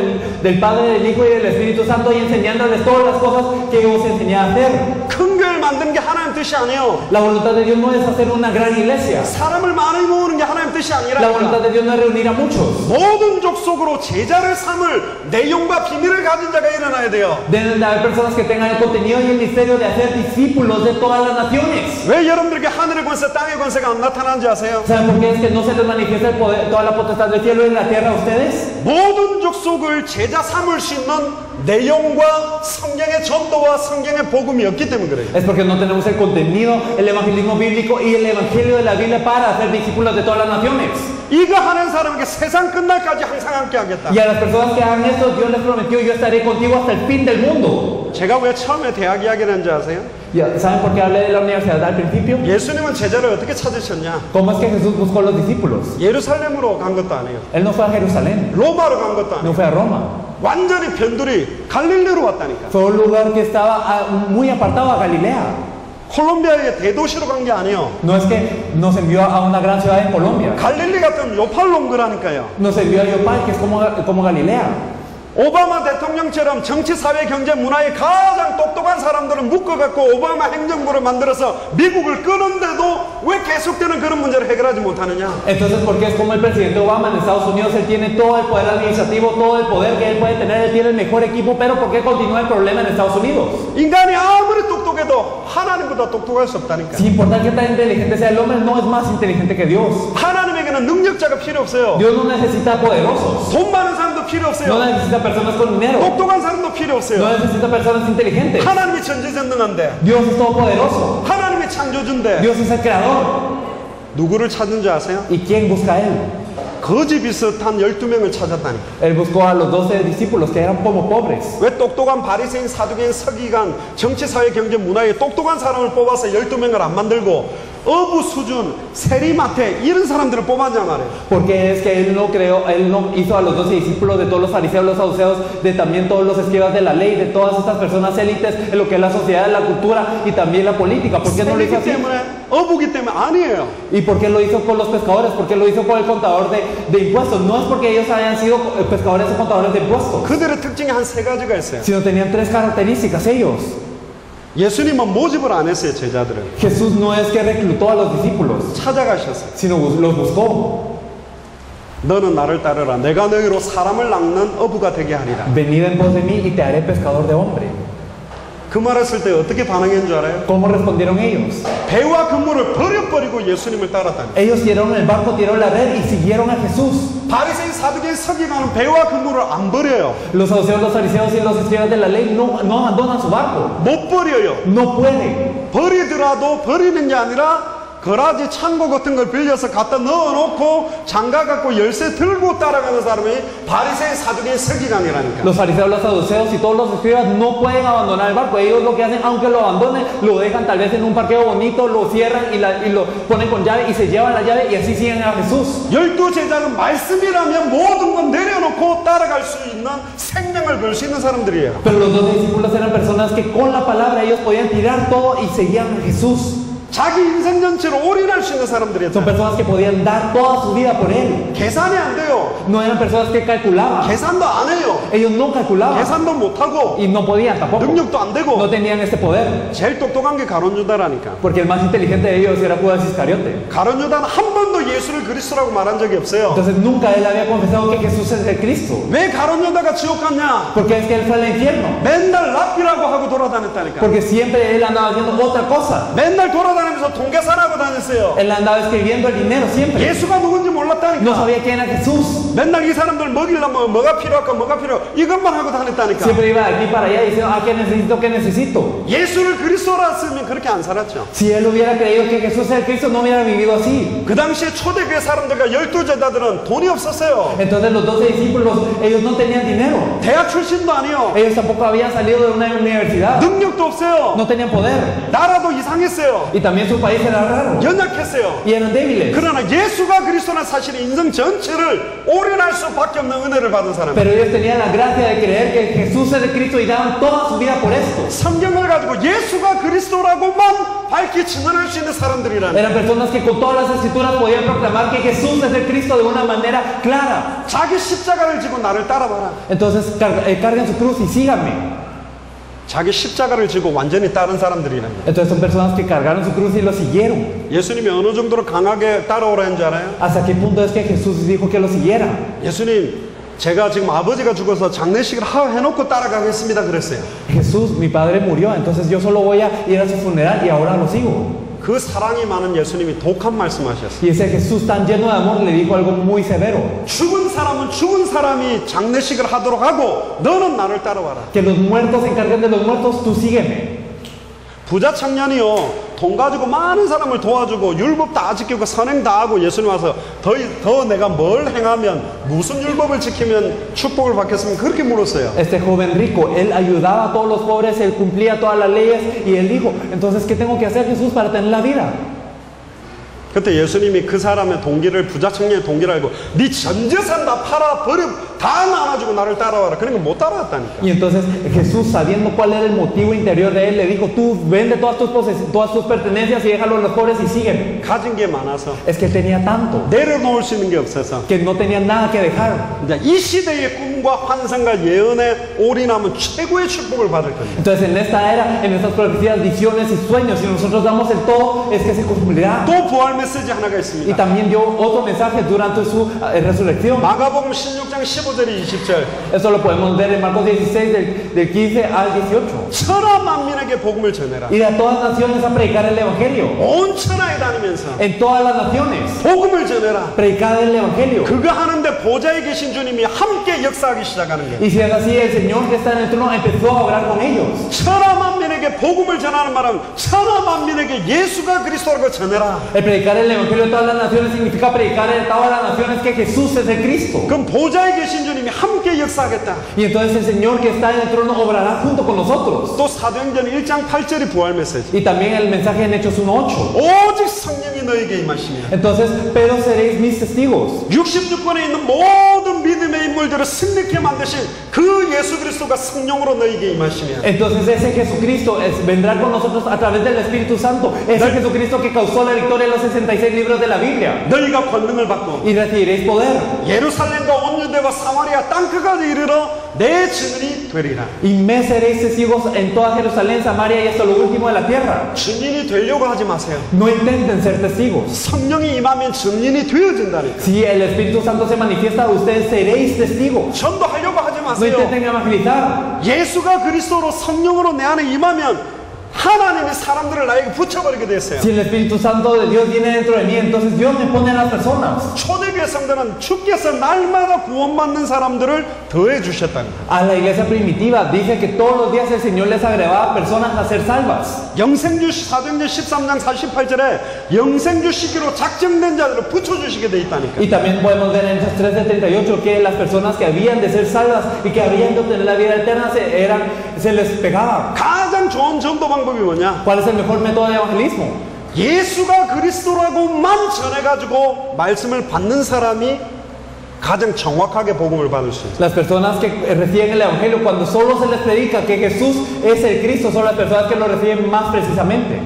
del Padre, del Hijo y del Espíritu Santo y enseñándoles todas las cosas que os enseñé a hacer. 큰 교회를 만드는 게 하나님 뜻이 아니에요. La voluntad de Dios no es hacer una gran iglesia. 사람을 많이 모으는 게 하나님 뜻이 La 아니라 voluntad de Dios no es reunir a muchos. 모든 족속으로 제자를 삼을 내용과 비밀을 가진 자가 일어나야 돼요. Deben de haber personas que tengan el contenido y el misterio de hacer discípulos de todas las naciones. 왜 여러분들에게 하늘의 권세, 땅의 권세가 안 나타나는지 아세요? ¿Saben por qué es que no se les manifiesta el poder, toda la potestad del cielo y en la tierra a ustedes? 모든 족속을 제자 삼을 수 있는 내용과 성경의 전도와 성경의 복음이 없기 때문에 그래요. Es porque no tenemos el contenido, el evangelismo bíblico y el evangelio de la Biblia para hacer discípulos de todas las naciones. 이거 하는 사람에게 세상 끝날까지 항상 함께 하겠다. Y a las personas que hagan esto, Dios les prometió, yo estaré contigo hasta el fin del mundo. 제가 왜 처음에 대학 이야기를 했는지 아세요? ¿Saben por qué hablé de la universidad al principio? 예수님은 제자를 어떻게 찾으셨냐? ¿Cómo es que Jesús buscó a los discípulos? 예루살렘으로 간 것도 아니에요. Él no fue a Jerusalén, 로마로 간 것도 no 아니에요. fue a Roma. 완전히 변두리 갈릴리로 왔다니까. Fue a un lugar que estaba muy apartado a Galilea. 콜롬비아의 대도시로 간 게 아니에요. No es que nos envió a una gran ciudad en Colombia. 갈릴리 같은 요팔론 거라니까요. Nos envió a Yopal, que es como Galilea. 오바마 대통령처럼 정치, 사회, 경제, 문화에 가장 똑똑한 사람들을 묶어갖고 오바마 행정부를 만들어서 미국을 끄는데도 왜 계속되는 그런 문제를 해결하지 못하느냐? Entonces, ¿por qué es como el presidente Obama en Estados Unidos? Él tiene todo el poder administrativo, todo el poder que él puede tener, él tiene el mejor equipo, pero ¿por qué continúa el problema en Estados Unidos? 인간이 아무리 똑똑해도 하나님보다 똑똑할 수 없다니까. Sin importar qué tan inteligente sea el hombre, no es más inteligente que Dios. 하나님에게는 능력자가 필요 없어요. Dios no necesita poderosos, 돈 많은 사람도 필요 no 없어요. necesita personas con dinero, 똑똑한 사람도 필요 no 없어요. necesita personas inteligentes. 하나님이 전지전능한데, Dios es todopoderoso, 하나님이 창조주인데 Dios es el creador. 누구를 찾는지 아세요? ¿Y quién busca a él? 거지 비슷한 12명을 찾았다니까. Él buscó a los 12 discípulos que eran como pobres. 왜 똑똑한 바리새인, 사두개인, 서기관, 정치, 사회, 경제, 문화에 똑똑한 사람을 뽑아서 12명을 안 만들고 어부 수준, 세리마테 이런 사람들을 뽑았냐 말이에요. Porque es que él no creó, él no hizo a los 12 discípulos de todos los fariseos, los saduceos, de también todos los escribas de la ley, de todas estas personas élites en lo que es la sociedad, la cultura y también la política. ¿Por qué no lo hizo 세리기 así? 때문에, 어부기 때문에 아니에요. ¿Y por qué lo hizo con los pescadores? ¿Por qué lo hizo con el contador de impuestos? No es porque ellos hayan sido pescadores o contadores de impuestos, 그들의 특징이 한 세 가지가 있어요. sino tenían tres características ellos. 예수님은 모집을 안 했어요, 제자들을. Jesús no es que reclutó a los discípulos, 찾아가셨어요. sino los buscó. 너는 나를 따르라. 내가 너희로 사람을 낚는 어부가 되게 하리라. Venid en pos de mí y te haré pescador de hombre. 그 말했을 때 어떻게 반응한 줄 알아요? ¿Cómo respondieron ellos? 배와 그물을 버려버리고 예수님을 따랐다니. Ellos tiraron el barco, tiraron la red y siguieron a Jesús. 바리새인, 사두개인, 서기관은 배와 그물을 안 버려요. Los saduceos, los fariseos y los escribas de la ley no abandonan su barco. 못 버려요. No pueden. 버리더라도 버리는 게 아니라 거라지 창고 같은 걸 빌려서 갖다 넣어놓고 장가 갖고 열쇠 들고 따라가는 사람이 바리새인, 사두개인, 서기관이라니까. Los fariseos, los saduceos y todos los escribas no pueden abandonar el barco. Ellos lo que hacen, aunque lo abandonen, lo dejan tal vez en un parqueo bonito, lo cierran y lo ponen con llave y se llevan la llave y así siguen a Jesús. 12제자는 말씀이라면 모든 건 내려놓고 따라갈 수 있는 생명을 걸 수 있는 사람들이에요. Pero los 12 discípulos eran personas que con la palabra ellos podían tirar todo y seguían a Jesús. 자기 인생 전체를 올인할 수 있는 Son 사람들이었다. personas que podían dar toda su vida por Él. 계산이 안 돼요. No eran personas que calculaban. 계산도 안 해요. Ellos no calculaban. 계산도 못하고 Y no podían tampoco. 능력도 안 No 되고 tenían este poder. 제일 똑똑한 게 가룟 유다라니까. Porque el más inteligente de ellos era Judas Iscariote. 가룟 유다는 한 번도 예수를 그리스도라고 말한 적이 없어요. Entonces nunca él había confesado que Jesús es el Cristo. 왜 가룟 유다가 지옥 갔냐? Porque es que él fue al infierno. 맨날 랍비라고 하고 돌아다녔다니까. Porque siempre él andaba haciendo otra cosa. 맨날 돌아다니면서 동계산하고 다녔어요. Él andaba escribiendo el dinero siempre. 예수가 누군지 No 몰랐다니까. sabía quién era Jesús. 맨날 이 사람들 먹이려면 뭐가 필요할까 뭐가 필요 이것만 하고 다녔다니까. Siempre iba de aquí para allá diciendo, ¿qué necesito? ¿Qué necesito? 예수를 그리스도라 했으면 그렇게 안 살았죠. Si él hubiera creído que Jesús es el Cristo, no hubiera vivido así. 그 당시에 초대교회 사람들과 12제자들은 돈이 없었어요. Entonces los 12 discípulos, ellos no tenían dinero. 대학 출신도 아니요. Ellos tampoco habían salido de una universidad. 능력도 없어요. No tenían poder. 나라도 이상했어요. Y también su país era raro. 연약했어요. Y eran débiles. 그러나 예수가 그리스도는 사실 인생 전체를 올인할 수밖에 없는 은혜를 받은 사람. Pero ellos tenían la gracia de creer que Jesús es el Cristo y daban toda su vida por esto. 성경을 가지고 예수가 그리스도라고만 밝히 증언할 수 있는 사람들이라는. Eran personas que con todas las escrituras podían proclamar que Jesús es el Cristo de una manera clara. 자기 십자가를 지고 나를 따라봐라. Entonces carguen su cruz y síganme. 자기 십자가를 지고 완전히 따른 사람들이라는. Entonces son personas que cargaron su cruz y lo siguieron. 예수님이 어느 정도로 강하게 따라오라 했는지 알아요? ¿Hasta qué punto es que Jesús dijo que lo siguiera? 예수님, 제가 지금 아버지가 죽어서 장례식을 해놓고 따라가겠습니다 그랬어요. Jesús, mi padre murió, entonces yo solo voy a ir a su funeral y ahora lo sigo. 그 사랑이 많은 예수님이 독한 말씀하셨어요. Y ese Jesús tan lleno de amor le dijo algo muy severo. 죽은 사람은 죽은 사람이 장례식을 하도록 하고 너는 나를 따라와라. Que los muertos se encarguen de los muertos, tú sígueme. 부자 청년이요 돈 가지고 많은 사람을 도와주고 율법 다 지키고 선행 다 하고 예수님 와서 더 내가 뭘 행하면 무슨 율법을 지키면 축복을 받겠습니까? 그렇게 물었어요. Este joven rico, él ayudaba a todos los pobres, él cumplía todas las leyes y él dijo, entonces, ¿qué tengo que hacer, Jesús, para tener la vida? 그때 예수님이 그 사람의 동기를 부자 청년의 동기를 알고 네 전 재산 다 팔아 버려 다 나눠주고 나를 따라와라. 그러니까 못 따라왔다니까. Y entonces Jesús, sabiendo cuál era el motivo interior de él, le dijo, tú vende todas tus pertenencias y déjalo a los pobres y sígueme. 가진 게 많아서 Es que él tenía tanto 내려놓을 수 있는 게 없어서 que no tenía nada que dejar. 이제 이 시대의 꿈과 환상과 예언에 올인하면 최고의 축복을 받을 겁니다. Entonces en esta era, en estas profecías, visiones y sueños, si nosotros damos el todo, es que se cumplirá. 또 부활 메시지 하나가 Y 있습니다. también dio otro mensaje durante su resurrección. 마가복음 16장 15절에 20절. Eso lo podemos ver en Marcos 16, del 15 al 18. 천하 만민에게 복음을 전해라. Ir a todas las naciones a predicar el Evangelio. 온 천하에 다니면서 En todas las naciones, 복음을 전해라. predicar el Evangelio. 그거 하는데 보좌에 계신 주님이 함께 역사하기 시작하는 거예요. Y si es así, el Señor que está en el trono empezó a obrar con ellos. 천하 만민에게 복음을 전하는 말은 천하 만민에게 예수가 그리스도라고 전해라. El predicar el Evangelio a todas las naciones significa predicar en todas las naciones que Jesús es el Cristo. 그럼 보좌에 계신 주님이 함께 역사하겠다. Y entonces el Señor que está en el trono obrará junto con nosotros. 또 사도행전 1장 8절이 부활 메시지. Y también el mensaje en Hechos 1:8. 오직 성령이 너에게 임하시며 Entonces, pero seréis mis testigos. 66권에 있는 모든 믿음의 인물들을 승리케 만드신 그 예수 그리스도가 성령으로 너에게 임하시며 Entonces ese Jesucristo vendrá con nosotros a través del Espíritu Santo. Ese Jesucristo que causó la victoria en los 66 libros de la Biblia. 너희가 권능을 받고 Y recibiréis poder. 예루살렘과 온 유대와 사마리아 땅끝까지 이르러 내 증인이 되리라. Y me seréis testigos en toda Jerusalén, Samaria y hasta lo último de la tierra. 증인이 되려고 하지 마세요. No intenten ser testigos. 성령이 임하면 증인이 되어진다니까. Si el Espíritu Santo se manifiesta, ustedes seréis testigos. 전도하려고 하지 No 마세요. intenten evangelizar. 예수가 그리스도로 성령으로 내 안에 임하면 하나님이 사람들을 나에게 붙여버리게 됐어요. Si el Espíritu Santo de Dios viene dentro de mí, entonces Dios me pone a las personas. 초대교회 성도는 주께서 날마다 구원받는 사람들을 더해 주셨다는 거예요. A la iglesia primitiva dice que todos los días el Señor les agregaba personas a ser salvas. 영생주 사도행전 13장 48절에 영생주 시기로 작정된 자들을 붙여주시게 돼 있다니까. Y también podemos ver en Hechos 13:38 que las personas que habían de ser salvas y que habían de obtener la vida eterna se les pegaba. 가장 좋은 전도 방법이 뭐냐? ¿Cuál es el mejor método de evangelismo? 예수가 그리스도라고만 전해가지고 말씀을 받는 사람이 가장 정확하게 복음을 받을 수 있어요. Las personas que reciben el evangelio, cuando solo se les predica que Jesús es el Cristo, son las personas que lo reciben más precisamente.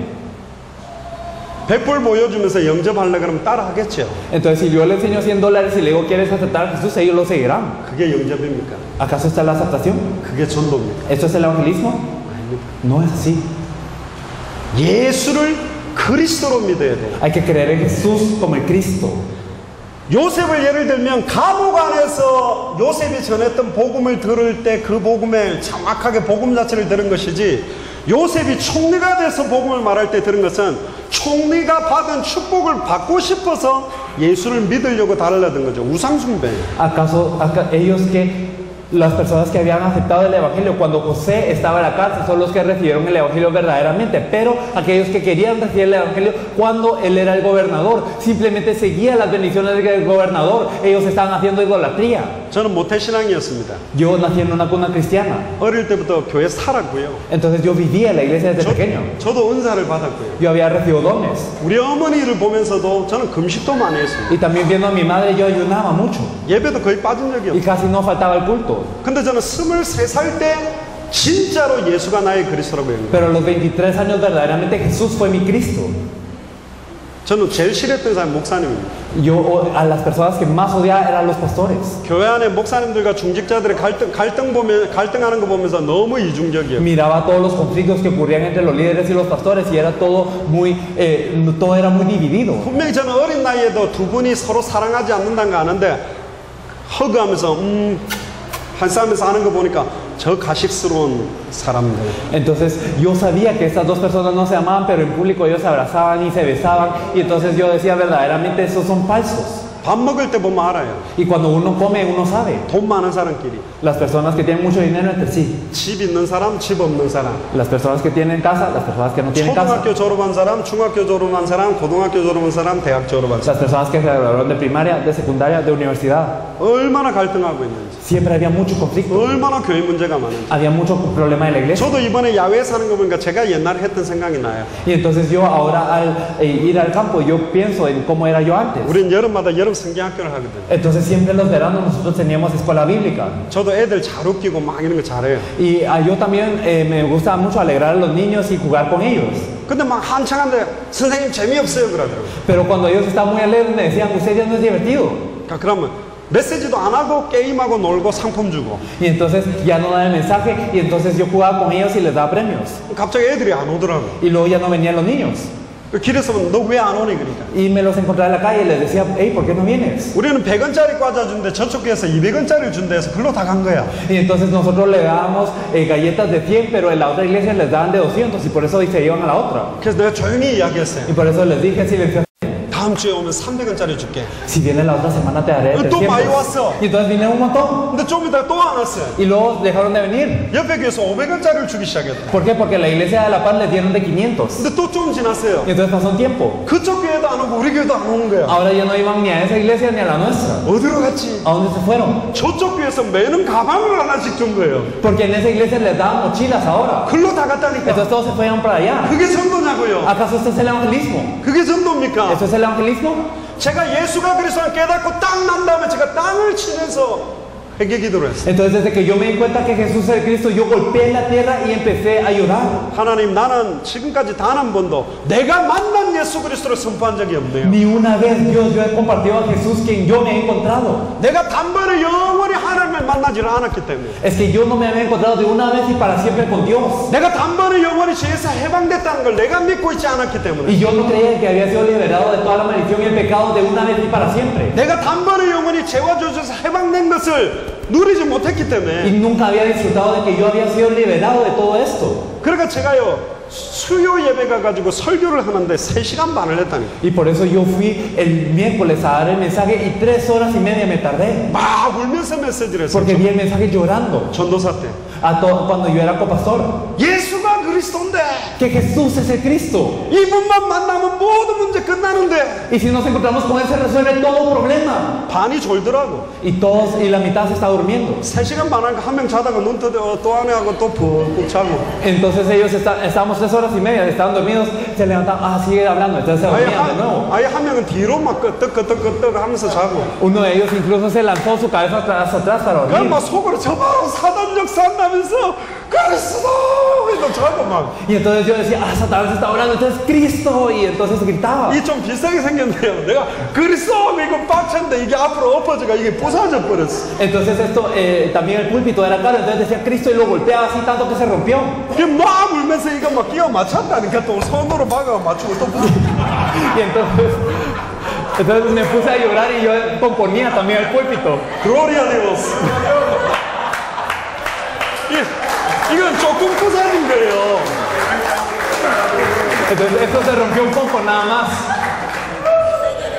100불 보여주면서 영접하려고 그러면 따라 하겠죠. Entonces, si yo le enseño $100 y le digo, ¿quieres aceptar a Jesús? Ellos lo seguirán. 그게 영접입니까? ¿Acaso está la aceptación? 그게 전도입니까? ¿Esto es el evangelismo? No es así. 예수를 그리스도로 믿어야 돼요. Hay que creer en Jesús como el Cristo. 요셉을 예를 들면 감옥 안에서 요셉이 전했던 복음을 들을 때 그 복음에 정확하게 복음 자체를 들은 것이지, 요셉이 총리가 돼서 복음을 말할 때 들은 것은 총리가 받은 축복을 받고 싶어서 예수를 믿으려고 달라든 거죠. 우상숭배예요. ¿Acaso ellos que las personas que habían aceptado el Evangelio cuando José estaba en la cárcel son los que recibieron el Evangelio verdaderamente? Pero aquellos que querían recibir el Evangelio cuando él era el gobernador, simplemente seguían las bendiciones del gobernador. Ellos estaban haciendo idolatría. 저는 모태신앙이었습니다. Yo nací en una cuna cristiana. 어릴 때부터 교회 살았고요. Entonces yo vivía en la iglesia desde pequeño. 저도 은사를 받았고요. Yo había recibido dones. 우리 어머니를 보면서도 저는 금식도 많이 했습니다. Y también viendo a mi madre yo ayunaba mucho. 예배도 거의 빠진 적이 Y 없어요. casi no faltaba el culto. 근데 저는 23살 때 진짜로 예수가 나의 그리스도라고 했는데, Pero a los 23 años verdaderamente Jesús fue mi Cristo. 저는 제일 싫어했던 사람이 목사님입니다. Yo a las personas que más odiaba eran los pastores. 교회 안에 목사님들과 중직자들의 갈등하는 거 보면서 너무 이중적이에요. Miraba todos los conflictos que ocurrían entre los líderes y los pastores y era todo todo era muy dividido. 분명히 저는 어린 나이에도 두 분이 서로 사랑하지 않는다는 거 아는데, 허그하면서 한싸움에서 하는 거 보니까 저 가식스러운 사람들. Entonces yo sabía que estas dos personas no se amaban, pero en público ellos se abrazaban y se besaban, y entonces yo decía, verdaderamente esos son falsos. 밥 먹을 때 보면 알아요. Y cuando uno come, uno sabe. 돈 많은 사람끼리, Las personas que tienen mucho dinero entre sí, 집 있는 사람, 집 없는 사람, las personas que tienen casa, las personas que no tienen casa, 초등학교 졸업한 사람, 중학교 졸업한 사람, 고등학교 졸업한 사람, 대학 졸업한 사람, las personas que se graduaron de primaria, de secundaria, de universidad. 얼마나 갈등하고 있는지, Siempre había mucho conflicto, 얼마나 교회 문제가 많은지. había mucho problema en la iglesia. 저도 이번에 야외에 사는 거 보니까 제가 옛날에 했던 생각이 나요. Y entonces yo ahora al ir al campo, yo pienso en cómo era yo antes. 우린 여름마다 여름 성경학교를 하거든요. Entonces siempre en los veranos nosotros teníamos escuela bíblica. 저도 애들 잘 웃기고 막 이런 거 잘해요. Y yo también me gusta mucho alegrar a los niños y jugar con ellos. 근데 막 한창 한데 선생님 재미없어요 그러더라고요. Pero cuando ellos estaban muy alegres me decían, usted ya no es divertido. 그러니까 그러면 메시지도 안 하고 게임하고 놀고 상품 주고, Y entonces ya no daban el mensaje y entonces yo jugaba con ellos y les daba premios. 갑자기 애들이 안 오더라고. Y luego ya no venían los niños. 길에서 너 왜 안 오니 그러니까. Y me los encontraba en la calle y les decía, hey, ¿por qué no vienes? 우리는 100원짜리 과자 준대 저쪽 교회에서 200원짜리를 준대 해서 글로 다 간 거야. Y entonces nosotros le dábamos galletas de 100, pero en la otra iglesia les daban de 200 y por eso se iban a la otra. 그래서 내가 조용히 이야기했어요. Y por eso les dije silenciosamente, 다음 주에 오면 300원짜리 줄게. si vienes la otra semana te daré 또 많이 300. 왔어. Y entonces vinieron un montón. 근데 좀 이따가 또 안 왔어요. Y luego dejaron de venir. 옆에 교회에서 500원짜리를 주기 시작했다. ¿Por qué? Porque la iglesia de La Paz les dieron de 500. 근데 또 좀 지났어요. Y entonces pasó un tiempo. 그쪽 교회도 안 오고 우리 교회도 안 오는 거야. Ahora ya no iban ni a esa iglesia ni a la nuestra. 어디로 갔지? ¿A dónde se fueron? 저쪽 교회에서 매는 가방을 하나씩 준 거예요. Porque en esa iglesia les daban mochilas ahora. 글로 다 갔다니까. Entonces todos se fueron para allá. 그게 전도냐고요. ¿Acaso esto es el evangelismo? 그게 전도입니까? ¿Esto es el evangelismo? 제가 예수가 그리스도를 깨닫고 딱 난 다음에 제가 땅을 치면서 회개 기도를 했어요. Entonces desde que yo me di cuenta que Jesús es el Cristo, yo golpeé la tierra y empecé a llorar. 하나님, 나는 지금까지 단 한 번도 내가 만난 예수 그리스도를 선포한 적이 없네요. Ni una vez Dios, yo he compartido a Jesús quien yo me he encontrado. 내가 단번에 영원히 하나님을 만나지를 않았기 때문에, Es que yo no me había encontrado de una vez y para siempre con Dios. 내가 단번에 영원히 죄에서 해방됐다는 걸 내가 믿고 있지 않았기 때문에, Y yo no creía que había sido liberado de toda la maldición y el pecado de una vez y para siempre. 내가 단번에 영원히 죄와 저주에서 해방된 것을 누리지 못했기 Y 때문에, nunca había disfrutado de que yo había sido liberado de todo esto. 그러니까 제가요 수요 예배 가가지고 설교를 하는데 3시간 반을 했다니까. Y por eso yo fui el miércoles a dar el mensaje y 3 horas y media me tardé. 막 울면서 메시지를 했어요. Porque di el mensaje llorando. 전도사 때 Cuando yo era copastor. 예수가 그리스도인데 Que Jesús es el Cristo. 이분만 만나면 모든 문제 끝나는데, Y si nos encontramos con él se resuelve todo problema. 반이 졸더라고. Y la mitad se está durmiendo. 3시간 반 하니까 한 명 자다가 눈 뜨고 또 안에 하고 또 푹 자고. Entonces ellos estábamos 3 horas y media, estaban dormidos, se levantaban, sigue hablando, entonces se dormían de nuevo. 아예 한 명은 뒤로 막 끄떡끄떡끄떡 하면서 자고. Uno de ellos incluso se lanzó su cabeza atrás para 그럼 dormir. 막 속으로 저 바로 사단 역사 한다면서 그리스도 이러고 자고 막. Y entonces yo decía, Satanás está orando, entonces Cristo. Y entonces entonces gritaba. 이 좀 비슷하게 생겼네요. 내가 그리스도 이거 빡쳤는데 이게 앞으로 엎어져가 이게 부서져 버렸어. Entonces esto, también el púlpito era caro, entonces decía Cristo y lo golpeaba así tanto que se rompió. 이게 막 울면서 이거 막 끼워 맞췄다니까 또 손으로 막아 맞추고 또 Y entonces me puse a llorar y yo componía también el púlpito. gloria a Dios. 이건 조금 부서진 거예요. Entonces esto se rompió un poco nada más.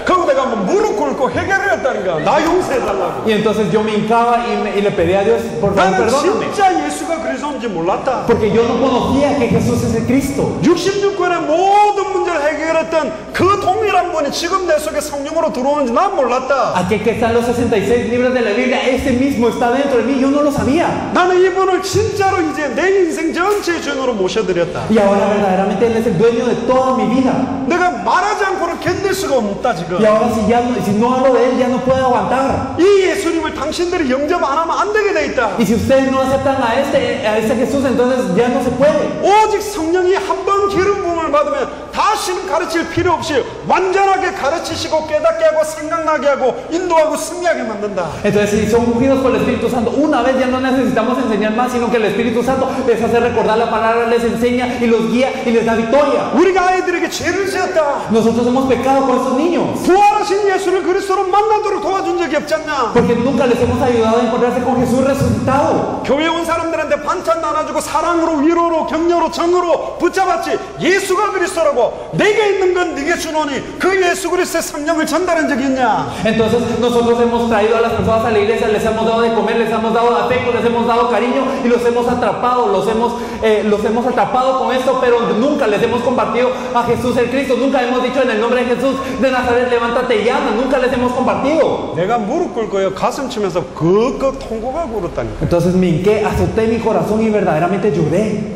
그럼 내가 뭐 무릎 꿇고 해결을 했다니까. 나 용서해달라고. Y entonces yo me hincaba y le pedí a Dios, por favor, 나는 perdóname. 진짜 예수가 그리스도인지 몰랐다. Porque yo no conocía que Jesús es el Cristo. 66권의 모든 문제를 해결했던 그 동일한 분이 지금 내 속에 성령으로 들어오는지 난 몰랐다. Aquel que está en los 66 libros de la Biblia, ese mismo está dentro de mí, yo no lo sabía. 나는 이분을 진짜로 이제 내 인생 전체의 주인으로 모셔드렸다. Y ahora verdaderamente Él es el dueño de toda mi vida. 내가 말하지 않고는 견딜 수가 없다 지금. Y ahora si no hablo de Él, ya no puedo aguantar. 이 예수님을 당신들이 영접 안 하면 안 되게 돼 있다. Y si ustedes no aceptan a este Jesús, entonces ya no se puede. 오직 성령이 한 번 기름 부음을 받으면 다시는 가르칠 필요 없이 완전하게 가르치시고 깨닫게 하고 생각나게 하고 인도하고 승리하게 만든다. Entonces, si son ungidos por el Espíritu Santo, una vez ya no necesitamos enseñar más, sino que el Espíritu Santo les hace recordar la palabra, les enseña y los guía y les da victoria. 우리가 아이들에게 죄를 지었다. Nosotros hemos pecado con estos niños, 부활하신 예수를 그리스도로 만나도록 도와준 적이 없지 않냐. porque nunca les hemos ayudado a encontrarse con Jesús resucitado. 교회 온 사람들한테 반찬 나눠주고 사랑으로 위로로 격려로 정으로 붙잡았지. 예수가 그리스도라고 내게 있는 건 네게 주노니 그 예수 그리스도의 성령을 전달한 적이 있냐. Entonces, nosotros hemos traído a las personas a la iglesia, les hemos dado de comer, les hemos dado afecto, les hemos dado cariño y los hemos atrapado, los hemos atrapado con esto, pero nunca les hemos compartido a Jesús el Cristo, nunca hemos dicho en el nombre de Jesús de Nazaret, levántate y anda, nunca les hemos compartido. 내가 무릎 꿇고요 가슴 치면서 그거 통곡하고 울었다니까. Entonces me hinqué, azoté mi corazón y verdaderamente lloré.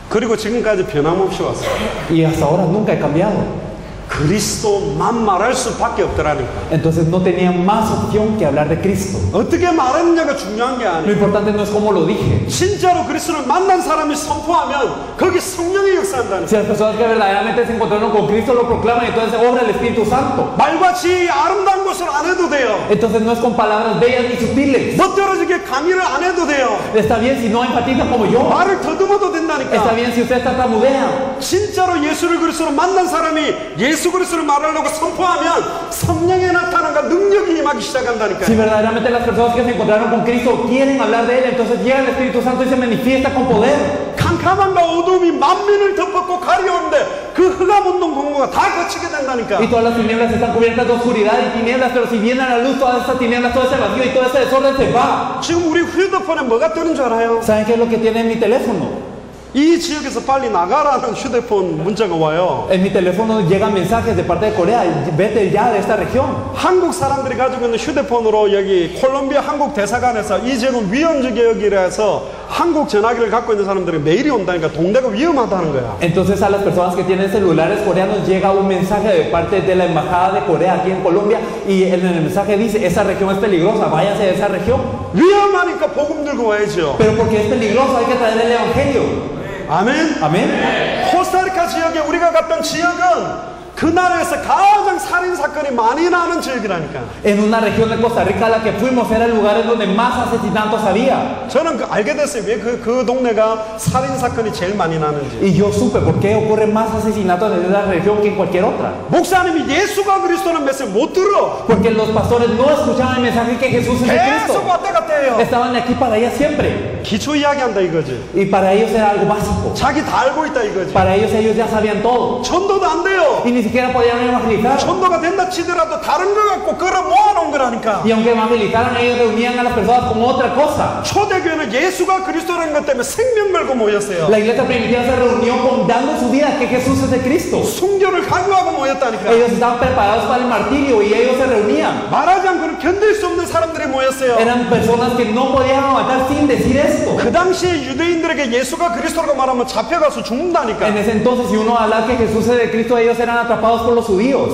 그리고 지금까지 변함없이 왔어요. Y hasta ahora nunca he cambiado. 그리스도만 말할 수밖에 없더라니까. Entonces no tenía más opción que hablar de Cristo. 어떻게 말하느냐가 중요한 게 Lo 아니에요. importante no es cómo lo dije. 진짜로 그리스도를 만난 사람이 선포하면 거기 성령이 역사한다니까. Si las personas que verdaderamente se encontraron con Cristo lo proclaman, entonces obra el Espíritu Santo. 말같이 아름다운 것을 안 해도 돼요. Entonces no es con palabras bellas ni sutiles. 멋들어지게 강의를 안 해도 돼요. Está bien si no empatiza como yo. 말을 더듬어도 Está 된다니까. bien si usted tartamudea. 진짜로 예수를 그리스도로 만난 사람이 예수 그리스도를 말하려고 선포하면 성령의 나타남과 능력이 임하기 시작한다니까. Si verdaderamente las personas que se encontraron con Cristo quieren hablar de Él, entonces llega el Espíritu Santo y se manifiesta con poder. 캄캄함과 어두움이 만민을 덮었고 가려운데 그 흑암 운동 공무가 다 거치게 된다니까. Y todas las tinieblas están cubiertas de oscuridad y tinieblas, pero si viene a la luz todas estas tinieblas, todo ese vacío y todo ese desorden se va. 지금 우리 휴대폰에 뭐가 뜨는 줄 알아요? ¿Saben qué es lo que tiene en mi teléfono? 이 지역에서 빨리 나가라는 휴대폰 문자가 와요. En mi teléfono llegan mensajes de parte de Corea, vete ya de esta región. 한국 사람들이 가지고 있는 휴대폰으로 여기 콜롬비아 한국 대사관에서 이 지역은 위험지 지역이라 해서 한국 전화기를 갖고 있는 사람들이 메일이 온다니까 동네가 위험하다는 거야. Entonces a las personas que tienen celulares coreanos llega un mensaje de parte de la embajada de Corea aquí en Colombia y en el mensaje dice, esa región es peligrosa, váyase de esa región. 위험하니까 복음 들고 와야죠. Pero porque es peligroso hay que traer el evangelio. 아멘. Amén. 코스타리카 지역에 우리가 갔던 지역은 그 나라에서 가장 살인 사건이 많이 나는 지역이라니까. En una región de Costa Rica a la que fuimos era el lugar en donde más asesinatos había. 저는 알게 됐어요. 왜 그 동네가 살인 사건이 제일 많이 나는지. Y yo supe por qué ocurren más asesinatos en esa región que en cualquier otra. 목사님이 예수가 그리스도는 메시지 못 들어. Porque los pastores no escuchaban el mensaje que Jesús es el 계속 Cristo. 왔다 갔다 해요. Estaban aquí para ella siempre. 기초 이야기한다 이거지. Y para ellos era algo básico. 자기 다 알고 있다 이거지. Para ellos ya sabían todo. 전도도 안 돼요. Y ni siquiera podían evangelizar. 전도가 된다 치더라도 다른 거 갖고 끌어 모아놓은 거라니까. Y aunque evangelizaran, ellos reunían a las personas con otra cosa. 초대교회는 예수가 그리스도라는 것 때문에 생명 걸고 모였어요. La iglesia primitiva se reunió dando su vida que Jesús es el Cristo. 순교를 강요하고 모였다니까. Ellos estaban preparados para el martirio y ellos se reunían. 말하지 않고는 견딜 수 없는 사람들이 모였어요. Eran personas que no podían aguantar sin decir esto. 그 당시에 유대인들에게 예수가 그리스도라고 말하면 잡혀가서 죽는다니까. En ese entonces, si uno hablaba que Jesús es el Cristo, ellos eran atrapados por los judíos.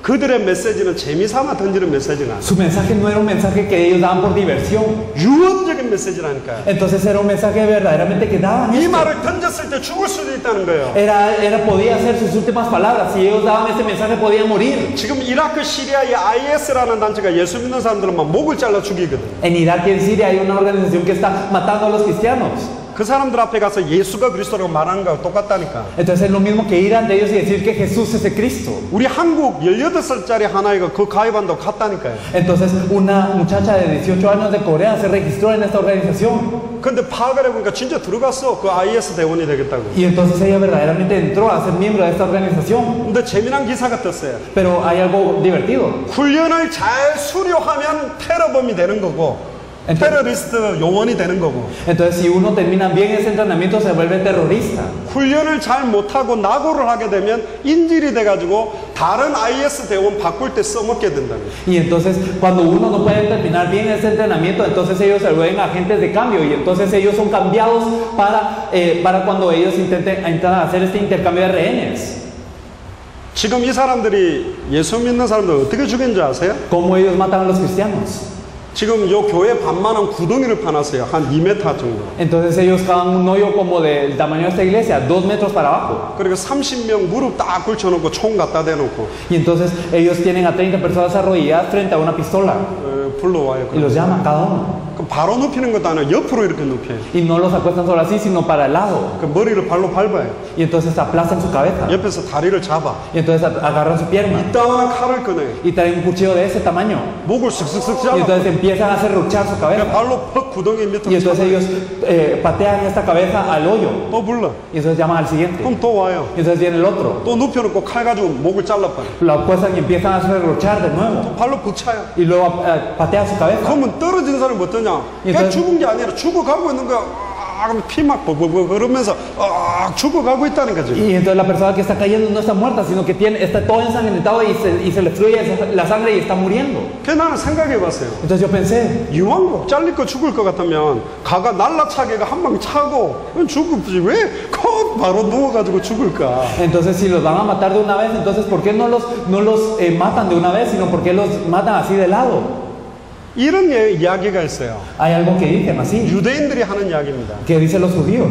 그들의 메시지는 재미삼아 던지는 메시지가 아니에요. Su mensaje no era un mensaje que ellos daban por diversión. 유언적인 메시지라니까요. Entonces era un mensaje verdaderamente que daban 이 esto. 말을 던졌을 때 죽을 수도 있다는 거예요. Podía ser sus últimas palabras. Si ellos daban este mensaje podían morir. 지금 이라크 시리아의 IS라는 단체가 예수 믿는 사람들은 막 목을 잘라 죽이거든. En Irak y en Siria hay una organización que está matando a los cristianos. 그 사람들 앞에 가서 예수가 그리스도라고 말하는 거하고 똑같다니까. Entonces es lo mismo que ir ante ellos y decir que Jesús es el Cristo. 우리 한국 18살짜리 하나이가 그 가입한다고 갔다니까요. Entonces una muchacha de 18 años de Corea se registró en esta organización. 근데 파악을 해보니까 진짜 들어갔어. 그 IS 대원이 되겠다고. Y entonces ella verdaderamente entró a ser miembro de esta organización. 근데 재미난 기사가 떴어요. Pero hay algo divertido. 훈련을 잘 수료하면 테러범이 되는 거고 테러리스트 요원이 되는 거고 Entonces si uno termina bien ese entrenamiento se vuelve terrorista. 훈련을 잘 못하고 낙오를 하게 되면 인질이 돼가지고 다른 IS 대원 바꿀 때 써먹게 된다는 거예요. Y entonces cuando uno no puede terminar bien ese entrenamiento, entonces ellos se vuelven agentes de cambio y entonces ellos son cambiados para cuando ellos intentan hacer este intercambio de rehenes. 지금 이 사람들이 예수 믿는 사람들 어떻게 죽인지 아세요? ¿Cómo ellos matan a los cristianos? 지금 요 교회 반만한 구덩이를 파놨어요. 한 2m 정도. Entonces ellos cavan un hoyo como del tamaño de esta iglesia, 2 metros para abajo. 그리고 30명 무릎 딱 굴쳐놓고 총 갖다 대놓고 Y entonces ellos tienen a 30 personas arrodilladas frente a una pistola 불러와요. y los llaman cada uno. 그럼 바로 눕히는 것도 아니라 옆으로 이렇게 눕혀요. Y no los acuestan solo así, sino para el lado. 그 머리를 발로 밟아요. Y entonces aplastan su cabeza. 옆에서 다리를 잡아. Y entonces agarran su pierna. 이따만한 칼을 꺼내요. Y traen un cuchillo de ese tamaño. 목을 슥슥슥 Y 잡아. entonces empiezan a hacer ruchar su 그냥 cabeza. 발로 퍽 구덩이 밑으로 Y entonces 쳐요. ellos patean esta cabeza al hoyo. 또 불러. Y entonces llaman al siguiente. 그럼 또 와요. Y entonces viene el otro. 또 눕혀놓고 칼 가지고 목을 잘라버려. Lo apuestan y empiezan a hacer ruchar de nuevo. 발로 붙여요. Y luego patea su cabeza. 그러면 떨어진 사람이 뭐 어떠냐? 그냥 그러니까- 죽은 게 아니라 죽어가고 있는 거야. 그럼 피 막 버버버 흐르면서 죽어가고 있다는 거지. Y entonces la persona que está cayendo no está muerta, sino que está todo ensangrentado y se le fluye la sangre y está muriendo. 그래서 나는 생각해봤어요. Entonces yo pensé, 이왕 목 잘릴 거 죽을 것 같으면 가가 날라차게가 한 방 차고 죽을지 왜 콕 바로 누워가지고 죽을까? entonces si los van a matar de una vez, entonces ¿por qué no los matan de una vez, sino por qué los matan así de lado? 이런 이야기가 있어요. Hay algo que dicen así, 유대인들이 하는 이야기입니다. que dicen los judíos,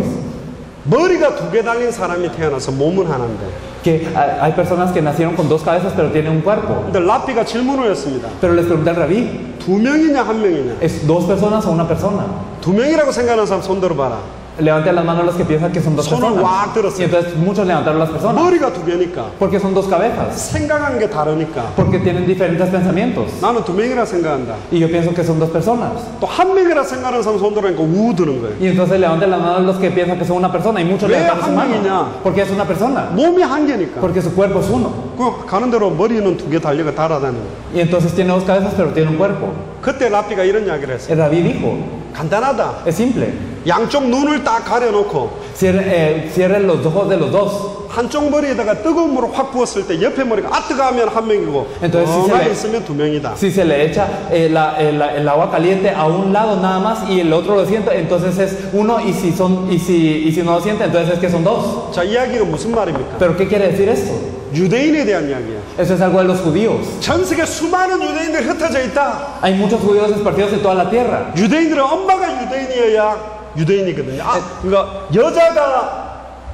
머리가 2개 달린 사람이 태어나서 몸은 하나인데. que hay personas que nacieron con 2 cabezas pero tienen un cuerpo. 근데 라피가 질문을 했습니다. Pero les pregunté al rabí, 2명이냐 1명이냐? ¿es 2 personas o una persona? 2명이라고 생각하는 사람 손 들어봐라. Levanten las manos los que piensan que son 2 손을 personas. 꽉 들었어요. Y entonces muchos levantaron las personas. 머리가 2개니까 Porque son 2 cabezas. 생각하는 게 다르니까 Porque tienen diferentes pensamientos. 나는 2명이라 생각한다. Y yo pienso que son 2 personas. 또 1명이라 생각하는 사람 손 들으니까 우 드는 거예요. Y entonces levanten las manos los que piensan que son una persona. Y muchos ¿Ve? levantan su 한 명이냐? mano. Porque es una persona. 몸이 1개니까. Porque su cuerpo es uno. 그 가는 대로 머리는 2개 달려가 달아다니는 거예요. Y entonces tiene 2 cabezas pero tiene un cuerpo. 그때 라피가 이런 이야기를 했어요. El rabí dijo, 간단하다. es simple. 양쪽 눈을 딱 가려놓고 Cierren los ojos de los dos. 한쪽 머리에다가 뜨거운 물을 확 부었을 때 옆에 머리가 뜨거우면 1명이고 Entonces, si se 가만히 le- 있으면 2명이다. Si se le echa el agua caliente a un lado nada más y el otro lo siente, entonces es uno. Y si no lo siente, entonces es que son 2. 자, 이야기가 무슨 말입니까? ¿Pero qué quiere decir esto? 유대인에 대한 이야기야. Eso es algo de los judíos. 전 세계 수많은 유대인들이 흩어져 있다. Hay muchos judíos esparcidos en toda la tierra. 유대인들은 엄마가 유대인이어야 유대인이거든요. 그러니까 여자가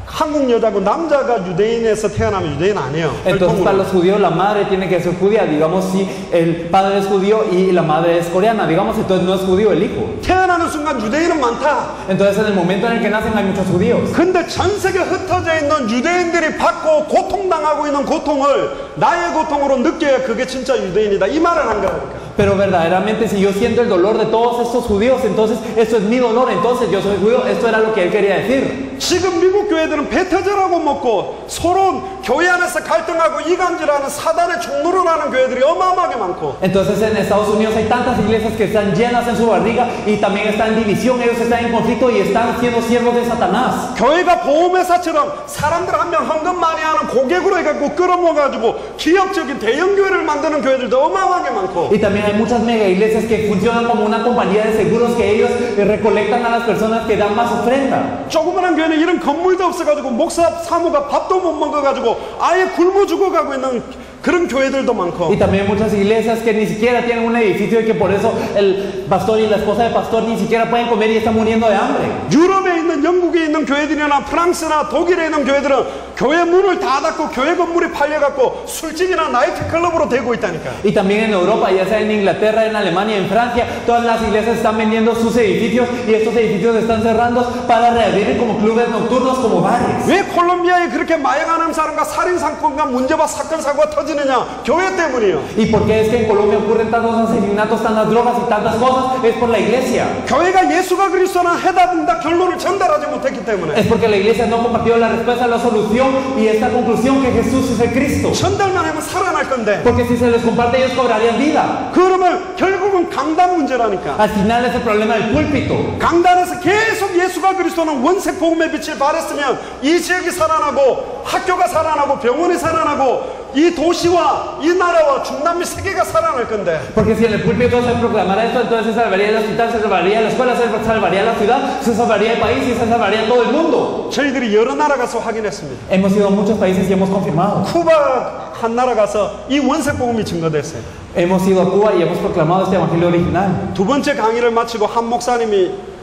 한국 여자고 남자가 유대인에서 태어나면 유대인 아니에요. Entonces para los judíos la madre tiene que ser judía. Digamos si el padre es judío y la madre es coreana, digamos, entonces no es judío el hijo. 태어나는 순간 유대인은 많다. Entonces en el momento en el que nacen hay muchos judíos. 근데 전 세계 흩어져 있는 유대인들이 받고 고통당하고 있는 고통을 나의 고통으로 느껴야 그게 진짜 유대인이다. 이 말을 한 거라니까. Pero verdaderamente si yo siento el dolor de todos estos judíos, entonces eso es mi dolor, entonces yo soy judío. Esto era lo que él quería decir. 지금 미국 교회들은 배 터져라고 먹고 서로 교회 안에서 갈등하고 이간질하는 사단의 종로를 하는 교회들이 어마어마하게 많고 Entonces en Estados Unidos hay tantas iglesias que están llenas en su barriga y también están en división, ellos están en conflicto y están siendo siervos de Satanás. 교회가 보험회사처럼 사람들 한 명 헌금 많이 하는 고객으로 해갖고 끌어모아가지고 기업적인 대형 교회를 만드는 교회들도 어마어마하게 많고 Y también hay muchas mega iglesias que funcionan como una compañía de seguros que ellos recolectan a las personas que dan más ofrenda. 조그만한 교회는 이런 건물도 없어가지고 목사 사모가 밥도 못 먹어가지고 아예 굶어 죽어가고 있는 그런 교회들도 많고. Y también hay muchas iglesias que ni siquiera tienen un edificio y que por eso el pastor y la esposa del pastor ni siquiera pueden comer y están muriendo de hambre. 유럽에 있는 영국에 있는 교회들이나 프랑스나 독일에 있는 교회들은 교회 문을 다 닫고 교회 건물이 팔려갖고 술집이나 나이트클럽으로 되고 있다니까. Y también en Europa, ya sea en Inglaterra, en Alemania, en Francia, todas las iglesias están vendiendo sus edificios y estos edificios están cerrando para reabrir como clubes nocturnos, como bares. 왜 콜롬비아에 그렇게 마약하는 사람과 살인사건과 문제와 사건 사고가 터지느냐? 교회 때문이에요. ¿Y por qué es que en Colombia ocurren tantos asesinatos, tantas drogas y tantas cosas? Es por la iglesia. 교회가 예수가 그리스도는 해답응답 결론을 전달하지 못했기 때문에. Es porque la iglesia no compartió la respuesta a la solución y esta conclusión que Jesús es el Cristo. 전달만 하면 살아날 건데. Porque si se les comparte ellos cobrarían vida. 그러면 결국은 강단 문제라니까. Al final es el problema del púlpito. 강단에서 계속 예수가 그리스도는 원색 복음의 빛을 발했으면 이 지역이 살아나고 학교가 살아나고 병원이 살아나고 이 도시와 이 나라와 중남미 세계가 살아날 건데. Porque si en el púlpito se proclamara esto, entonces se salvaría el hospital, se salvaría la escuela, se salvaría la ciudad, se salvaría el país y se salvaría todo el mundo. 저희들이 여러 나라 가서 확인했습니다. Hemos ido a muchos países y hemos confirmado. 쿠바 한 나라 가서 이 원색 복음이 증거됐어요. Hemos ido a Cuba y hemos proclamado este evangelio original. 두 번째 강의를 마치고 한 목사님이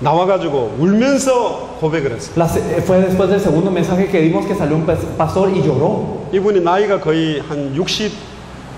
나와가지고 울면서 고백을 했어요. Fue después del segundo mensaje que dimos que salió un pastor y lloró. 이분이 나이가 거의 한 60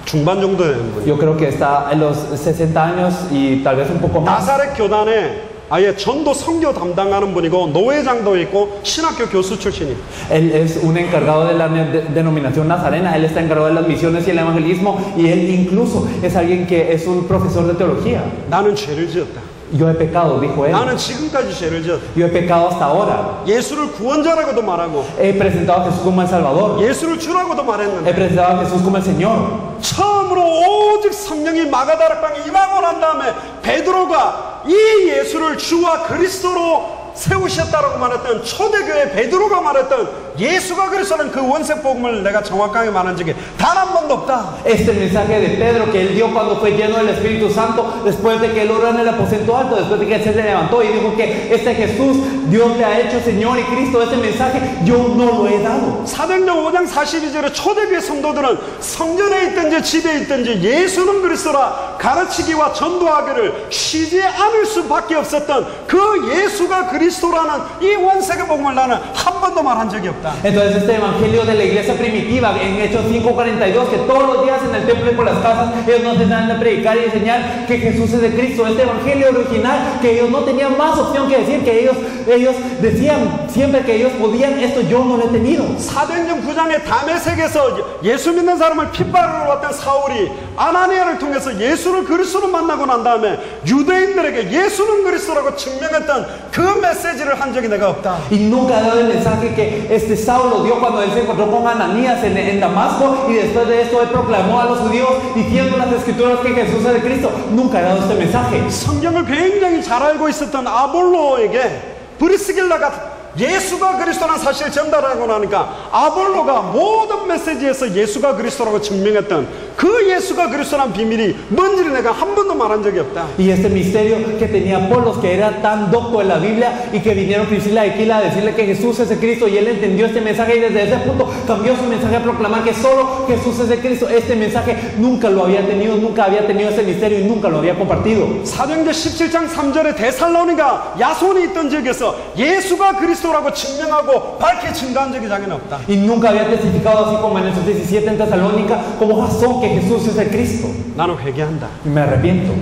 중반 정도 되는 분이에요. Yo creo que está en los 60 años y tal vez un poco más. 나사렛 교단에 아예 전도 선교 담당하는 분이고 노회장도 있고 신학교 교수 출신이에요. Él es un encargado de la denominación nazarena, él está encargado de las misiones y el evangelismo y él incluso es alguien que es un profesor de teología. 나는 죄를 지었다. Yo he pecado, dijo él. 나는 지금까지 죄를 지었다. Yo he pecado hasta ahora. 예수를 구원자라고도 말하고 He presentado a Jesús como el Salvador. 예수를 주라고도 말했는데 He presentado a Jesús como el Señor. 처음으로 오직 성령이 마가다락방에 임하고 난 다음에 베드로가 이 예수를 주와 그리스도로 세우셨다라고 말했던 초대교회 베드로가 말했던 예수가 그리스도는 그 원색 복음을 내가 정확하게 말한 적이 단 한 번도 없다. Este mensaje de Pedro que él dio cuando fue lleno del Espíritu Santo, después de que él oró en el aposento alto, después de que él se levantó y dijo que este Jesús, Dios te ha hecho Señor y Cristo, este mensaje yo no lo he dado. 사도행전 5장 42절에 초대교회 성도들은 성전에 있든지 집에 있든지 예수는 그리스도라 가르치기와 전도하기를 쉬지 않을 수밖에 없었던 그 예수가 그리스도라는 이 원색의 복음을 나는 한 번도 말한 적이 없다. Entonces este evangelio de la iglesia primitiva en Hechos 5:42, que todos los días en el templo y por las casas ellos no tenían de predicar y enseñar que Jesús es de Cristo, este evangelio original que ellos no tenían más opción que decir, que ellos decían siempre que ellos podían, esto yo no lo he tenido. 사도행전 9장에 다메섹에서 예수 믿는 사람을 핍박으로 왔던 사울이 아나니아를 통해서 예수를 그리스도로 만나고 난 다음에 유대인들에게 예수는 그리스도라고 증명했던 그 메시지를 한 적이 내가 없다. Y nunca ha dado el mensaje que este Saulo dio cuando él se encontró con Ananías en Damasco y después de esto él proclamó a los judíos diciendo en las escrituras que Jesús es de Cristo. Nunca ha dado este mensaje. 성경을 굉장히 잘 알고 있었던 아볼로에게 브리스길라가 예수가 그리스도라는 사실을 전달하고 나니까 아볼로가 모든 메시지에서 예수가 그리스도라고 증명했던 그 예수가 그리스도라는 비밀이 뭔지를 내가 한 번도 말한 적이 없다. Y este misterio que tenía Apolos, que era tan docto en la Biblia y que vinieron Priscila y Aquila a decirle que Jesús es de Cristo y él entendió este mensaje y desde ese punto cambió su mensaje a proclamar que solo Jesús es de Cristo. Este mensaje nunca lo había tenido, nunca había tenido ese misterio y nunca lo había compartido. 사도행전 17장 3절에 데살로니가 야손이 있던 지역에서 예수가 그리스도라고 증명하고 밝히 증거한 적이 당연히 없다. Y nunca había testificado así como en Hechos 17 en Tesalónica como Jasón que Jesús es el Cristo. 나는 회개한다. Y me arrepiento.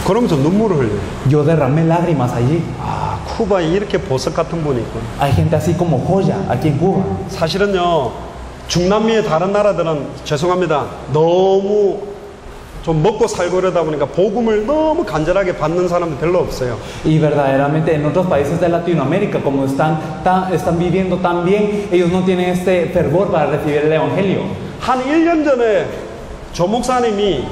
그러면서 눈물을 흘려. Yo derramé lágrimas allí. 아, 쿠바에 이렇게 보석 같은 분이 있구나. Hay gente así como Joya aquí en Cuba. 사실은요, 중남미의 다른 나라들은 죄송합니다. 너무 좀 먹고 살고 그러다 보니까 복음을 너무 간절하게 받는 사람들 별로 없어요. Y verdaderamente en otros países de Latinoamérica, como están viviendo tan bien, ellos no tienen este fervor para recibir el Evangelio. 한 1년 전에 조 목사님이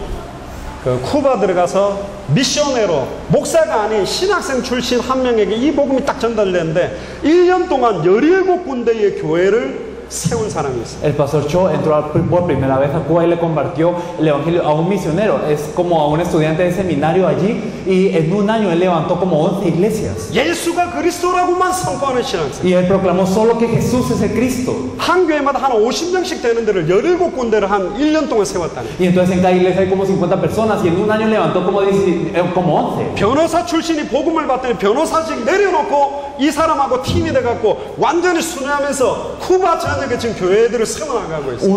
그 쿠바 들어가서 미셔네로 목사가 아닌 신학생 출신 한 명에게 이 복음이 딱 전달됐는데 1년 동안 17군데의 교회를 세운 사람이 있어요. El pastor Cho entró por primera vez a Cuba y le compartió el evangelio a un misionero. Es como a un estudiante de seminario allí y en un año él levantó como 11 iglesias. 예수가 그리스도라고만 선포하는 신앙생. Y él proclamó solo que Jesús es el Cristo. 한 교회마다 한 50명씩 되는 데를 17군데를 한 1년 동안 세웠다니. Y entonces en cada iglesia hay como 50 personas y en un año levantó como 11. 변호사 출신이 복음을 받더니 변호사직 내려놓고 이 사람하고 팀이 돼갖고 완전히 순회하면서 쿠바 전역에 지금 교회들을 세워나가고 있어요.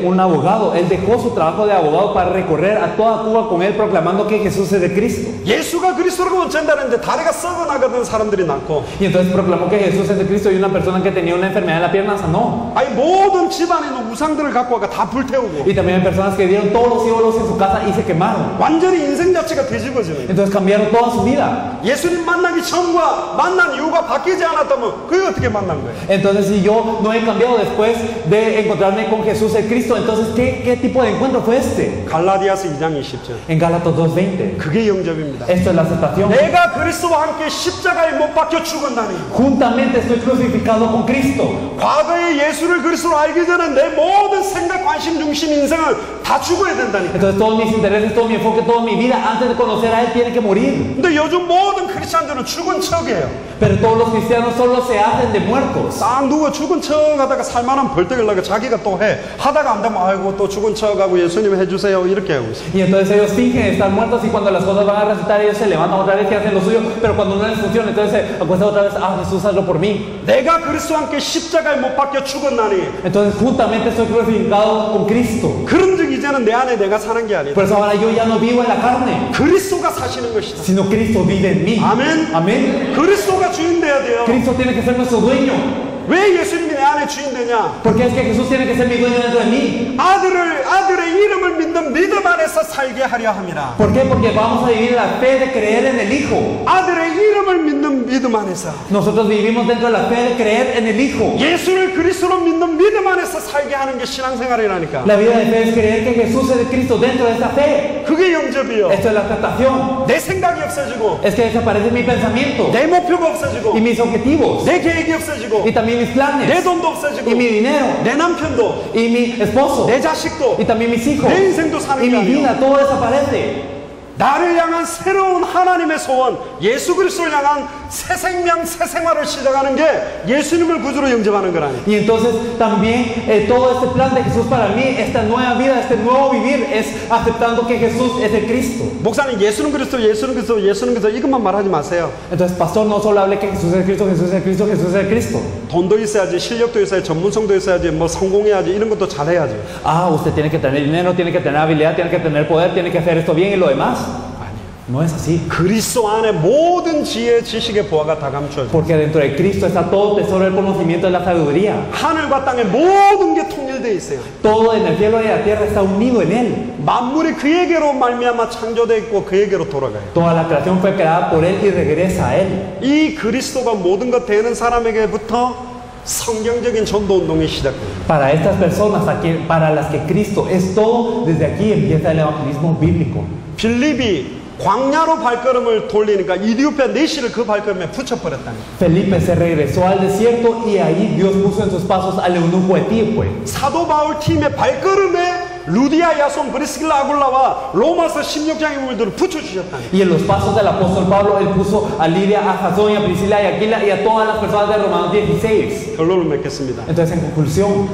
Un abogado, él dejó su trabajo de abogado para recorrer a toda Cuba con él proclamando que Jesús es el Cristo. 예수가 그리스도라고 전달했는데 다리가 썩어나가던 사람들이 낫고, Y entonces proclamó que Jesús es el Cristo y una persona que tenía una enfermedad en la pierna sanó. 아니 모든 집안에 있는 우상들을 갖고 와가 다 불태우고 Y también hay personas que dieron todos los ídolos en su casa y se quemaron. 완전히 인생 자체가 뒤집어지는 거예요. Entonces cambiaron toda su vida. 예수님 만나기 전과 만난 이유가 바뀌지 않았다면 그게 어떻게 만난 거예요? Entonces si yo no he cambiado después de encontrarme con Jesús el Cristo, entonces ¿qué tipo de encuentro fue este? 갈라디아서 2장 20절. En Gálatas 2:20. 그게 영접입니다. Esto es la aceptación. 내가 그리스도와 함께 십자가에 못 박혀 죽었나니. Juntamente estoy crucificado con Cristo. 과거에 예수를 그리스도로 알기 전에 내 모든 생각, 관심, 중심, 인생을 다 죽어야 된다니까. Entonces todos mis intereses, todo mi enfoque, toda mi vida antes de conocer a Él tiene que morir. 근데 요즘 모든 크리스찬들은 죽은 척이에요. Pero todos los cristianos solo se hacen de muertos. 딱 누가 죽은 척 하다가 살만한 벌떡을 나고 자기가 또 해. 하다가 안 되면 아이고 또 죽은 척 하고 예수님 해주세요. 이렇게 하고 있어요. Y entonces ellos fingen estar muertos y cuando las cosas van a resultar ellos se levantan otra vez y hacen lo suyo. Pero cuando no les funciona entonces se acuestan otra vez, Jesús hazlo por mí. 내가 그리스도와 함께 십자가에 못 박혀 죽었나니. Entonces juntamente estoy crucificado con Cristo. 그런 적 이제는 내 안에 내가 사는 게 아니다. Por eso ahora yo ya no vivo en la carne, 그리스도가 사시는 것이다. sino Cristo vive en mí. 아멘. Amén. 그리스도가 주인 돼야 돼요. Cristo tiene que ser nuestro dueño. 왜 예수님이 내 안에 주인 되냐? Porque es que Jesús tiene que ser mi dueño dentro de mí. 아들의 이름을 믿는 믿음 안에서 살게 하려 함이라. ¿Por qué? Porque vamos a vivir la fe de creer en el Hijo. 아들의 이름을 믿는 믿음 안에서 Nosotros vivimos dentro de la fe de creer en el Hijo. 예수를 그리스도로 믿는 믿음 안에서 살게 하는 게 신앙생활이라니까. La vida de fe es creer que Jesús es el Cristo dentro de esta fe. 그게 영접이요. Esto es la aceptación. 내 생각이 없어지고 Es que desaparece mi pensamiento 내 목표가 없어지고 y mis objetivos 내 계획이 없어지고 y también mis 내 planes 돈도 없어지고 y mi dinero 내 남편도 y mi esposo 내 자식도 y también mis hijos 내 인생도 사는 y 게 mi 아니에요. vida, todo desaparece. 나를 향한 새로운 하나님의 소원, 예수 그리스도를 향한 새 생명, 새 생활을 시작하는 게 예수님을 구주로 영접하는 거라니. Y entonces también todo este plan de Jesús para mí, esta nueva vida, este nuevo vivir es aceptando que Jesús es el Cristo. 목사님 예수는 그리스도, 예수는 그리스도, 예수는 그리스도 이것만 말하지 마세요. Entonces pastor, no solo hable que Jesús es el Cristo, Jesús es el Cristo, Jesús es el Cristo. 돈도 있어야지, 실력도 있어야지, 전문성도 있어야지, 뭐 성공해야지, 이런 것도 잘해야지. Usted tiene que tener dinero, tiene que tener habilidad, tiene que tener poder, tiene que hacer esto bien y lo demás. No es así. 그리스도 안에 모든 지혜, 지식의 보화가 다 감춰져. Porque dentro de Cristo está todo el tesoro del conocimiento de la sabiduría. 하늘과 땅의 모든 게 통일되어 있어요. Todo en el cielo y la tierra está unido en Él. 만물이 그에게로 말미암아 창조되어 있고 그에게로 돌아가요. Toda la creación fue creada por Él y regresa a Él. 이 그리스도가 모든 것 되는 사람에게부터 성경적인 전도 운동이 시작돼요. Para estas personas, para las que Cristo es todo, desde aquí empieza el evangelismo bíblico. 빌립이 광야로 발걸음을 돌리니까 이디오피아 내시를 그 발걸음에 붙여버렸다니. Felipe se regresó al desierto y ahí Dios puso en sus pasos al eunuco etíope. 사도 바울 팀의 발걸음에 루디아, 야손, 브리스길라, 아굴라와 로마서 16장의 인물들을 붙여주셨다니. Y en los pasos del apóstol Pablo, él puso a Lidia, a Jasón, y a Priscila y a Aquila y a todas las personas de Romanos 16. 결론을 맺겠습니다. Entonces, en conclusión,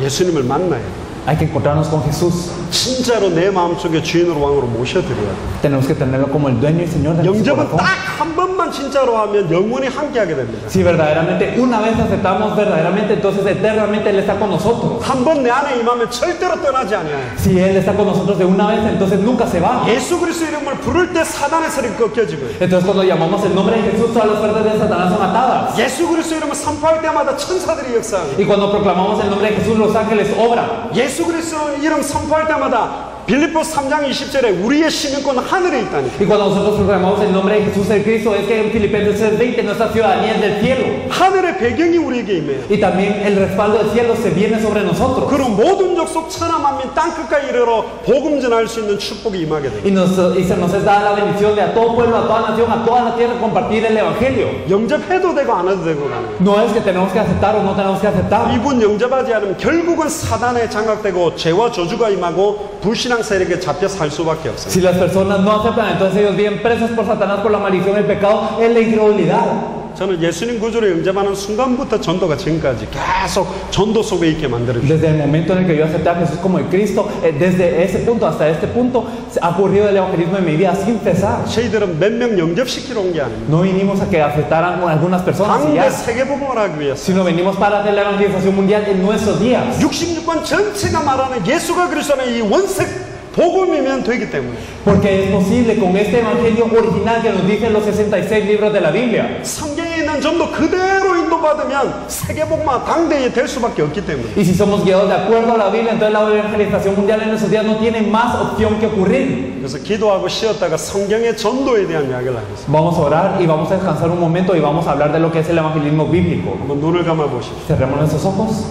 예수님을 만나요. hay que encontrarnos con Jesús. 진짜로 내 마음속에 주인으로 왕으로 모셔드려야 돼요. Tenemos que tenerlo como el dueño y señor de nuestro 영접은 corazón. 딱 한 번만 진짜로 하면 영원히 함께하게 됩니다. Si verdaderamente una vez aceptamos verdaderamente, entonces eternamente Él está con nosotros. 한 번 내 안에 임하면 절대로 떠나지 않아요. Si Él está con nosotros de una vez, entonces nunca se va. 예수 그리스도 이름을 부를 때 사단의 소리 꺾여지고요. Entonces cuando llamamos el nombre de Jesús, todas las fuerzas de Satanás son atadas. 예수 그리스도 이름을 선포할 때마다 천사들이 역사하고, Y cuando proclamamos el nombre de Jesús, los ángeles obran. 예수 그리스도 이름 선포할 때마다 빌립보서 3장 20절에 우리의 시민권 하늘에 있다니. Y cuando nosotros proclamamos el nombre de Jesús el Cristo, es que en Filipenses 3:20 nuestra ciudadanía es del cielo. 하늘의 배경이 우리에게 임해요. Y también el respaldo del cielo se viene sobre nosotros. 그럼 모든 족속 천하 만민 땅 끝까지 이르러 복음 전할 수 있는 축복이 임하게 돼요. Y se nos es dada la bendición de a todo pueblo, a toda nación, a toda la tierra compartir el evangelio. 영접해도 되고 안 해도 되고 가는. No es que tenemos que aceptar o no tenemos que aceptar. 이분 영접하지 않으면 결국은 사단에 장악되고 죄와 저주가 임하고 불신앙 세상 세력에 잡혀 살 수밖에 없어요. Si las personas no aceptan, entonces ellos viven presos por Satanás, por la maldición del pecado, es la incredulidad. 저는 예수님 구주로 영접하는 순간부터 전도가 지금까지 계속 전도 속에 있게 만들어주셨어요. Desde el momento en el que yo acepté a Jesús como el Cristo, desde ese punto hasta este punto, ha ocurrido el evangelismo en mi vida sin cesar. 저희들은 몇 명 영접시키러 온 게 아닙니다. No vinimos a que aceptaran algunas personas y 당대 ya, 세계복음을 하기 위해서 sino venimos para hacer la evangelización mundial en nuestros días. 66권 전체가 말하는 예수가 그리스도는 이 원색 복음이면 되기 때문에 Porque es posible con este evangelio original que nos dicen los 66 libros de la Biblia. 성경에 있는 전도 그대로 인도받으면 세계복음화 당대에 될 수밖에 없기 때문에 Y si somos guiados de acuerdo a la Biblia, entonces la evangelización mundial en esos días no tiene más opción que ocurrir. 그래서 기도하고 쉬었다가 성경의 전도에 대한 이야기를 하겠습니다. Vamos a orar y vamos a descansar un momento y vamos a hablar de lo que es el evangelismo bíblico. 한번 눈을 감아 보십시오. Cerremos nuestros ojos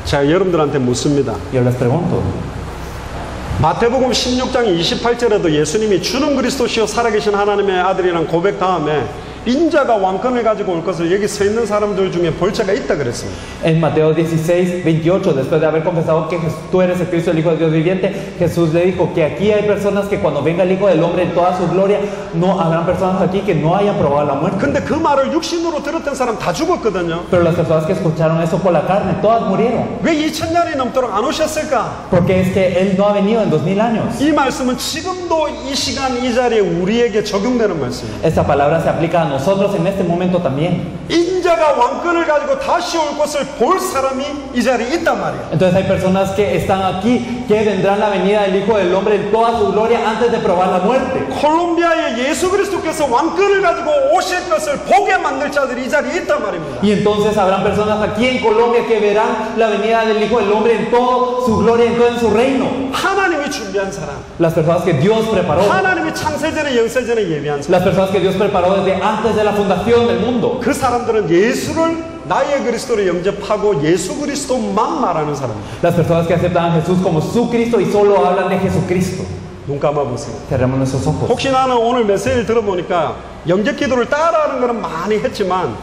제가 여러분들한테 묻습니다. y yo les pregunto. 마태복음 16장 28절에도 예수님이 주는 그리스도시요 살아계신 하나님의 아들이란 고백 다음에 인자가 왕권을 가지고 올 것을 여기 서 있는 사람들 중에 볼 자가 있다 그랬습니다. En Mateo 16, 28, después de haber confesado que tú eres el Cristo, el Hijo de Dios viviente, Jesús le dijo que aquí hay personas que cuando venga el Hijo del Hombre en toda su gloria, no habrán personas aquí que no hayan probado la muerte. 근데 그 말을 육신으로 들었던 사람 다 죽었거든요. Pero las personas que escucharon eso por la carne, todas murieron. 왜 2000년이 넘도록 안 오셨을까? Porque es que Él no ha venido en 2000 años. 이 말씀은 지금도 이 시간 이 자리에 우리에게 적용되는 말씀입니다. Esta palabra se aplica a nosotros en este momento también. 인자가 왕권을 가지고 다시 올 것을 볼 사람이 이 자리에 있단 말이에요. Entonces hay personas que están aquí, que vendrán la venida del Hijo del Hombre en toda su gloria antes de probar la muerte. 콜롬비아에 예수 그리스도께서 왕권을 가지고 오실 것을 보게 만들 자들이 이 자리에 있단 말입니다. Y entonces habrán personas aquí en Colombia que verán la venida del Hijo del Hombre en toda su gloria, en todo en su reino. 하나님이 준비한 사람, Las personas que Dios preparó. 하나님이 창세전에 영세전에 예비한 사람, Las personas que Dios preparó desde antes de la fundación del mundo. 그 사람들은 예수를 나의 그리스도로 영접하고 예수 그리스도만 말하는 사람입니다. Las personas que aceptan a Jesús como su Cristo y solo hablan de Jesucristo. 눈 감아보세요. Cerremos nuestros ojos. 혹시 나는 오늘 메시지를 들어보니까 영접 기도를 따라하는 거는 많이 했지만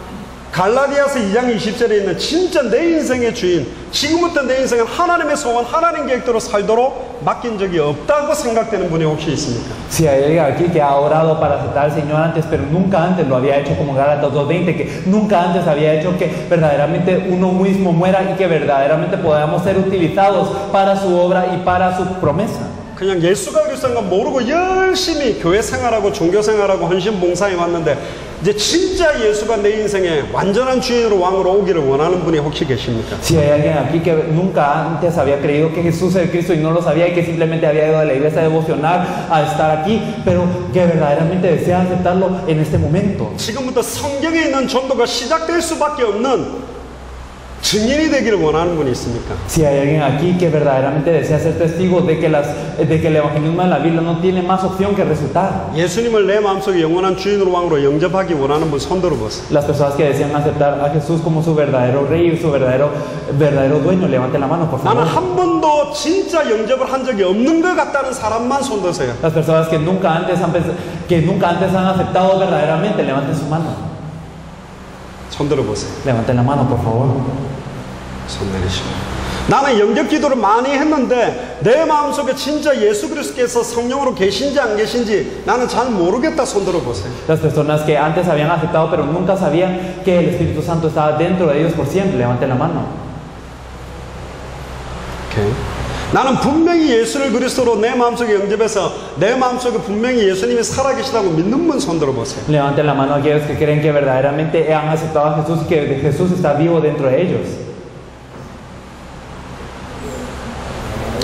갈라디아서 2장 20절에 있는 진짜 내 인생의 주인, 지금부터 내 인생은 하나님의 소원, 하나님 계획대로 살도록 맡긴 적이 없다고 생각되는 분이 혹시 있습니까? Si hay alguien aquí que ha orado para aceptar al Señor antes, pero nunca antes lo había hecho como Gálatas 2:20, que nunca antes había hecho que verdaderamente uno mismo muera y que verdaderamente podamos ser utilizados para su obra y para su promesa. 그냥 예수가 그리스도인 거 모르고 열심히 교회 생활하고 종교 생활하고 헌신 봉사해 왔는데 이제 진짜 예수가 내 인생의 완전한 주인으로 왕으로 오기를 원하는 분이 혹시 계십니까? Si hay alguien aquí que nunca antes había creído que Jesús es el Cristo y no lo sabía y que simplemente había ido a la iglesia devocional a estar aquí, pero que verdaderamente desea aceptarlo en este momento. 지금부터 성경에 있는 전도가 시작될 수밖에 없는 증인이 되기를 원하는 분이 있습니까? Si hay alguien aquí que verdaderamente desea ser testigo de que el evangelismo en la Biblia no tiene más opción que resultar. 예수님을 내 마음속에 영원한 주인으로 왕으로 영접하기 원하는 분 손 들어보세요. Las personas que desean aceptar a Jesús como su verdadero rey y su verdadero dueño, levanten la mano, por 나는 favor. 한 번도 진짜 영접을 한 적이 없는 것 같다는 사람만 손 드세요. Las personas que nunca antes han aceptado verdaderamente, levanten su mano. 손 들어보세요. Levanten la mano, por favor. 손 내리시고. 나는 영접 기도를 많이 했는데 내 마음속에 진짜 예수 그리스도께서 성령으로 계신지 안 계신지 나는 잘 모르겠다. 손 들어보세요. Las personas que antes habían aceptado pero nunca sabían que el Espíritu Santo estaba dentro de ellos por siempre, levanten la mano. 오케이. 나는 분명히 예수를 그리스도로 내 마음속에 영접해서 내 마음속에 분명히 예수님이 살아계시다고 믿는 분 손 들어보세요. Levanten la mano aquellos que creen que verdaderamente han aceptado a Jesús y que Jesús está vivo dentro de ellos.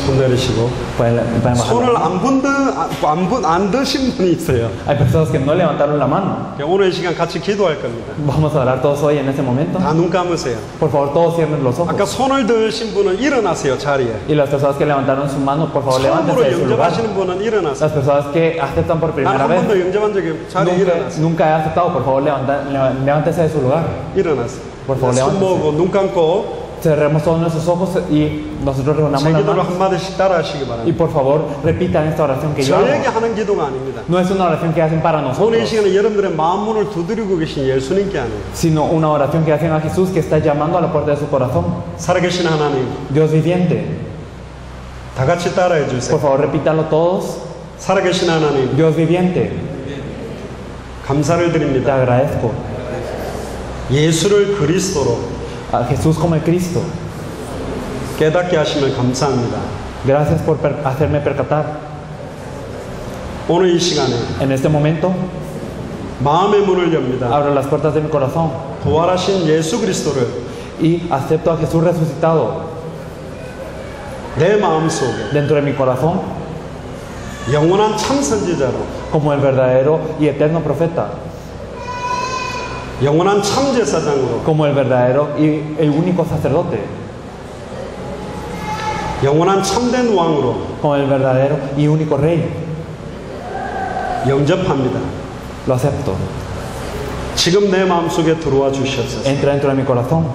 손 내리시고. Pueden bajar la 손을 mano. 안 드신 분이 있어요. Hay personas que no levantaron la mano. 오늘 이 시간 같이 기도할 겁니다. Vamos a orar todos hoy en este momento. 다 눈 감으세요. Por favor, todos cierren los 아까 ojos. 손을 드신 분은 일어나세요. 자리에. Y las personas que levantaron su mano, por favor, levántense 처음으로 de su lugar. 영접하시는 분은 일어나세요. Las personas que aceptan por 난 primera 한 번도 vez, 영접한 적이 자리에 일어나세요. nunca he aceptado, por favor, levántese de su lugar. 일어나세요. Por favor, 손 levántense. 모으고 눈 감고 Cerremos todos nuestros ojos y nosotros reunamos 제 las 기도를 manos. 한마디씩 따라하시기 Y 바랍니다. por favor, repitan esta oración que yo 저에게 hago. 하는 기도가 아닙니다. No es una oración que hacen para 오늘 이 nosotros, 시간에 여러분들의 마음 문을 두드리고 계신 예수님께 하는 sino una oración que hacen a Jesús que está llamando a la puerta de su corazón. 살아계신 하나님, Dios viviente, 다 같이 따라해 Por 주세요. favor, repítanlo todos. 살아계신 하나님, Dios viviente, 감사를 te 드립니다. agradezco. 예수를 그리스도로 A Jesús como el Cristo. 깨닫게 하시면 감사합니다. Gracias por hacerme percatar. 오늘 이 시간에 En este momento, 마음의 문을 엽니다. abro las puertas de mi corazón 부활하신 예수 그리스도를 y acepto a Jesús resucitado 내 마음속에 dentro de mi corazón 영원한 참 선지자로, como el verdadero y eterno profeta, 영원한 참 제사장으로, como el verdadero y el único sacerdote, 영원한 참된 왕으로 como el verdadero y único rey. 영접합니다. Lo acepto. 지금 내 마음속에 들어와 주시옵소서. Entra dentro de mi corazón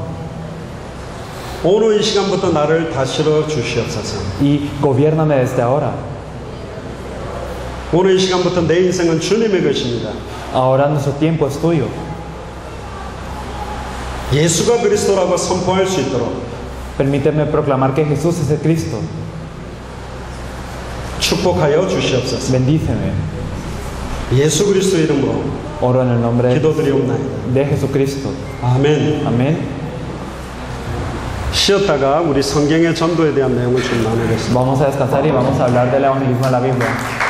오늘 이 시간부터 나를 다스려 주시옵소서. y gobiérname desde ahora. 오늘 이 시간부터 내 인생은 주님의 것입니다. Ahora nuestro tiempo es tuyo. 예수가 그리스도라고 선포할 수 있도록 Permíteme proclamar que Jesús es el Cristo. 축복하여 주시옵소서. Bendíceme. 예수 그리스도 이름으로 Oro en el nombre 기도드리옵나이다. de Jesucristo. 아멘. Amén. 쉬었다가 우리 성경의 전도에 대한 내용을 좀 나누겠습니다. Vamos a descansar y vamos a hablar del evangelismo de la Biblia.